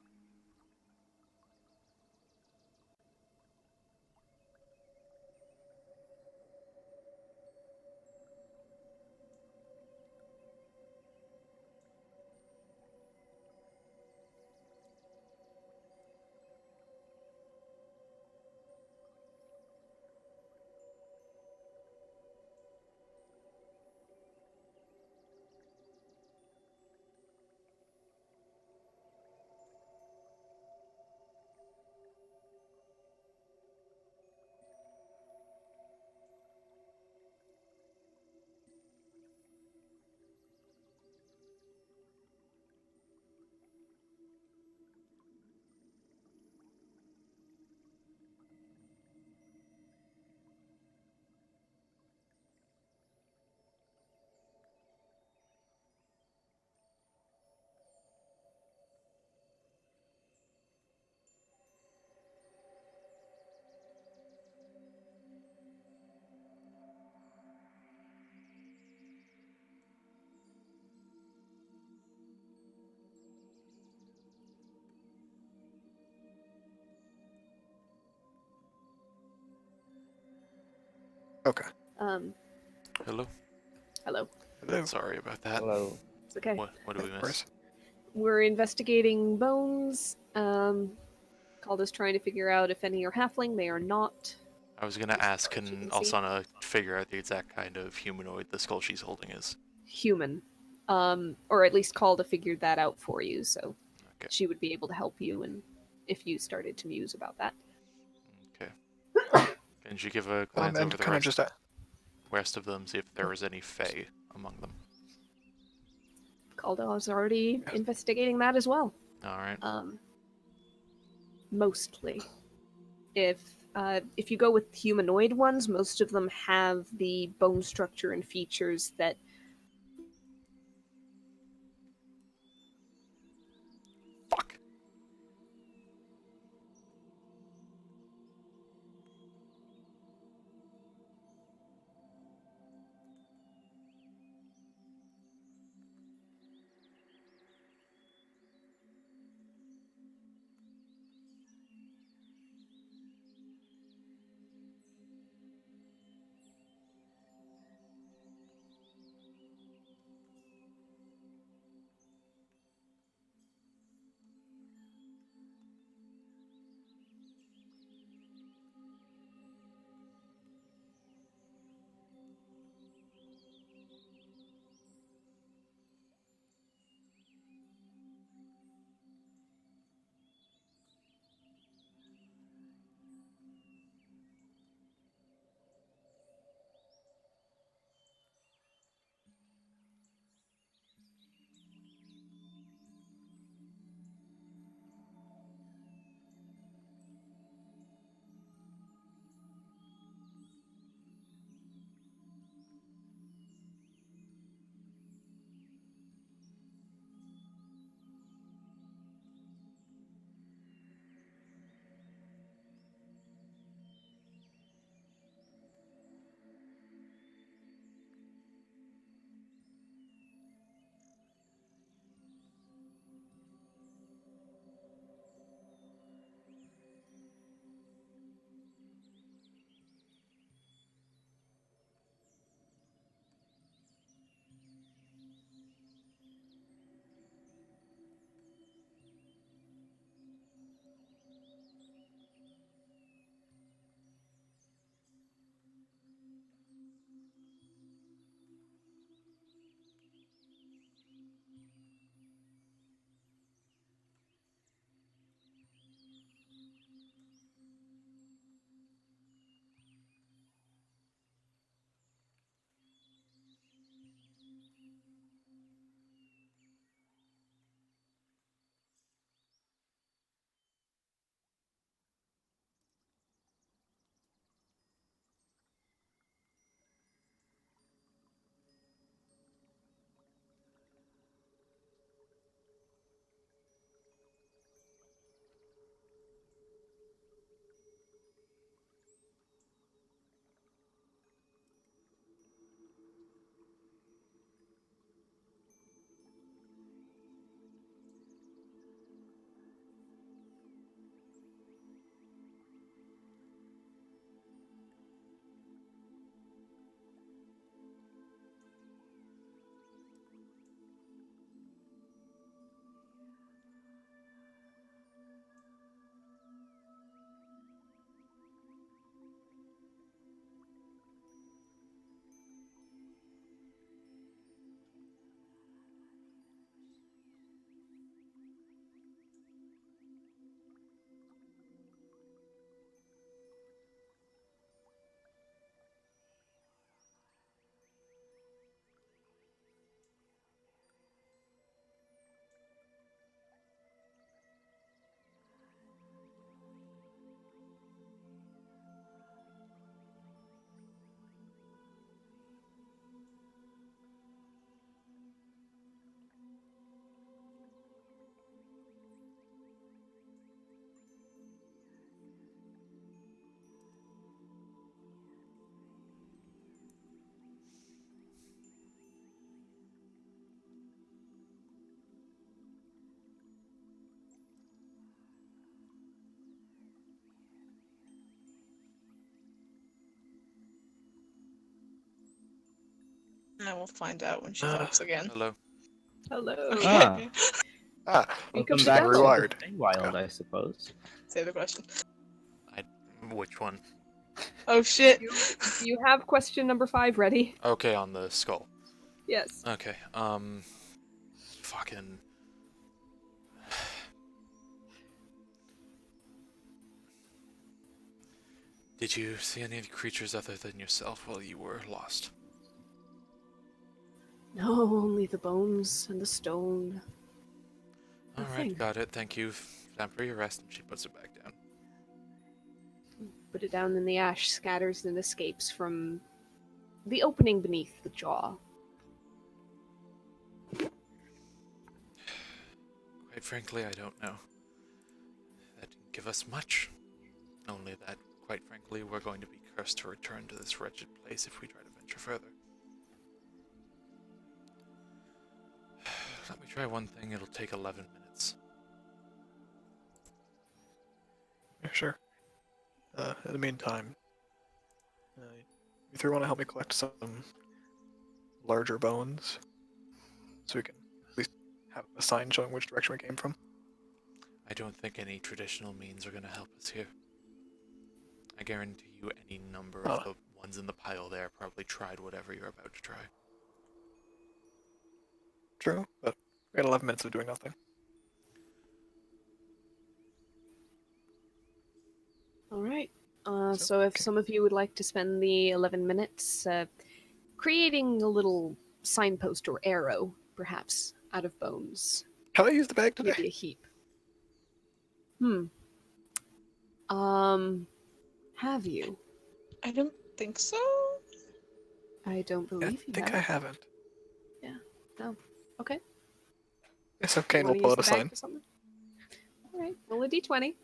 Okay. Hello? Hello. Hello. Sorry about that. Hello. It's okay. What do we Of miss? course. We're investigating bones. Calder's trying to figure out if any are halfling. They are not. I was gonna ask, As you can can see. Alsana figure out the exact kind of humanoid the skull she's holding is? Human. Or at least Calder figured that out for you, so Okay. she would be able to help you and if you started to muse about that. Okay. Can you give a glance And over the kind of just rest of them, see if there was any Fae among them? Calder is already investigating that as well. Alright. Mostly. If you go with humanoid ones, most of them have the bone structure and features that Fuck! I will find out when she Uh, talks again. Hello. Hello. Okay. Ah, Speak Welcome of back the to devil. Rewired. Wild, I suppose. Say the question. Which one? Oh shit. Do you have question number 5 ready? Okay, on the skull. Yes. Okay. Fucking. Did you see any creatures other than yourself while you were lost? No, only the bones and the stone. All Nothing. right, got it. Thank you. Time for your rest, and she puts it back down. Put it down in the ash, scatters and escapes from the opening beneath the jaw. Quite frankly, I don't know. That didn't give us much. Only that, quite frankly, we're going to be cursed to return to this wretched place if we try to venture further. Let me try one thing. It'll take 11 minutes. Yeah, sure. In the meantime, you three want to help me collect some larger bones, so we can at least have a sign showing which direction we came from. I don't think any traditional means are going to help us here. I guarantee you any number of the ones in the pile there probably tried whatever you're about to try. True, but we got 11 minutes of doing nothing. All right. So, So if okay. some of you would like to spend the 11 minutes creating a little signpost or arrow, perhaps, out of bones. Have I used the bag today? Maybe a heap. Have you? I don't think so. I don't I believe you think have. I haven't. No. Okay. It's okay, You and we'll wanna pull use out a the bag sign. for something? All right. Roll a d20.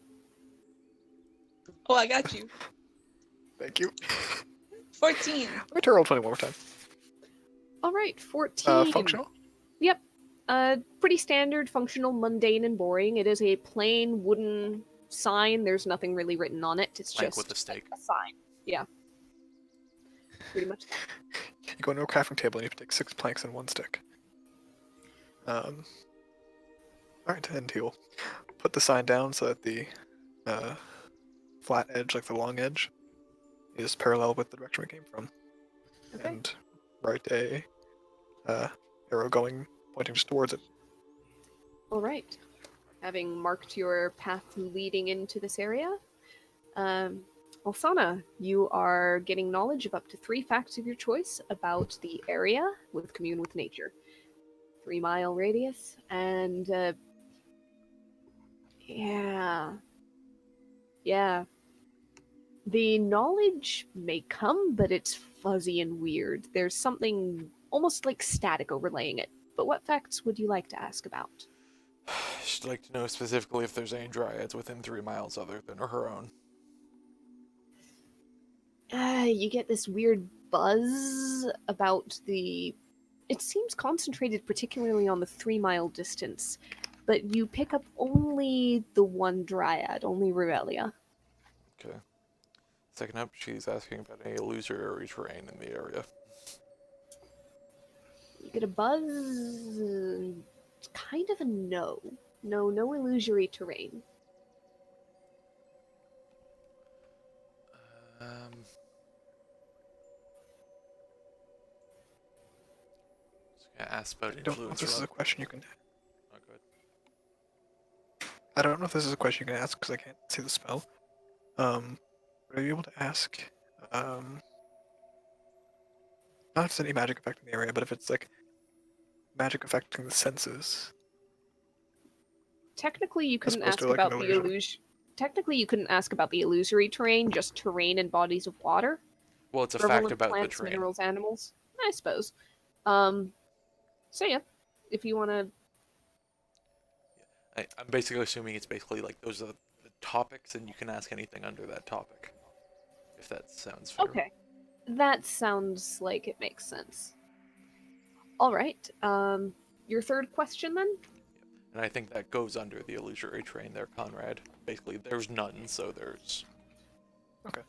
Oh, I got you. Thank you. 14. Let me try roll 20 one more time. All right. 14. Functional? Yep. Pretty standard, functional, mundane, and boring. It is a plain wooden sign. There's nothing really written on it. It's Plank just with a stake. a sign. Yeah. Pretty much. You go into a crafting table and you have to take 6 planks and 1 stick. Alright, and he'll put the sign down so that the flat edge, like the long edge, is parallel with the direction we came from. Okay. And write a arrow pointing just towards it. All right. Having marked your path leading into this area, Alsana, you are getting knowledge of up to 3 facts of your choice about the area with Commune with Nature. 3-mile radius, and yeah. The knowledge may come, but it's fuzzy and weird. There's something almost like static overlaying it. But what facts would you like to ask about? She'd like to know specifically if there's any dryads within 3 miles other than her own. You get this weird buzz about the. It seems concentrated particularly on the 3-mile distance, but you pick up only the one dryad, only Revelia. Okay. Second up, she's asking about any illusory terrain in the area. You get a buzz. Kind of a no. No illusory terrain. Just gonna ask about I don't know if influence this is a rub. question you can. Oh, good. I don't know if this is a question you can ask because I can't see the spell. But are you able to ask? Not if it's any magic affecting the area, but if it's like magic affecting the senses. Technically, you couldn't opposed ask to, like, an about the illusion. illusion. Technically, you couldn't ask about the illusory terrain, just terrain and bodies of water. Well, it's a Prevalent fact about plants, the terrain. minerals, animals. I suppose. So yeah, if you want to. I'm basically assuming it's basically like those are the topics, and you can ask anything under that topic. If that sounds fair. Okay, that sounds like it makes sense. All right. Your third question then. And I think that goes under the illusory terrain there, Conrad. Basically, there's none, so there's. Okay.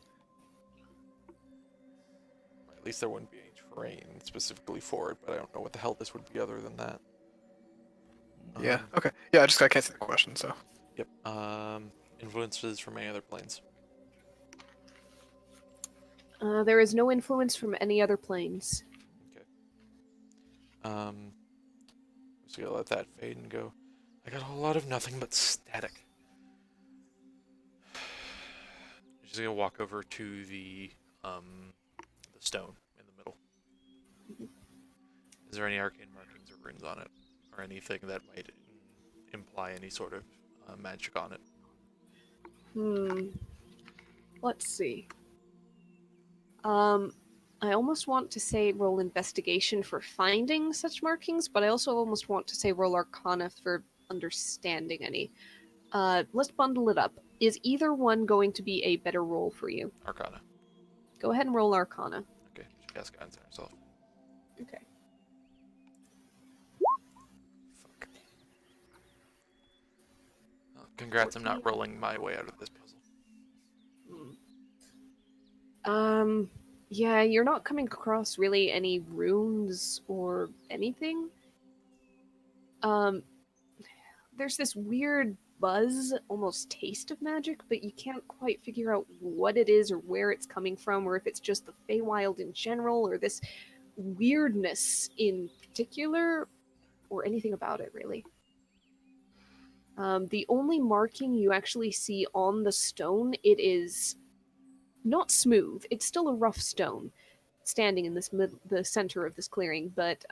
Or at least there wouldn't be any terrain specifically for it, but I don't know what the hell this would be other than that. Yeah. Okay. Yeah. I can't see the question. So. Yep. Influences from any other planes. There is no influence from any other planes. Okay. Just gonna let that fade and go. I got a whole lot of nothing but static. Just gonna walk over to the stone in the middle. Is there any arcane markings or runes on it, or anything that might imply any sort of magic on it? Let's see. I almost want to say roll investigation for finding such markings, but I also almost want to say roll arcana for understanding any. Let's bundle it up. Is either one going to be a better roll for you? Arcana. Go ahead and roll arcana. Okay, she cast guidance on herself. Okay. Fuck. Well, congrats, I'm not rolling my way out of this puzzle. Yeah, you're not coming across really any runes or anything. There's this weird buzz, almost taste of magic, but you can't quite figure out what it is or where it's coming from, or if it's just the Feywild in general, or this weirdness in particular, or anything about it, really. The only marking you actually see on the stone, it is not smooth. It's still a rough stone standing in the center of this clearing, but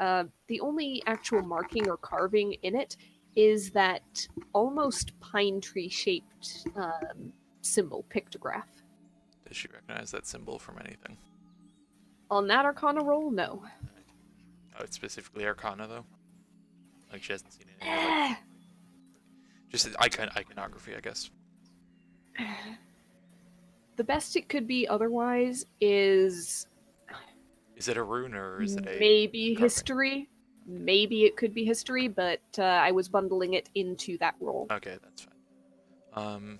the only actual marking or carving in it is that almost pine tree shaped symbol, pictograph. Does she recognize that symbol from anything? On that arcana roll, no. Oh, it's specifically Arcana, though? Like, she hasn't seen any of it. Just iconography, I guess. The best it could be otherwise is... Is it a rune, or is it a... maybe carving? history. Maybe it could be history, but I was bundling it into that roll. Okay, that's fine.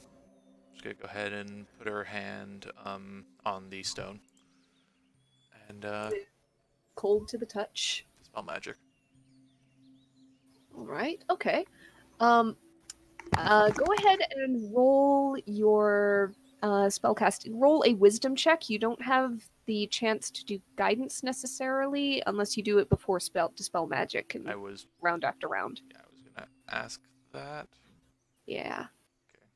Just gonna go ahead and put her hand on the stone. And Cold to the touch. spell magic. Alright, okay. Go ahead and roll your spellcasting. Roll a wisdom check. You don't have the chance to do guidance necessarily unless you do it before dispel magic and round after round. Yeah, I was gonna ask that. Yeah. Okay.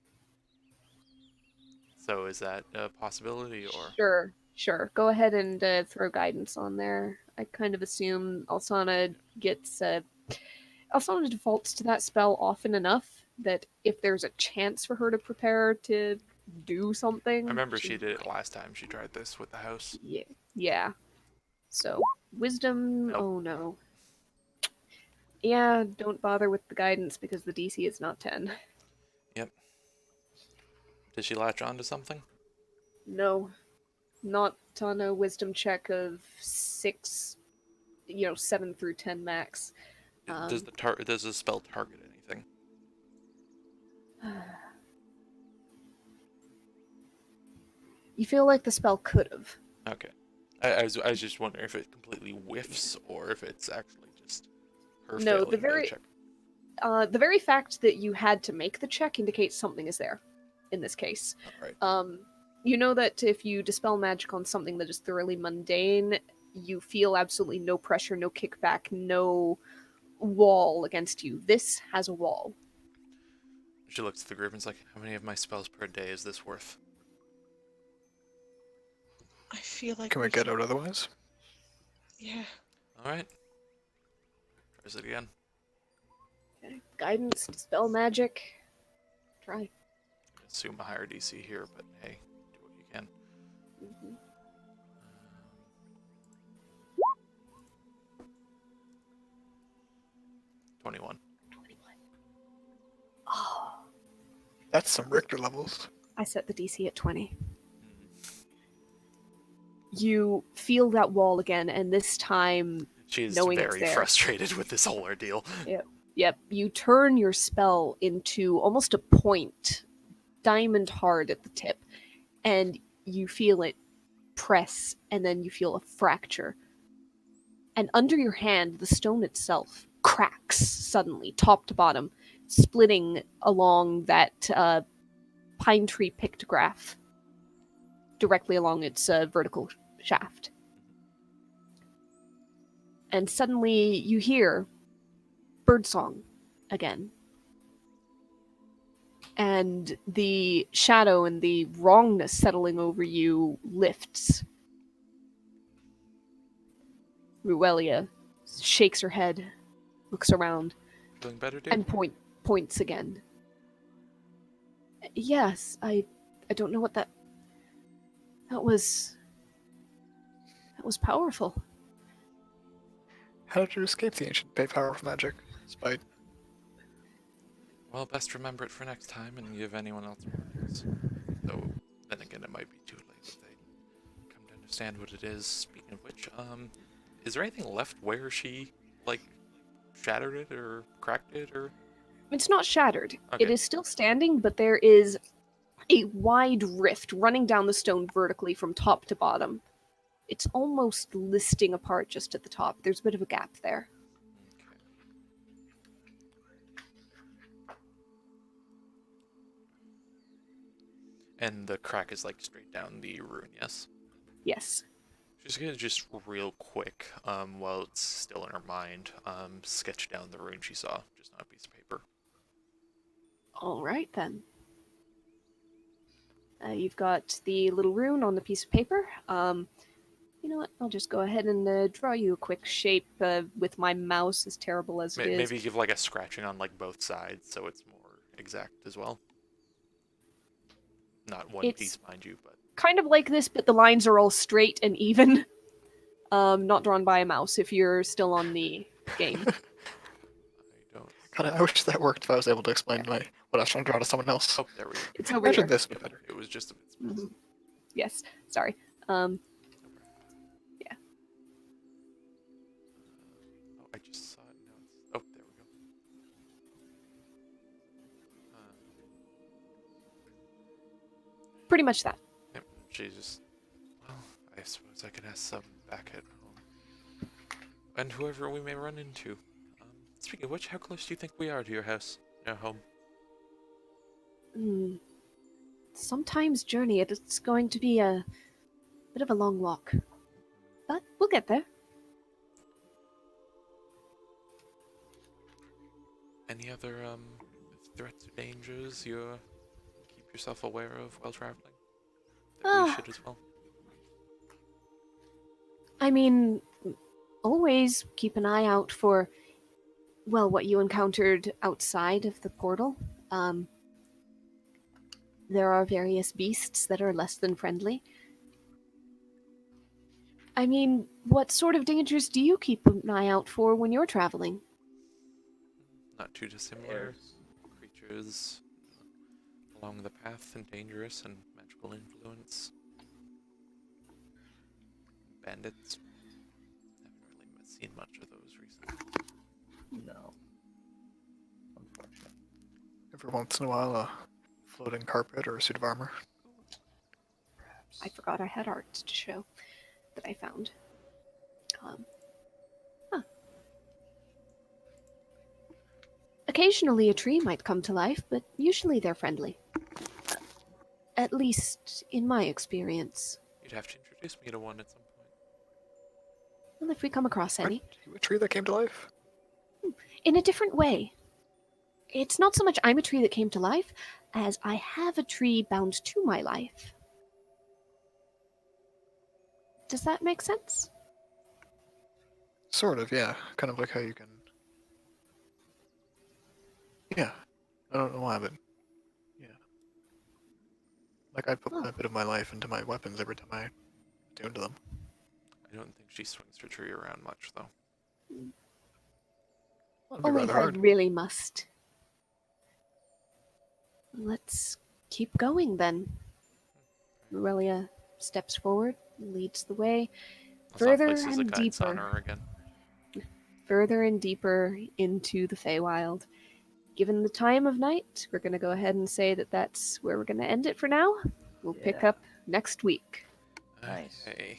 So is that a possibility, or? Sure. Go ahead and throw guidance on there. I kind of assume Alsana defaults to that spell often enough that if there's a chance for her to prepare to do something... I remember she did it last time she tried this with the house. Yeah. So, wisdom... Nope. Oh no. Yeah, don't bother with the guidance because the DC is not 10. Yep. Did she latch on to something? No. Not on a wisdom check of 6, 7 through 10 max. Does the spell target anything? You feel like the spell could have. Okay. I was just wondering if it completely whiffs or if it's actually just her No, failing to check. the very fact that you had to make the check indicates something is there in this case. All right. You know that if you dispel magic on something that is thoroughly mundane, you feel absolutely no pressure, no kickback, no wall against you. This has a wall. She looks at the group and is like, how many of my spells per day is this worth? I feel like Can we get out otherwise? Yeah. Alright. Tries it again. Okay. Guidance, dispel magic. Try. Assume a higher DC here, but hey, do what you can. Mm-hmm. 21. Oh, That's some Richter levels. I set the DC at 20. You feel that wall again, and this time, She's knowing it's very there. frustrated with this whole ordeal. Yep, you turn your spell into almost a point, diamond hard at the tip, and you feel it press, and then you feel a fracture. and under your hand, the stone itself cracks suddenly, top to bottom, splitting along that pine tree pictograph directly along its vertical shaft. And suddenly you hear birdsong again. And the shadow and the wrongness settling over you lifts. Ruelia shakes her head, looks around, Feeling better, dear? and points again. Yes, I don't know what that was powerful. How did you escape the ancient power of magic? Despite Well, best remember it for next time and give anyone else warnings. Though, then again, it might be too late if they come to understand what it is. Speaking of which, is there anything left where she, like, shattered it or cracked it or? It's not shattered. Okay. It is still standing, but there is a wide rift running down the stone vertically from top to bottom. It's almost listing apart just at the top. There's a bit of a gap there. Okay. And the crack is like straight down the rune, yes? Yes. She's gonna just real quick, while it's still in her mind, sketch down the rune she saw, just on a piece of paper. All right, then. You've got the little rune on the piece of paper. You know what? I'll just go ahead and draw you a quick shape with my mouse, as terrible as it is. Maybe give like a scratching on like both sides so it's more exact as well. Not one It's- piece, mind you, but Kind of like this, but the lines are all straight and even. Not drawn by a mouse if you're still on the game. I don't. God, I wish that worked if I was able to explain what I was trying to draw to someone else. Oh, there we go. It's over Imagine here. this would be better. It was just a bit small. Mhm. Yes, sorry. Yeah. Oh, I just saw it. Now it's. Oh, there we go. Pretty much that. Yep, Jesus. Well, I suppose I could ask some back at home. And whoever we may run into. Speaking of which, how close do you think we are to your house? Your home? Sometimes journey, it's going to be a bit of a long walk. But we'll get there. Any other threats or dangers you keep yourself aware of while traveling? That we should as well. I mean, always keep an eye out for, well, what you encountered outside of the portal. There are various beasts that are less than friendly. I mean, what sort of dangers do you keep an eye out for when you're traveling? Not too dissimilar. Creatures along the path and dangerous and magical influence. Bandits. Haven't really seen much of those recently. No. Unfortunately. Every once in a while, a floating carpet or a suit of armor. Perhaps. I forgot I had art to show that I found. Occasionally a tree might come to life, but usually they're friendly. At least in my experience. You'd have to introduce me to one at some point. Well, if we come across any. Aren't you a tree that came to life? In a different way. It's not so much I'm a tree that came to life, as I have a tree bound to my life. Does that make sense? Sort of, yeah. Kind of like how you can. Yeah. I don't know why, but. Yeah. Like I put a bit of my life into my weapons every time I attune to them. I don't think she swings her tree around much, though. That'd be Only rather if I hard. really must. Let's keep going then. Aurelia steps forward, leads the way, Let's not further place as a and kind's deeper. honor again. Further and deeper into the Feywild. Given the time of night, we're going to go ahead and say that that's where we're going to end it for now. We'll pick Yeah. up next week. Nice. Okay.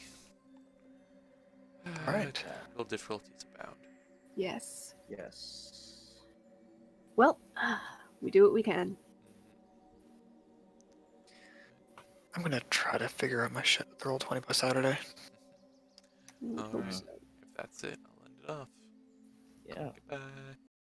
Alright. Technical difficulties abound. Yes. Yes. Well, we do what we can. I'm gonna try to figure out my shit with the roll 20 by Saturday. We hope Alright. so. If that's it, I'll end it off. Yeah. Goodbye.